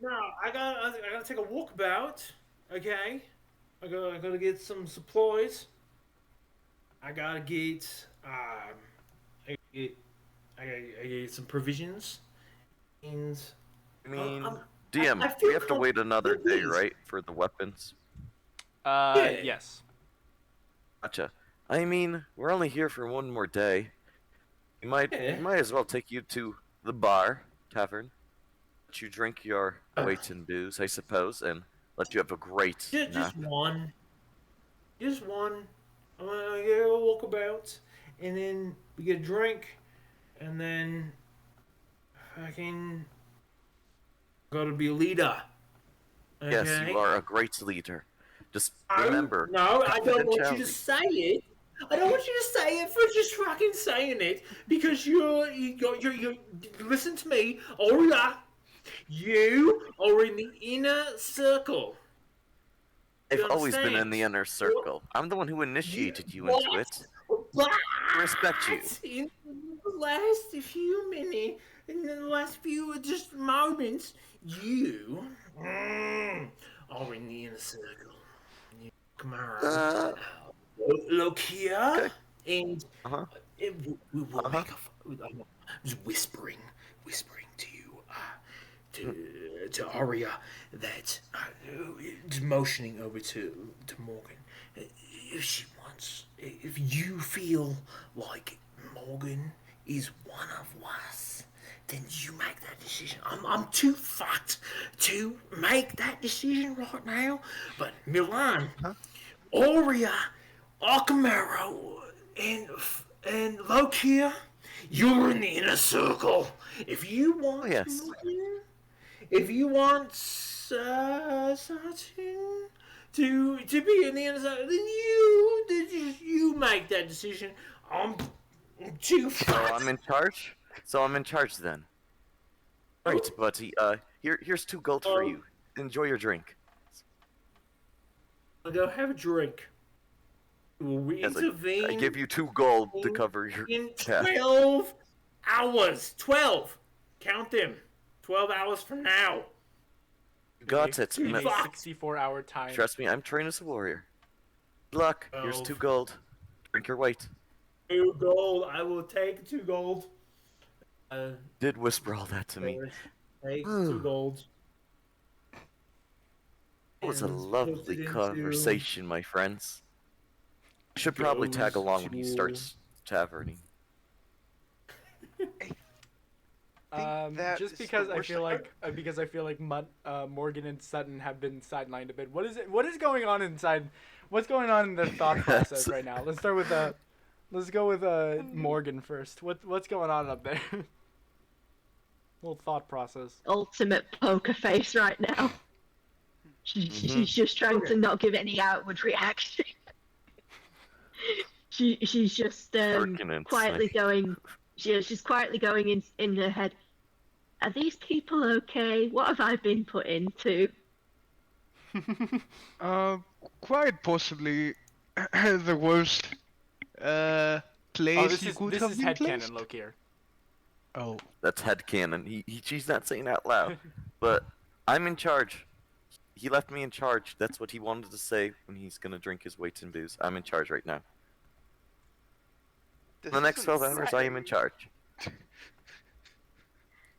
No. I gotta take a walkabout. Okay. I gotta get some supplies. I gotta get I get some provisions. And I mean, I'm- DM, I feel we have to wait another day, confused. right, for the weapons? Yeah. Yes. Gotcha. I mean, we're only here for one more day. We might as well take you to the bar, tavern. Let you drink your weight in booze, I suppose, and let you have a great nap. Just one. Just one. I'm gonna get a walkabout, and then we get a drink, and then fucking gotta be a leader. Okay? Yes, you are a great leader. Just No, remember. No, I don't want you to confidentiality. say it. I don't want you to say it for just fucking saying it because you listen to me, Oria. You are in the inner circle. I've You always been in understand? the inner circle. I'm the one who initiated you into What? it. But I respect you. in the last few minutes, in the last few just moments, you are in the inner circle. You come around. Uh, Look here, okay. and Uh-huh. we will Uh-huh. make a. I'm just whispering to you, to Aria, that just motioning over to Morgan. If she wants, if you feel like Morgan is one of us, then you make that decision. I'm too fucked to make that decision right now. But Milan, Huh? Aurea, Akamaro, and Lokia, you're in the inner circle. If you Oh, want yes. Morgan, if you want Satin to be in the inner circle, then you make that decision. I'm too So fucked. I'm in charge? So I'm in charge then. Right, buddy. Here's 2 gold for you. Enjoy your drink. I'll go have a drink. We'll Yes, I reconvene give you 2 gold to cover your in tab. 12 hours. 12. Count them. 12 hours from now. You got it. In In a fuck. 64-hour time. Trust me, I'm trained as a warrior. Good luck. Here's 2 12. gold. Drink your weight. 2 gold. I will take 2 gold. Did whisper all that to me. Take 2 gold. It was a And lovely put it into conversation, my friends. I should probably tag goes along when he to- starts taverning. that Just is the because I worst feel part. like Morgan and Sutton have been sidelined a bit. What is going on inside? What's going on in their thought process right now? Let's start with let's go with Morgan first. What's going on up there? Little thought process. Ultimate poker face right now. She's just trying to not give any outward reaction. She's just Harkonnen, quietly like- going. She's quietly going in her head. Are these people okay? What have I been put into? Quite possibly the worst place Oh, this you is could this have is been headcanon, placed. Lokier. Oh, That's headcanon. She's not saying out loud. But I'm in charge. He left me in charge. That's what he wanted to say when he's gonna drink his weight in booze. I'm in charge right now. This In the next is 12 hours, I am in charge.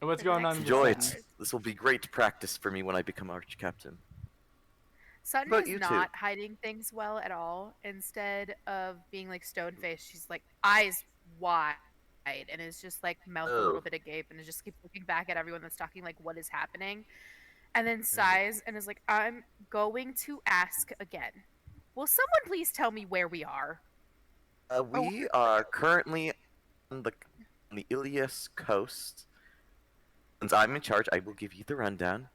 And what's The going on next with Enjoy Sutton? it. This will be great practice for me when I become arch captain. Sutton But is you not hiding things well at all. Instead of being like stone faced, she's like eyes wide and is just like mouth a Oh. little bit agape and is just keeps looking back at everyone that's talking like what is happening, and then sighs and is like, I'm going to ask again. Will someone please tell me where we are? We are currently on the Ilias coast. Since I'm in charge, I will give you the rundown.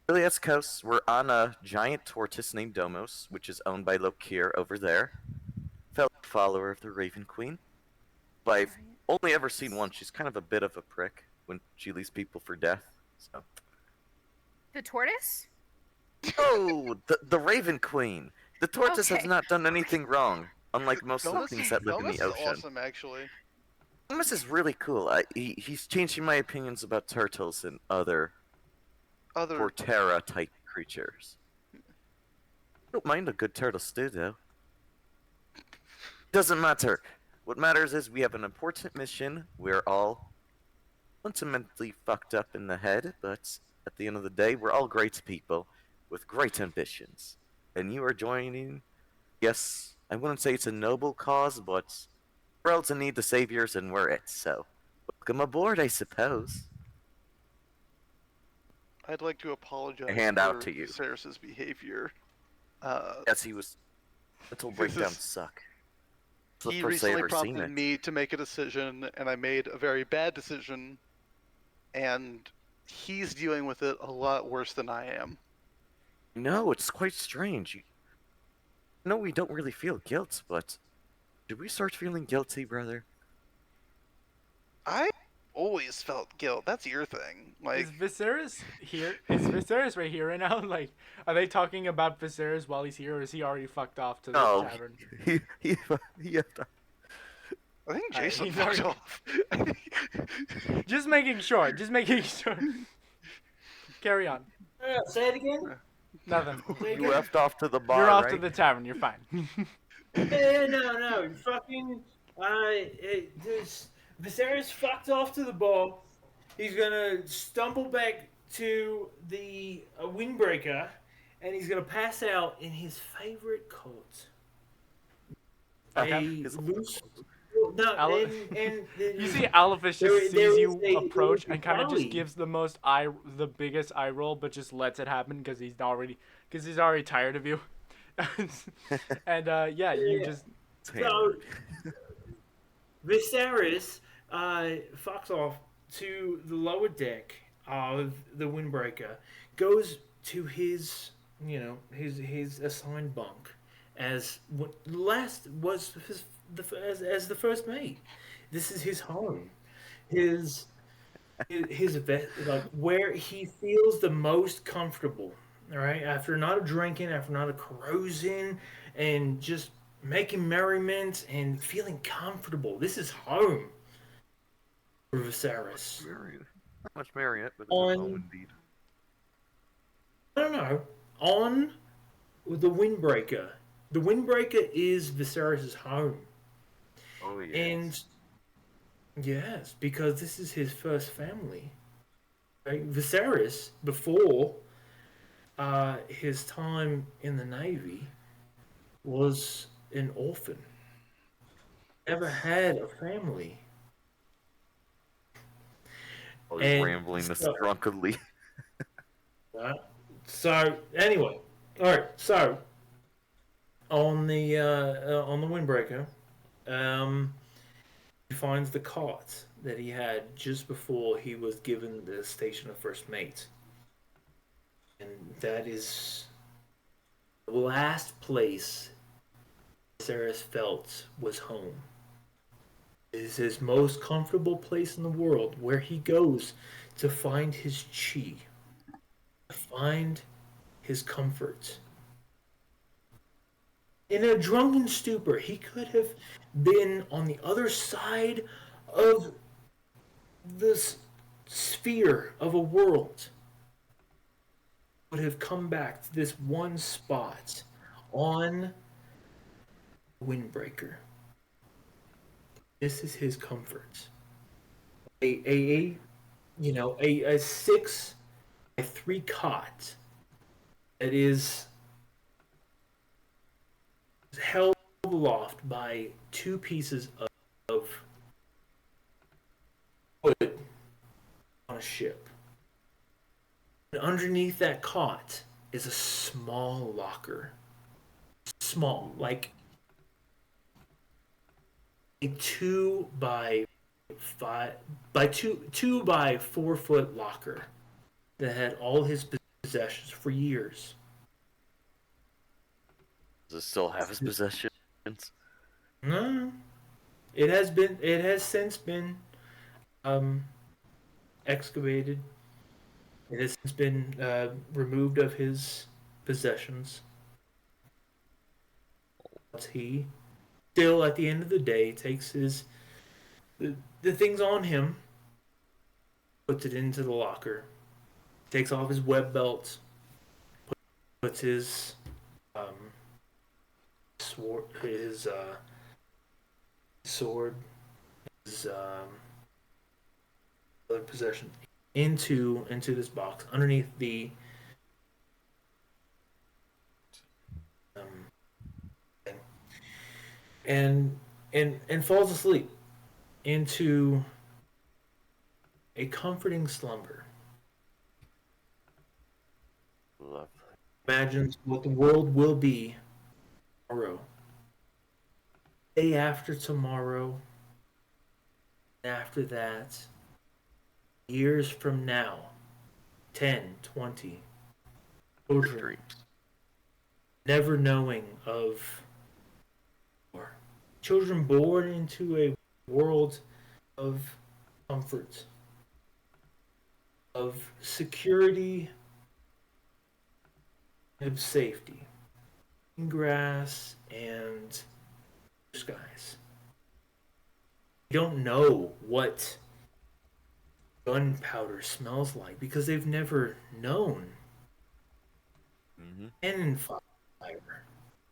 Ilias coast, we're on a giant tortoise named Domos, which is owned by Lokir over there. Fellow follower of the Raven Queen. But I've only ever seen one. She's kind of a bit of a prick when she leaves people for death. So. The tortoise? Oh, the Raven Queen. The tortoise has Okay. not done anything wrong, unlike most of the things that live in Domus the is ocean. awesome, actually. This is really cool. He's changing my opinions about turtles and other Other Portera type creatures. Don't mind a good turtle stew though. Doesn't matter. What matters is we have an important mission. We're all fundamentally fucked up in the head, but at the end of the day, we're all great people with great ambitions. And you are joining, yes, I wouldn't say it's a noble cause, but we're all to need the saviors and we're it, so welcome aboard, I suppose. I'd like to apologize hand for out to you. Ceres's behavior. Yes, he was. Mental This breakdowns is- suck. It's the He first I recently ever seen prompted it. me to make a decision, and I made a very bad decision, and he's dealing with it a lot worse than I am. No, it's quite strange. No, we don't really feel guilt, but Did we start feeling guilty, brother? I always felt guilt. That's your thing. Like, Is Viserys here? Is Viserys right here right now? Like, are they talking about Viserys while he's here, or is he already fucked off to the No, tavern? he I think Alright, Jason he's fucked already- off. Just making sure. Just making sure. Carry on. Say it again. Nothing. you left off to the bar, You're off right? to the tavern. You're fine. No. Fucking. Viserys fucked off to the bar. He's gonna stumble back to the windbreaker, and he's gonna pass out in his favorite coat. Okay. A loose. No, Ale- and You see, Alephus there- just there sees is you a- approach there is and a kind of just trolley. gives the biggest eye roll, but just lets it happen because he's already tired of you. And yeah, you Yeah. just So Viserys fucks off to the lower deck of the windbreaker, goes to his his assigned bunk as what last was as the first mate. This is his home, his like where he feels the most comfortable. All right, after not a drinking, after not a carousing, and just making merriment and feeling comfortable. This is home for Viserys. Not much Marriott, but it's On- home indeed. I don't know. On the Windbreaker. The Windbreaker is Viserys' home. Oh yeah. And yes, because this is his first family. Right? Viserys, before his time in the Navy, was an orphan. Never had a family. I was and rambling this so- drunkenly. Right. So anyway, all right. So on the windbreaker, he finds the cot that he had just before he was given the station of first mate, and that is the last place Viserys felt was home. It is his most comfortable place in the world, where he goes to find his chi, to find his comfort. In a drunken stupor, he could have been on the other side of this sphere of a world. Would have come back to this one spot on Windbreaker. This is his comfort. A 6x3 cot that is held aloft by two pieces of wood on a ship. And underneath that cot is a small locker. Small, like a 2 by 4 foot locker that had all his possessions for years. Does it still have his possessions? No, it has since been excavated. It has since been removed of his possessions. But he still, at the end of the day, takes the things on him, puts it into the locker, takes off his web belt, puts his sword, his other possession into this box underneath the thing, and falls asleep into a comforting slumber. Lovely. Imagines what the world will be tomorrow, day after tomorrow, after that, years from now, 10, 20, children, Dreams. never knowing of war, children born into a world of comfort, of security, and of safety. Green grass and skies. They don't know what gunpowder smells like because they've never known Mm-hmm. cannon fire.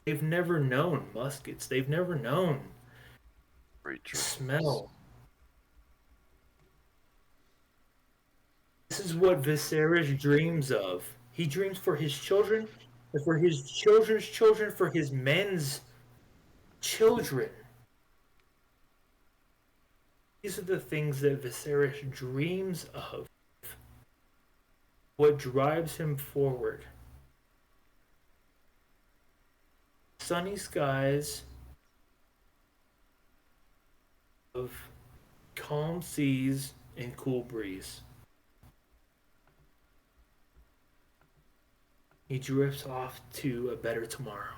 They've never known muskets. They've never known Great choice. smell. This is what Viserys dreams of. He dreams for his children, and for his children's children, for his men's children. These are the things that Viserys dreams of. What drives him forward. Sunny skies of calm seas and cool breeze. He drifts off to a better tomorrow.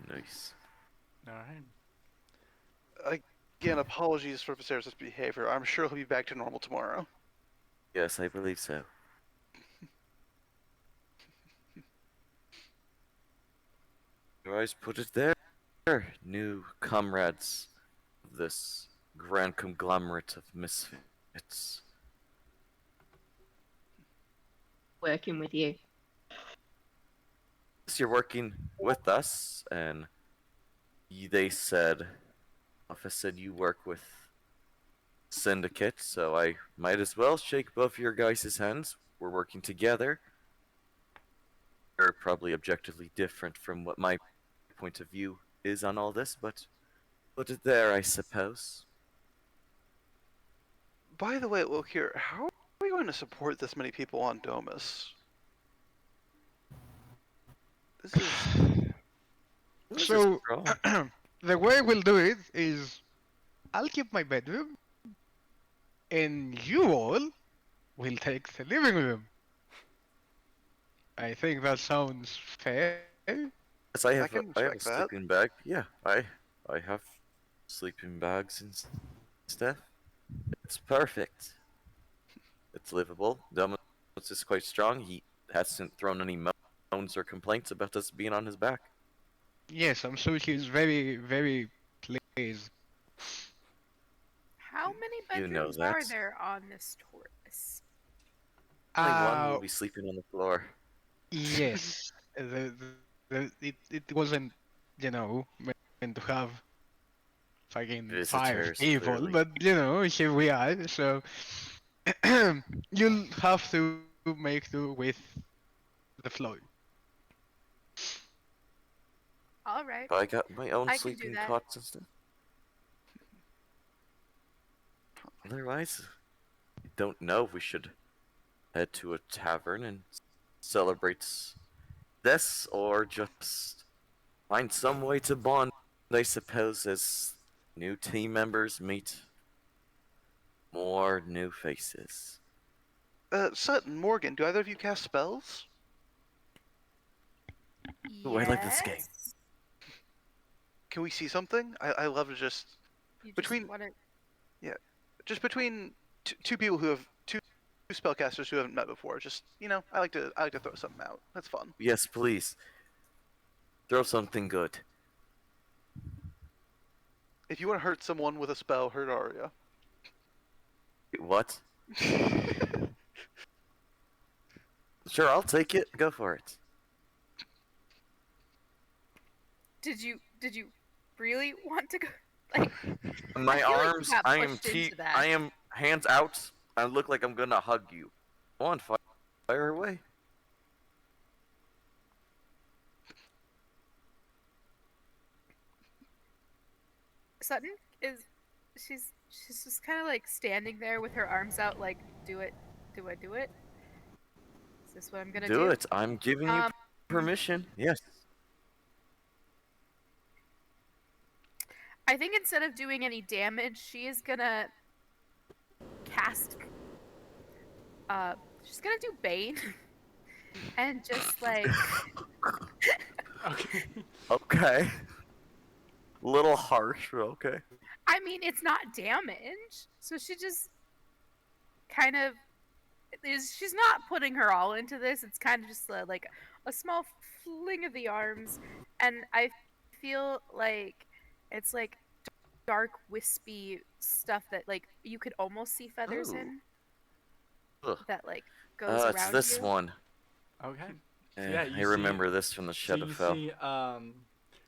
Nice. All right. Again, apologies for Viserys' behavior. I'm sure he'll be back to normal tomorrow. Yes, I believe so. You guys put it there. New comrades of this grand conglomerate of misfits. Working with you. You're working with us, and they said, Office said you work with Syndicate, so I might as well shake both your guys' hands. We're working together. They're probably objectively different from what my point of view is on all this, but put it there, I suppose. By the way, look here, how are we going to support this many people on Domus? This is So Wrong. the way we'll do it is I'll keep my bedroom, and you all will take the living room. I think that sounds fair. Yes, I have can a respect that. sleeping bag. Yeah, I have sleeping bags and stuff. It's perfect. It's livable. Domus is quite strong. He hasn't thrown any moans or complaints about us being on his back. Yes, I'm sure he's very, very pleased. How many You know bedrooms are that. there on this Taurus? Only one will Uh, be sleeping on the floor. yes. It wasn't, meant to have fucking five Visitors, people, clearly. but here we are. So you'll have to make do with the floor. All right. I got my own I can do sleeping that. cots and stuff. Otherwise, I don't know if we should head to a tavern and celebrate this, or just find some way to bond, I suppose, as new team members meet more new faces. Sutton, Morgan, do either of you cast spells? Ooh, I like this game. Yes. Can we see something? I love to just You just Between- want to. between two people who have two spellcasters who haven't met before. Just I like to throw something out. That's fun. Yes, please. Throw something good. If you want to hurt someone with a spell, hurt Arya. What? Sure, I'll take it. Go for it. Did you really want to go? Like, My I feel like you arms, got I am pushed into that. I am hands out. I look like I'm gonna hug you. Go on, fire away. Sutton is she's just kind of like standing there with her arms out, like, do it, do I do it? Is this what I'm gonna do? Do it. I'm giving you Um, permission. Yes. I think instead of doing any damage, she is gonna cast. She's gonna do Bane, and just like Okay. Okay. Little harsh, but okay. I mean, it's not damage, so she just kind of is. She's not putting her all into this. It's kind of just like a small fling of the arms, and I feel like it's like dark, wispy stuff that like you could almost see feathers Ooh. in Ugh. that like goes It's around this you. one. Okay. So Eh, yeah, I you see. remember this from the So you Shadowfell. see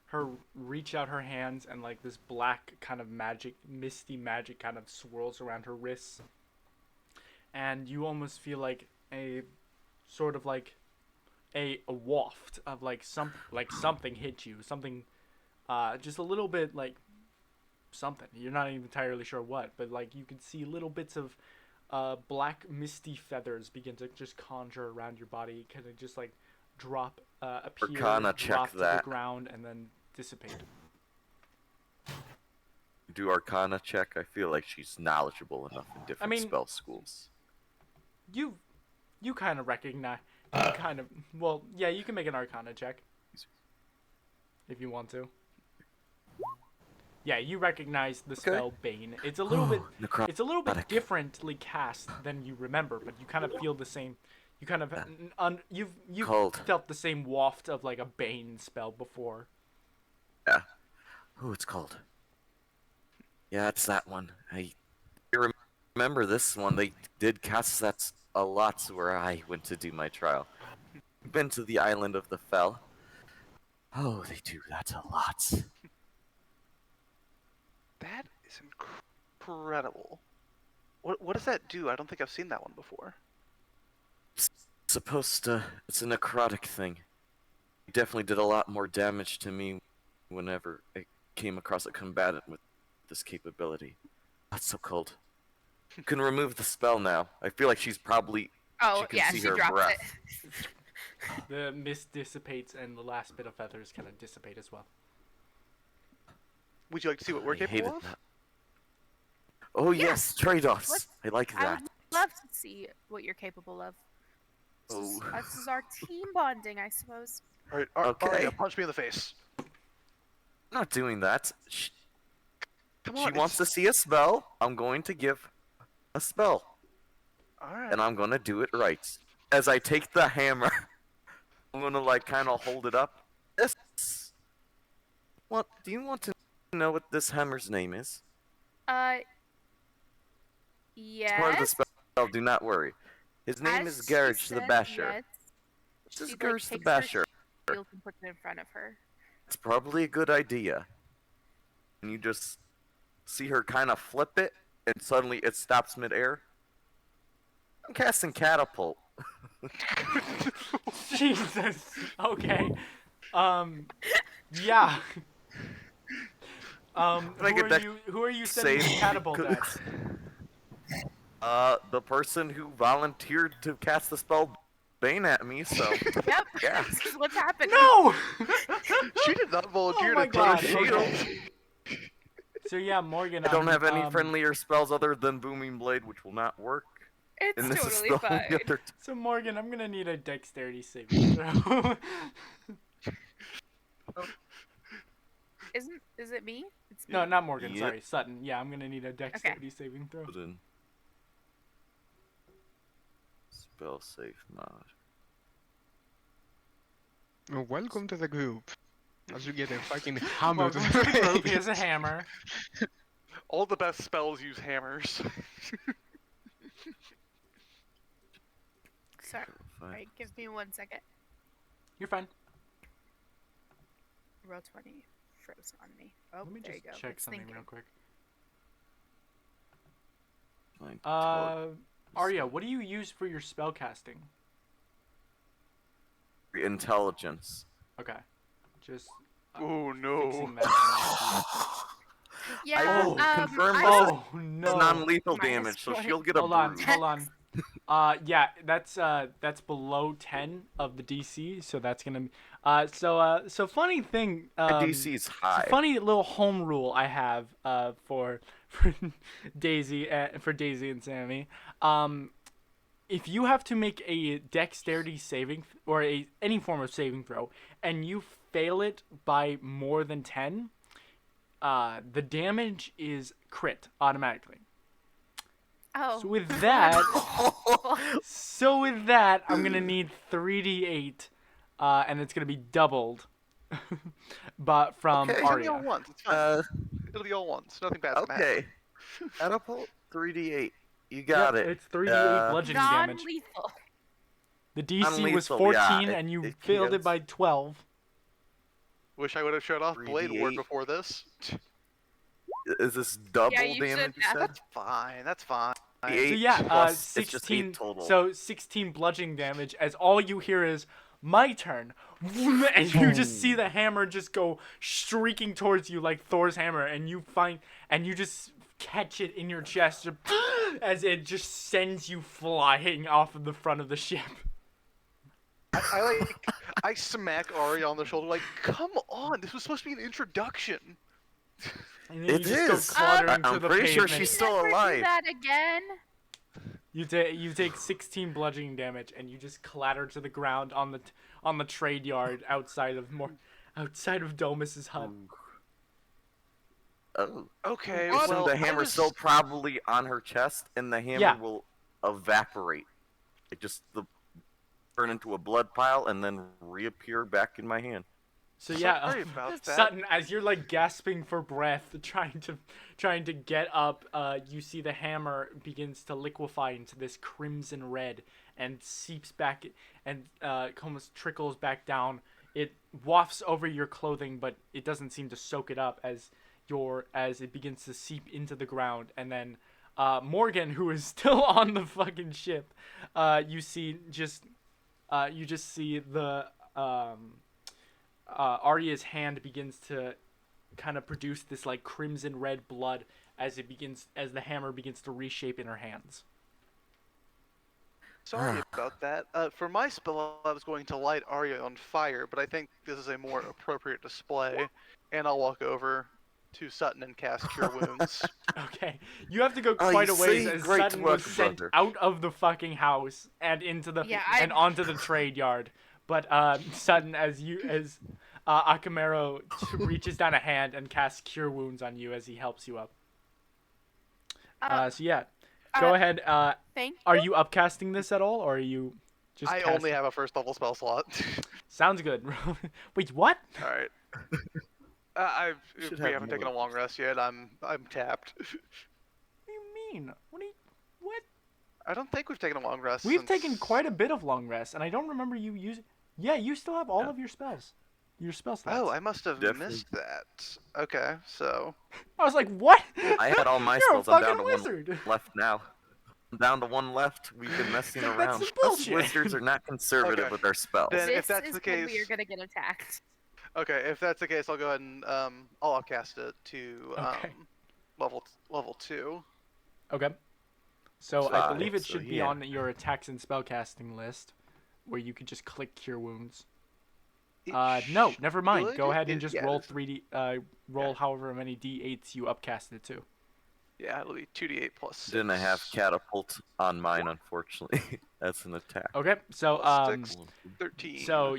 her reach out her hands, and like this black kind of magic, misty magic kind of swirls around her wrists. And you almost feel like a sort of like a waft of like something hit you. Something just a little bit like something. You're not even entirely sure what, but like you could see little bits of black misty feathers begin to just conjure around your body, kind of just like appear, Arcana check drop to the that. ground, and then dissipate. Do Arcana check. I feel like she's knowledgeable enough in different mean- spell schools. You kind of recognize. You kind of well, yeah. You can make an Arcana check if you want to. Yeah, you recognize the spell Bane. It's a little bit. It's a little bit Necrotic. differently cast than you remember, but you kind of feel the same. You kind of you've Cold. felt the same waft of like a Bane spell before. Yeah. Oh, it's cold. Yeah, it's that one. I remember this one. They did cast that a lot where I went to do my trial. Been to the island of the Fell. Oh, they do that a lot. That is incredible. What does that do? I don't think I've seen that one before. Supposed to. It's a necrotic thing. It definitely did a lot more damage to me whenever I came across a combatant with this capability. That's so cold. Can remove the spell now. I feel like she's probably. Oh she can yeah, see she her drops breath. it. The mist dissipates, and the last bit of feathers kind of dissipate as well. Would you like to see what we're I hated capable of? that. Oh yes, trade-offs. Let's- I like I that. would love to see what you're capable of. Oh. This is our team bonding, I suppose. All right, Okay. Arya, punch me in the face. I'm not doing that. Come She on. wants to see a spell. I'm going to give a spell. All right. And I'm going to do it right. As I take the hammer, I'm going to like kind of hold it up. This. What? Do you want to know what this hammer's name is? Yes. It's part of the spell. Do not worry. His name As is she Garage the said Basher. yes, This is she, like, Garage the takes her Basher. shield and puts it in front of her. It's probably a good idea. And you just see her kind of flip it, and suddenly it stops midair. I'm casting Catapult. Jesus. Okay. Yeah. I get that who are you sending save? catapult at? The person who volunteered to cast the spell Bane at me, so Yep. yeah. This is what's happening. No. She did not volunteer Oh my to God, take a shield. okay. So yeah, Morgan. I don't have any um, friendlier spells other than Booming Blade, which will not work. It's And this totally is the only fine. other So Morgan, I'm gonna need a dexterity saving throw. Is it me? It's me. No, not Morgan. Yep. Sorry, Sutton. Yeah, I'm gonna need a dexterity saving throw. Put in spell save mod. Welcome to the group. As you get a fucking hammer to Welcome to the the group. face. Here's a hammer. All the best spells use hammers. Sorry. Alright, give me 1 second. You're fine. Roll 20 froze on me. Oh, Let me there just you go. check It's something thinking. real quick. Like, Arya, what do you use for your spell casting? intelligence. Okay, just Oh no. fixing that. Yeah. Oh, confirm I- Oh It's no! non-lethal Minus damage, so 20. she'll get a Hold on, bruise. hold on. Yeah, that's below 10 of the DC, so that's gonna. So funny thing. My DC's It's high. a funny little home rule I have for Daisy and Sammy. If you have to make a dexterity saving or any form of saving throw, and you fail it by more than 10, the damage is crit automatically. Oh. So with that, Wonderful. I'm gonna need 3d8, and it's gonna be doubled, but from Okay. It's gonna be all Arya. ones. It's fine. Uh, It'll be all ones. Nothing bad's gonna happen. okay. Catapult 3d8. You got Yep, it. it's 3d8 bludgeoning damage. Non-lethal. The DC was Non-lethal, 14, yeah, and you it failed it kills. by 12. Wish I would have showed off Blade Ward 3d8. before this. Is this double Yeah, you should damage? You have. said? That's fine. That's fine. So 8 yeah, plus, it's just 16. 8 total. So 16 bludgeoning damage, as all you hear is my turn, and you just see the hammer just go streaking towards you like Thor's hammer, and you just catch it in your chest as it just sends you flying off of the front of the ship. I smack Ari on the shoulder like, come on, this was supposed to be an introduction. And then It you just is. go clattering I'm to the pretty sure pavement. she's still Never alive. do that again. You take 16 bludgeoning damage, and you just clatter to the ground on the trade yard outside of Domus's hut. Oh. Okay, So well, the I hammer's was- still probably on her chest, and the hammer Yeah. will evaporate. It just turn into a blood pile and then reappear back in my hand. So yeah, Sorry about that. Sutton, as you're like gasping for breath, trying to get up, you see the hammer begins to liquefy into this crimson red and seeps back and almost trickles back down. It wafts over your clothing, but it doesn't seem to soak it up as it begins to seep into the ground. And then Morgan, who is still on the fucking ship, you just see the Arya's hand begins to kind of produce this like crimson red blood as the hammer begins to reshape in her hands. Sorry about that. For my spell, I was going to light Arya on fire, but I think this is a more appropriate display, and I'll walk over to Sutton and cast Cure Wounds. Okay, you have to go Oh, quite you a ways see? as Great Sutton work, was sent brother. out of the fucking house and into the Yeah, and onto the trade yard. But Sutton, as Akamero reaches down a hand and casts Cure Wounds on you as he helps you up. So yeah, go ahead. Thank Are you upcasting this at all, or are you just? I casting? only have a first level spell slot. Sounds good. Wait, what? All right. Should We have haven't taken a more. long rest yet. I'm tapped. What do you mean? What? I don't think we've taken a long rest. We've since... taken quite a bit of long rest, and I don't remember you using. Yeah, you still have all Yeah. of your spells. Your spell slots. Oh, I must have Definitely. missed that. Okay, so I was like, what? I had all my You're a spells. I'm fucking down to wizard. one left now. I'm down to one left. We've been messing That's around. some Us bullshit. wizards are not conservative Okay. with our spells. Then this if that's is the when we are case- gonna get attacked. okay, if that's the case, I'll go ahead and I'll outcast it to Okay. level 2. Okay. So I Five, believe it so should be yeah. on your attacks and spellcasting list, where you could just click Cure Wounds. No, never mind. should. Go ahead and It- just yeah, roll it's- 3d. Roll however many d8s you upcasted it to. Yeah, it'll be 2d8 plus 6. Didn't have catapult on mine, unfortunately. That's an attack. Okay. So Plus 6, 13. So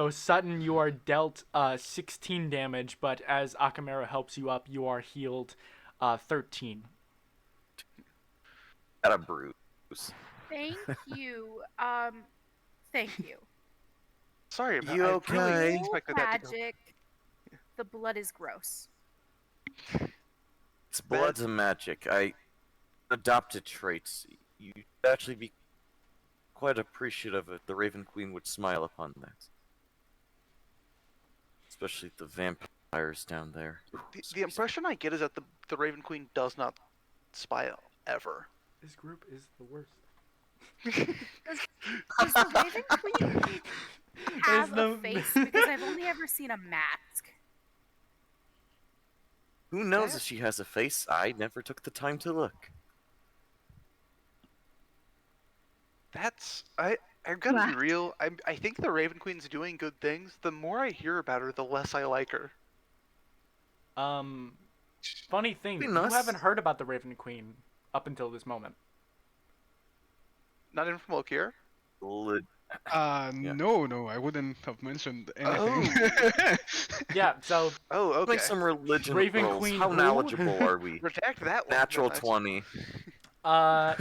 Sutton, you are dealt 16 damage, but as Akamera helps you up, you are healed 13. Got a bruise. Thank you. Thank you. Sorry about You I okay? really No expected that to go. magic. The blood is gross. It's blood's a magic. I adopted traits. You'd actually be quite appreciative if the Raven Queen would smile upon that. Especially the vampires down there. The impression I get is that the Raven Queen does not smile ever. This group is the worst. Does the Raven Queen have the- a face? Because I've only ever seen a mask. Who knows if she has a face? I never took the time to look. That's I'm gonna be real. I think the Raven Queen's doing good things. The more I hear about her, the less I like her. Funny thing, Be you nice. haven't heard about the Raven Queen up until this moment. Not even from Lokir. No, I wouldn't have mentioned anything. Yeah, so Oh, okay. Make some religion Raven rolls. Queen How who? knowledgeable are we? Redact that one. Natural then. 20.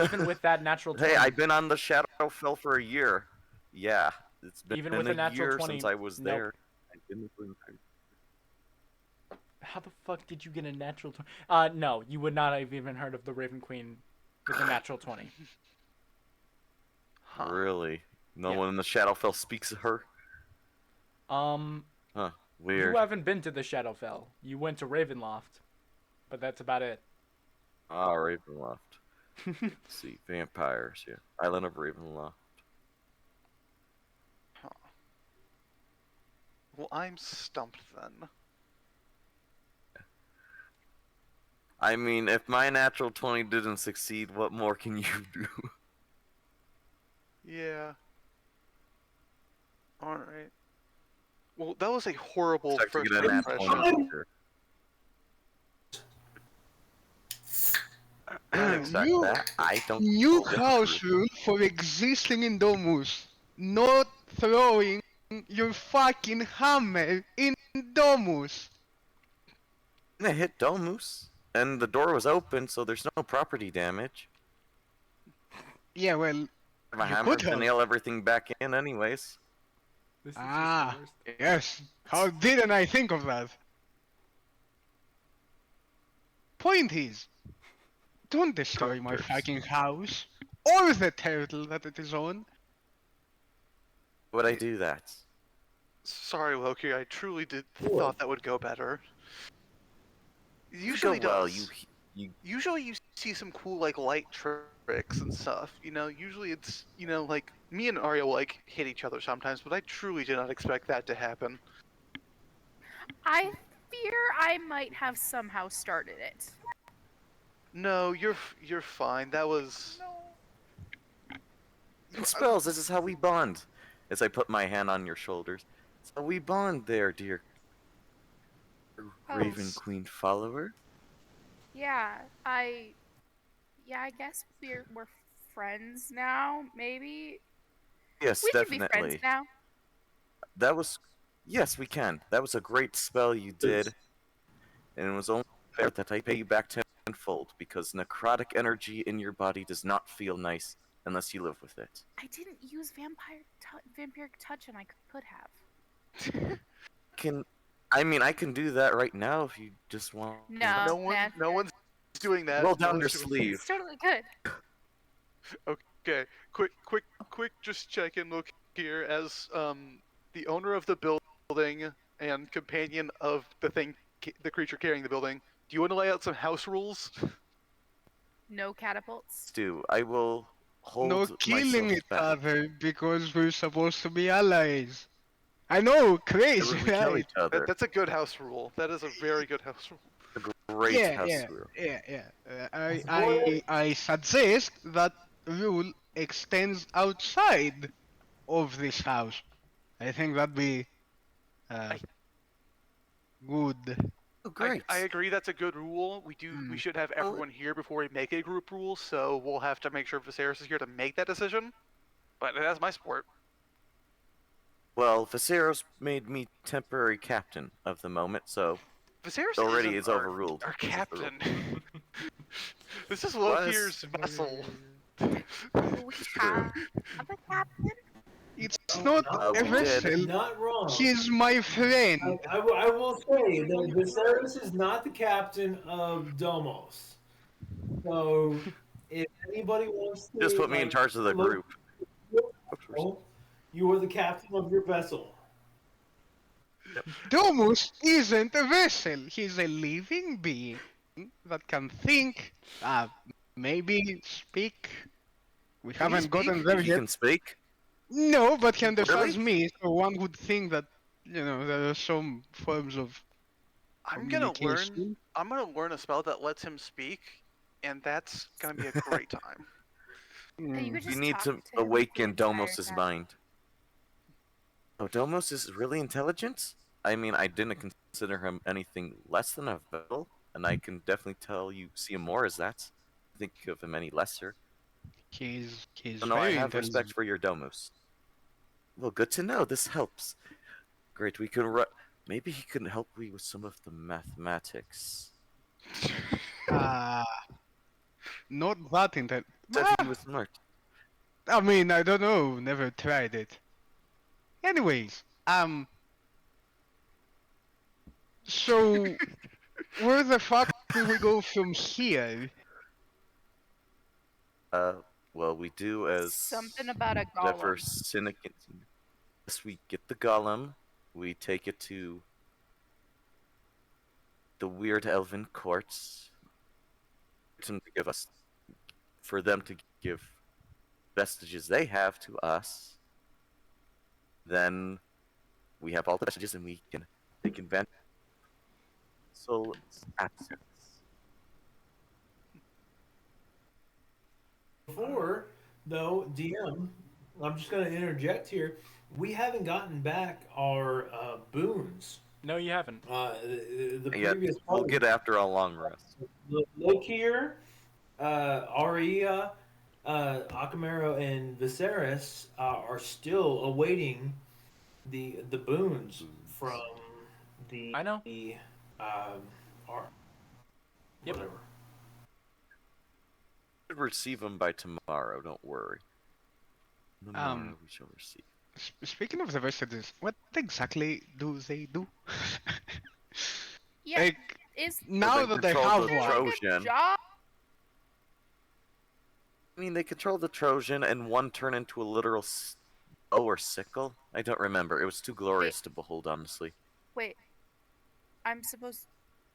Even with that natural 20, Hey, I've been on the Shadowfell for a year. Yeah, it's been even with a a natural year 20, since I was nope. there. I didn't bring time. How the fuck did you get a natural 20? No, you would not have even heard of the Raven Queen with a natural 20. Huh. Really? No Yeah. one in the Shadowfell speaks of her? Huh, Weird. you haven't been to the Shadowfell. You went to Ravenloft, but that's about it. Ah, Ravenloft. Let's see, vampires, yeah. Island of Ravenloft. Huh. Well, I'm stumped then. I mean, if my natural 20 didn't succeed, what more can you do? Yeah. Alright. Well, that was a horrible Expect to first get a nat impression. 20 here. I didn't expect New that. I don't new know. house rule for existing in Domus. Not throwing your fucking hammer in Domus. I hit Domus, and the door was open, so there's no property damage. Yeah, well, I have a you hammer could to have. nail everything back in, anyways. This is just Ah, the worst. yes. How didn't I think of that? Point is, don't destroy my Cutters. fucking house or the turtle that it is on. Would I do that? Sorry, Loki. I truly did What? thought that would go better. It Go usually well. does. You Usually you see some cool like light tricks and stuff. Usually it's like me and Arya will like hit each other sometimes, but I truly did not expect that to happen. I fear I might have somehow started it. No, you're fine. That was in spells. This is how we bond. As I put my hand on your shoulders. It's how we bond, there, dear Raven s- Queen follower. Yeah, I guess we're friends now. Maybe Yes, we can be friends definitely. now. That was. Yes, we can. That was a great spell you did, and it was only fair that I pay you back tenfold because necrotic energy in your body does not feel nice unless you live with it. I didn't use vampiric touch, and I could have. I can do that right now if you just want. No, no one's doing that. Roll No down your one's doing that. sleeve. it's totally good. Okay, quick, just check in. Look here, as the owner of the building and companion of the creature carrying the building. Do you want to lay out some house rules? No catapults. Stu, I will hold No killing myself each back. other because we're supposed to be allies. I know, crazy, We kill right? each other. That's a good house rule. That is a very good house rule. Great Yeah, house yeah, rule. yeah. I suggest that rule extends outside of this house. I think that'd be good. Oh, great. I agree. That's a good rule. We Mm. should have everyone here before we make a group rule. So we'll have to make sure Viserys is here to make that decision. But that's my sport. Well, Viserys made me temporary captain of the moment, so Viserys already isn't is overruled. our This is the captain. This is Was- Lokir's vessel. We have a captain. It's not not a we wrong. did. vessel. Not wrong. He's my friend. I will say that Viserys is not the captain of Domos. So if anybody wants to Just put me in charge of the look, group. you are the captain of your vessel. Domus isn't a vessel. He's a living being that can think, maybe speak. We Can he haven't gotten speak? there If you yet. can speak. No, but he understands Really? me, so one would think that, there are some forms of I'm gonna communication. learn a spell that lets him speak, and that's gonna be a great time. You Mm. could You just need talk to him awaken the entire Domos' time. mind. Oh, Domos is really intelligent? I mean, I didn't consider him anything less than a vessel, and I can definitely see him more as that. I think of him any lesser. He's So no, I very have respect intelligent. for your Domos. Well, good to know. This helps. Great. We can. Maybe he can help me with some of the mathematics. Uh, not that intent. Said he was smart. I mean, I don't know. Never tried it. Anyways, so where the fuck do we go from here? Well, we do as Something about a whatever golem. cynic. Yes, we get the golem. We take it to the weird elven courts. For them to give vestiges they have to us. Then we have all the vestiges, and we can take advantage of Soul's absence. Before, though, DM, I'm just going to interject here. We haven't gotten back our boons. No, you haven't. The Yeah, previous we'll party. get after a long rest. Lokir, Aria, Akamero, and Viserys are still awaiting the boons from the I know. our Yep. whatever. We should receive them by tomorrow. Don't worry. Tomorrow we shall receive. Speaking of the vestiges, what exactly do they do? Yeah, Like, is now they that they control have the one. like a Trojan. job? I mean, they control the Trojan, and one turn into a literal bow or sickle. I don't remember. It was too glorious to behold, honestly. Wait, I'm supposed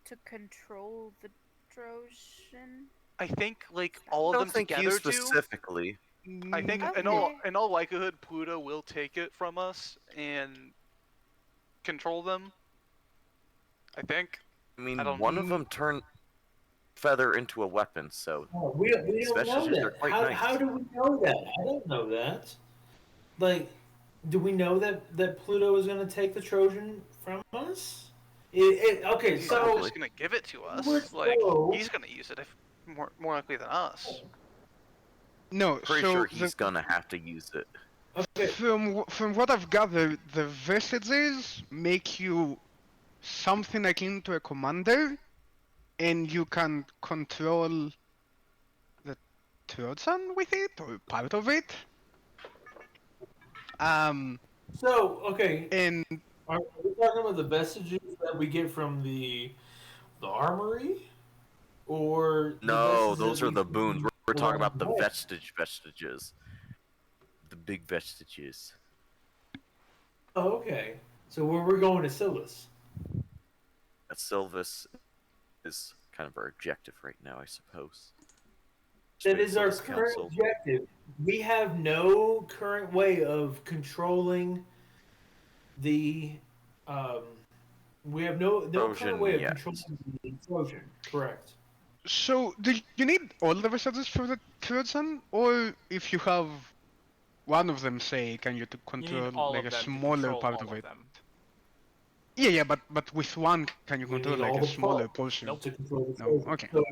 to control the Trojan? I think like all I of don't them think you together do. specifically. I think Okay. in all likelihood, Pluto will take it from us and control them. I think. I mean, I don't- one of them turned feather into a weapon, so Oh, we don't know vestiges are that. quite How nice. do we know that? I don't know that. Like, do we know that Pluto is going to take the Trojan from us? Okay, He's not so just gonna give it to us. we're Like so- he's gonna use it if more likely than us. No, Pretty so sure he's gonna have to use it. okay. from what I've gathered, the vestiges make you something akin to a commander, and you can control the Trojan with it or part of it. So okay, And are we talking about the vestiges that we get from the armory, or the No, vestiges that those are we the boons. We're talking along about the the way? vestiges. The big vestiges. Oh, okay. So we're going to Silas. That Sylvis is kind of our objective right now, I suppose. That is our Sylvis current Council. objective. We have no current way of controlling the. Um, we have no Trojan current way of yet. controlling the Trojan. Correct. so, do you need all the vestiges for the Trojan, or if you have one of them, say, can you You control need all like of a them to smaller control part all of of it? them. Yeah, but with one, can you We control need like all a the smaller parts portion? to control the No, Trojan. okay. So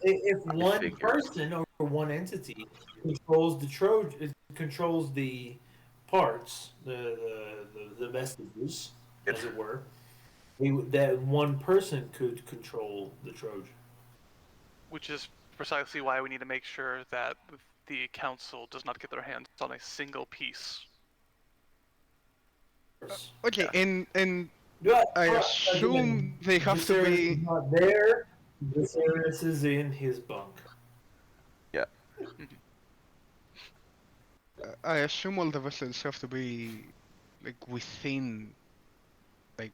if I one figured. person or one entity controls the Trojan, controls the parts, the vestiges, as it were, that one person could control the Trojan. Which is precisely why we need to make sure that the council does not get their hands on a single piece. Okay, and Yeah, I again, assume they have to Viserys is be. not there. Viserys is in his bunk. Yeah. I assume all the vessels have to be like within like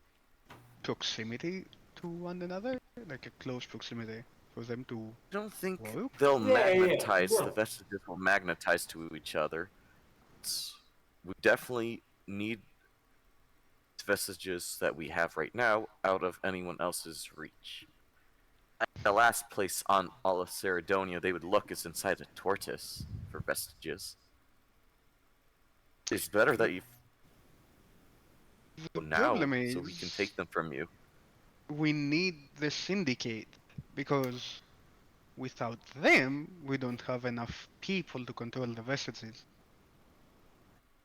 proximity to one another, like a close proximity for them to I don't think work. they'll Yeah, magnetize. yeah. The vestiges will magnetize to each other. We definitely need vestiges that we have right now out of anyone else's reach. The last place on all of Cerdonia they would look is inside a tortoise for vestiges. It's better that you The go now problem is so we can take them from you. we need the syndicate because without them we don't have enough people to control the vestiges.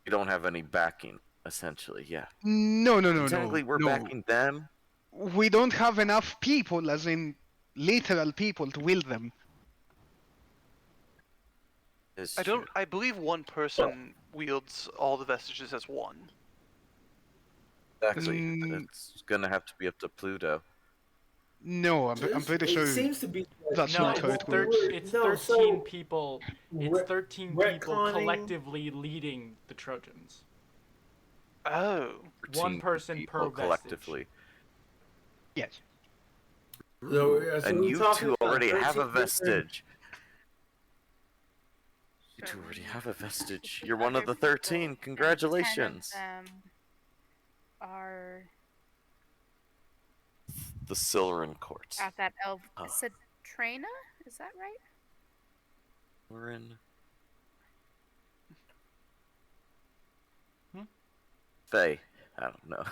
We don't have any backing, essentially. Yeah. No, no, no, Technically, no, we're no. backing them. We don't have enough people, as in literal people, to wield them. It's I true. don't. I believe one person wields all the vestiges as one. Exactly. Mm. It's gonna have to be up to Pluto. No, I'm pretty It sure seems to be. that's No, not how it works. it's No, 13 so people. It's 13 people retconning- collectively leading the Trojans. Oh. 1 13 person per people collectively. Yes. So And we're you talking two about already have a 13 different- vestige. You So two already have a vestige. the You're one of other the 13. people, and Congratulations. 10 of them are The Silverin Court. at that elf. Oh. Cetrana? Is that right? We're in. Faye. I don't know.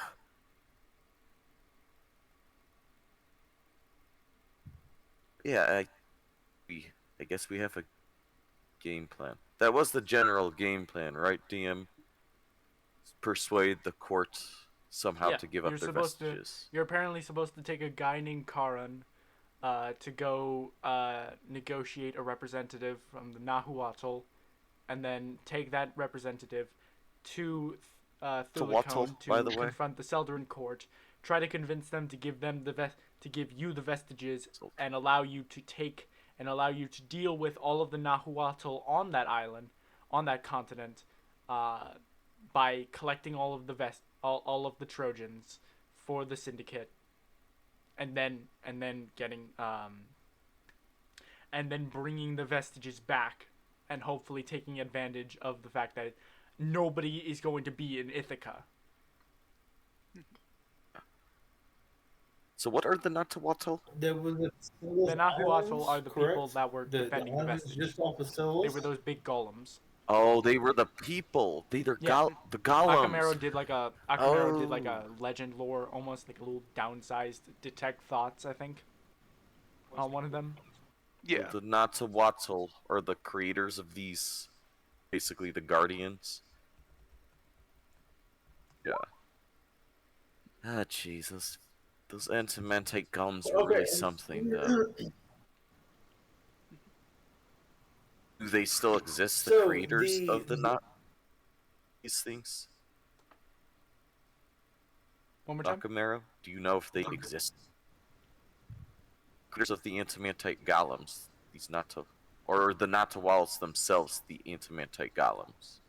Yeah, I guess we have a game plan. That was the general game plan, right, DM? Persuade the court somehow to give up their vestiges. You're apparently supposed to take a guy named Karan to go negotiate a representative from the Nahuatl, and then take that representative to Thulicone by the to way. confront the Seldarin court, try to convince them to give them to give you the vestiges and allow you to deal with all of the Nahuatl on that island, on that continent, by collecting all of the all of the Trojans for the syndicate, and then getting and then bringing the vestiges back, and hopefully taking advantage of the fact that nobody is going to be in Ithaca. So what are the Natawatl? There was The Nahuatl are the people that were defending the islands vestiges. just off of They Solos. were those big golems. Oh, they were the people. The Yeah. the golems. Akamaro did like a legend lore, almost like a little downsized detect thoughts, I think, on one of them. Yeah. The Natawatl are the creators of these, basically the guardians. Yeah. Ah, Jesus. Those antimantite golems were really something, though. Do they still exist, the So, creators of these things? One more time. Nakamaro, do you know if they exist? Creators of the antimantite golems, these or the Natawals themselves, the antimantite golems.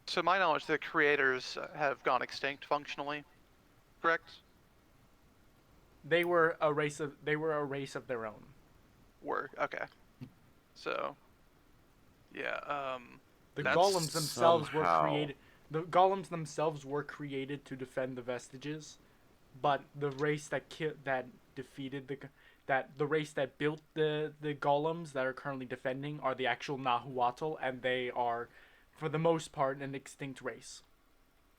To my knowledge, the creators have gone extinct functionally. Correct? They were a race of their own. Okay. So, yeah. The That's golems themselves were somehow- created. The golems themselves were created to defend the vestiges, but the race that defeated the race that built the golems that are currently defending are the actual Nahuatl, and they are, for the most part, an extinct race.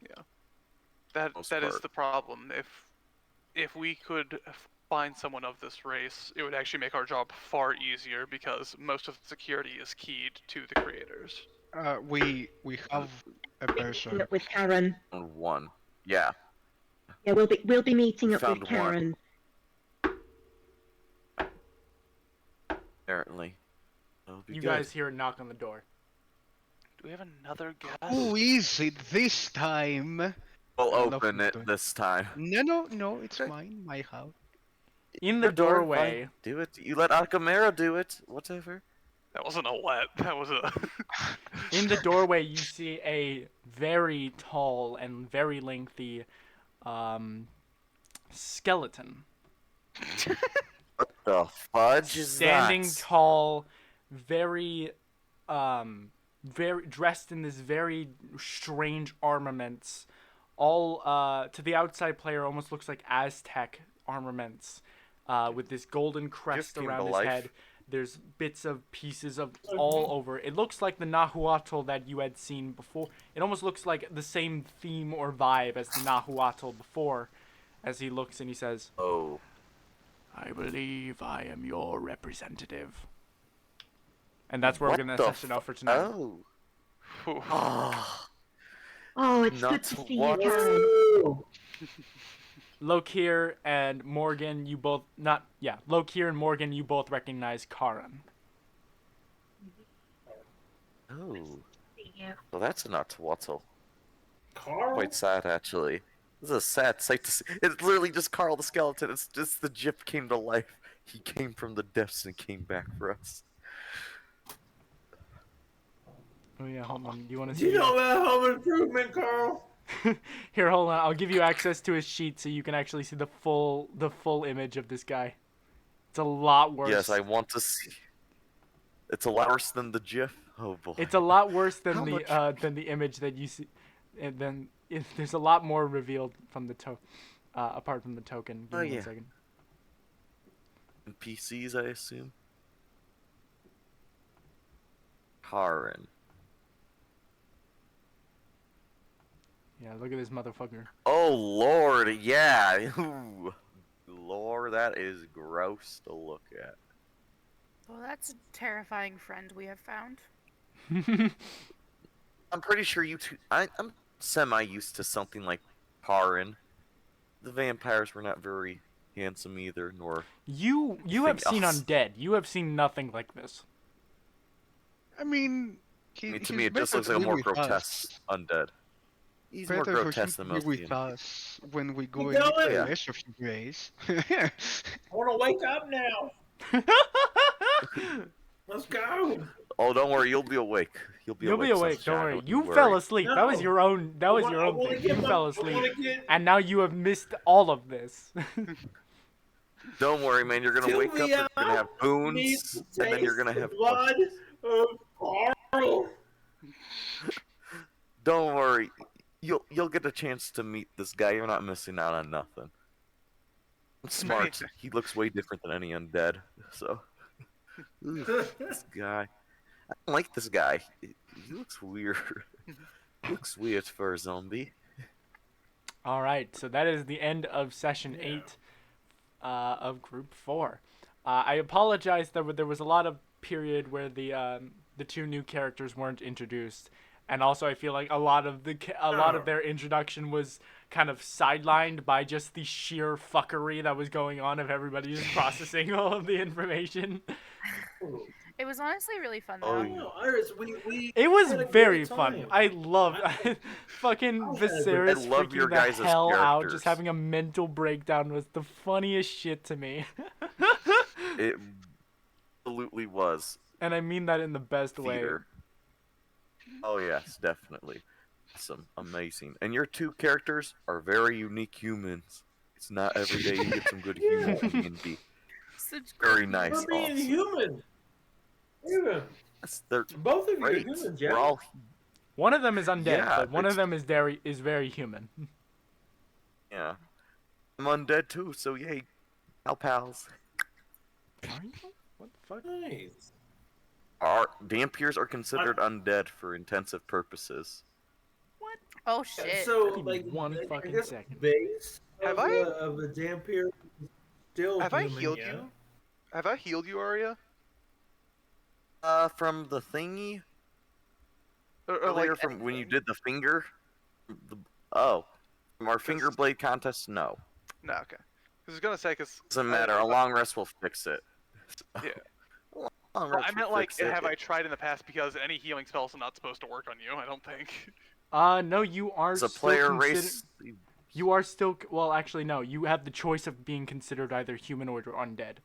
Yeah. That Most is part. the problem. If we could find someone of this race, it would actually make our job far easier because most of the security is keyed to the creators. We have a person. With Karen. On one. Yeah. Yeah, we'll be meeting up Found with one. Karen. Apparently. That'll be You good. guys hear a knock on the door. Do we have another guest? Who is it this time? We'll I love open this it door. this time. No, it's mine, my house. In the Your door, doorway, fine. Do it. You let Akamaro do it. Whatever. That wasn't a let. That was a. in the doorway, you see a very tall and very lengthy skeleton. What the fudge is Standing that? tall, very dressed in this very strange armaments. All to the outside player almost looks like Aztec armaments, with this golden crest came to around his life. head. There's bits of pieces of all over. It looks like the Nahuatl that you had seen before. It almost looks like the same theme or vibe as the Nahuatl before, as he looks and he says, Oh. I believe I am your representative. And that's where What we're going the to session out for tonight. Oh. Ooh. Oh, Oh, it's Not good to see you, what? Karen. Ooh. Lokir and Morgan, you both not yeah. Lokir and Morgan, you both recognize Karan. Oh, Yeah. well, that's not Twattle. Carl? Quite sad, actually. This is a sad sight to see. It's literally just Carl the skeleton. It's just the Jip came to life. He came from the depths and came back for us. Oh yeah, hold on. Do you want to Do you see? know that home improvement, Carl? Here, hold on. I'll give you access to his sheet so you can actually see the full image of this guy. It's a lot worse. Yes, I want to see. It's a lot worse than the GIF. Oh boy. It's a lot worse than How much- than the image that you see, and then there's a lot more revealed from the apart from the token. Give Oh, me yeah. 1 second. PCs, I assume. Karin. Yeah, look at this motherfucker. Oh lord, yeah. Ooh. Lord, that is gross to look at. Well, that's a terrifying friend we have found. I'm pretty sure you two. I'm semi used to something like Karin. The vampires were not very handsome either, nor. You have Anything seen else. undead. You have seen nothing like this. I mean, I mean, to he's me, it just better looks to like a be more with grotesque us. undead. He's more Better for him grotesque to than be most with of you. us when we go You into going? the Yeah. rest of the race. I want to wake up now. Let's go. Oh, don't worry, you'll be awake. You'll be You'll awake. be awake. Don't Sunshine, worry. don't You worry. fell asleep. That was No. your own. That was your I own wanna thing. get You my- fell I asleep, wanna get and now you have missed all of this. Don't worry, man. You're gonna wake up. You're gonna have needs boons, to and then you're taste gonna the have blood of Carl. Don't worry. You'll get a chance to meet this guy. You're not missing out on nothing. Smart. He looks way different than any undead. So, this guy. I don't like this guy. He looks weird. He looks weird for a zombie. All right, so that is the end of session Yeah. 8 of Group 4. I apologize that there was a lot of period where the two new characters weren't introduced, and also I feel like a lot of their introduction was kind of sidelined by just the sheer fuckery that was going on of everybody just processing all of the information. It was honestly really fun Oh, though. yeah. No, Iris, we It was had a very great fun. time. I loved I- fucking I had a Viserys I love your freaking the guys' hell out, characters. just having a mental breakdown was the funniest shit to me. It absolutely was And I mean that in the best theater. Oh yes, definitely. Awesome, amazing. And your two characters are very unique humans. It's not every day you get some good human D&D. Such Very great nice. We're being Awesome. human. Even They're both of you are great. humans, yeah. We're all way. One of them is undead, Yeah, but one of it's- them is very human. yeah. I'm undead too, so yay, pals. Are you? What the fuck? Nice. Vampires are considered undead for intensive purposes. Oh shit. So, Give me like, one I fucking guess second. Base Have of, I- of a Dampier is still Have I human, healed yeah? you? Have I healed you, Arya? From the thingy Or earlier, like from when you anything? did the finger. From our finger blade contest, no. No, okay. 'Cause I was gonna say, cause Doesn't matter. A long rest will fix it. Yeah. Long Well, rest I will meant like, fix it. have I tried in the past? Because any healing spells are not supposed to work on you. I don't think. No, you are As a still player considered. race, You are still well. Actually, no. You have the choice of being considered either humanoid or undead.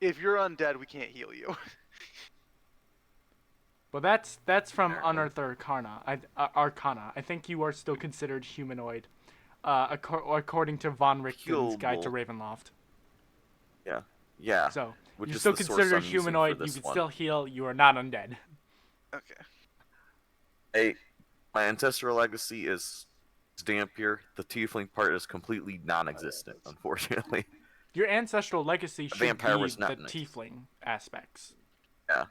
If you're undead, we can't heal you. But that's from Apparently. Unearthed Arcana. I think you are still considered humanoid, according to Von Richten's Guide to Healable. Ravenloft. yeah. So Which you're is still the source considered I'm using for humanoid. You this can one. still heal. You are not undead. Okay. My ancestral legacy is Dampier. The tiefling part is completely non-existent, unfortunately. Your ancestral legacy should vampire be was not the nice. tiefling aspects. Yeah.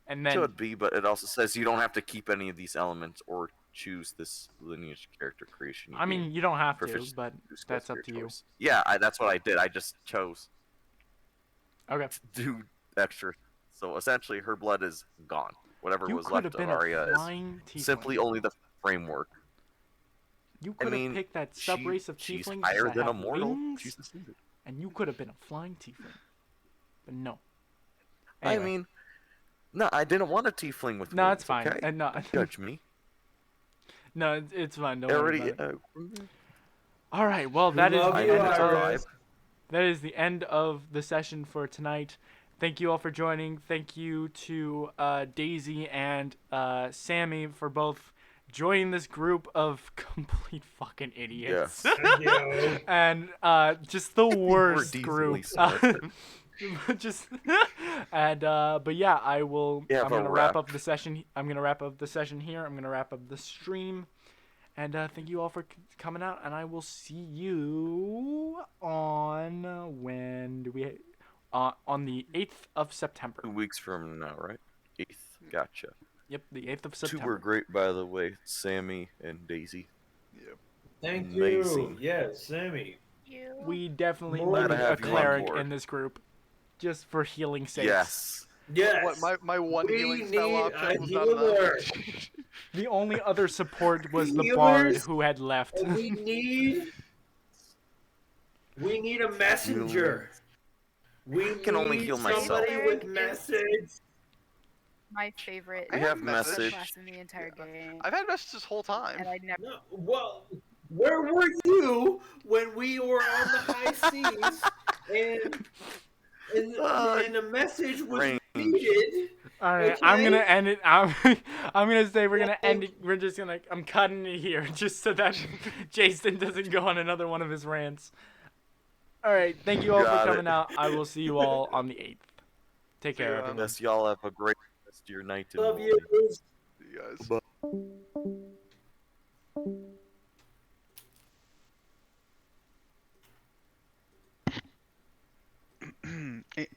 And then Should be, but it also says you don't have to keep any of these elements or choose this lineage character creation. I mean, you don't have to, proficiency but boost that's goes up to to your you. choice. Yeah, that's what I did. I just chose Okay. to do extra. So essentially, her blood is gone. whatever You was could left have of been Arya a is flying tiefling. simply only the framework. You I could have mean, picked that sub-race of she's tieflings higher that than a have mortal. wings, She's ascended. and you could have been a flying tiefling. But no. I Anyway. mean, no, I didn't want a tiefling with No, wings. it's fine. Okay? And no, Don't judge me. no, it's fine. Don't I worry already. about it. All right. Well, We that is love the I you, end managed to of Iris. that is the end of the session for tonight. Thank you all for joining. Thank you to Daisy and Sammy for both joining this group of complete fucking idiots. Yes. Thank you. And just the worst decently group. smart. Just and but yeah, I'm have a gonna wrap rep. up the session. I'm gonna wrap up the session here. I'm gonna wrap up the stream. And thank you all for coming out, and I will see you on when do we on the 8th of September. 2 weeks from now, right? 8th. Gotcha. Yep, the 8th of 2 September. were great, by the way. Sammy and Daisy. Yep. Thank Amazing. you. Yes, Sammy. You. We definitely More need to a have you on cleric board. in this group, just for healing sakes. Yes. Yes. What my one We healing spell need option a was not enough. healer. The only other support was the bard Healers? who had left. And we need a messenger. We can only need heal myself. somebody with Cleric is- message. My favorite. We have message message. class in the entire game, I've had messages this whole time. and I never. No, well, where were you when we were on the high seas and the message was Range. needed? All right, I'm gonna Okay. end it. I'm gonna say we're gonna end it. We're just gonna. I'm cutting it here, just so that Jason doesn't go on another one of his rants. All right, thank you all Got for it. coming out. I will see you all on the 8th. Take See care, you, everyone. Yes, y'all have a great rest of your night and Love morning. you. See you guys. Bye. Eh,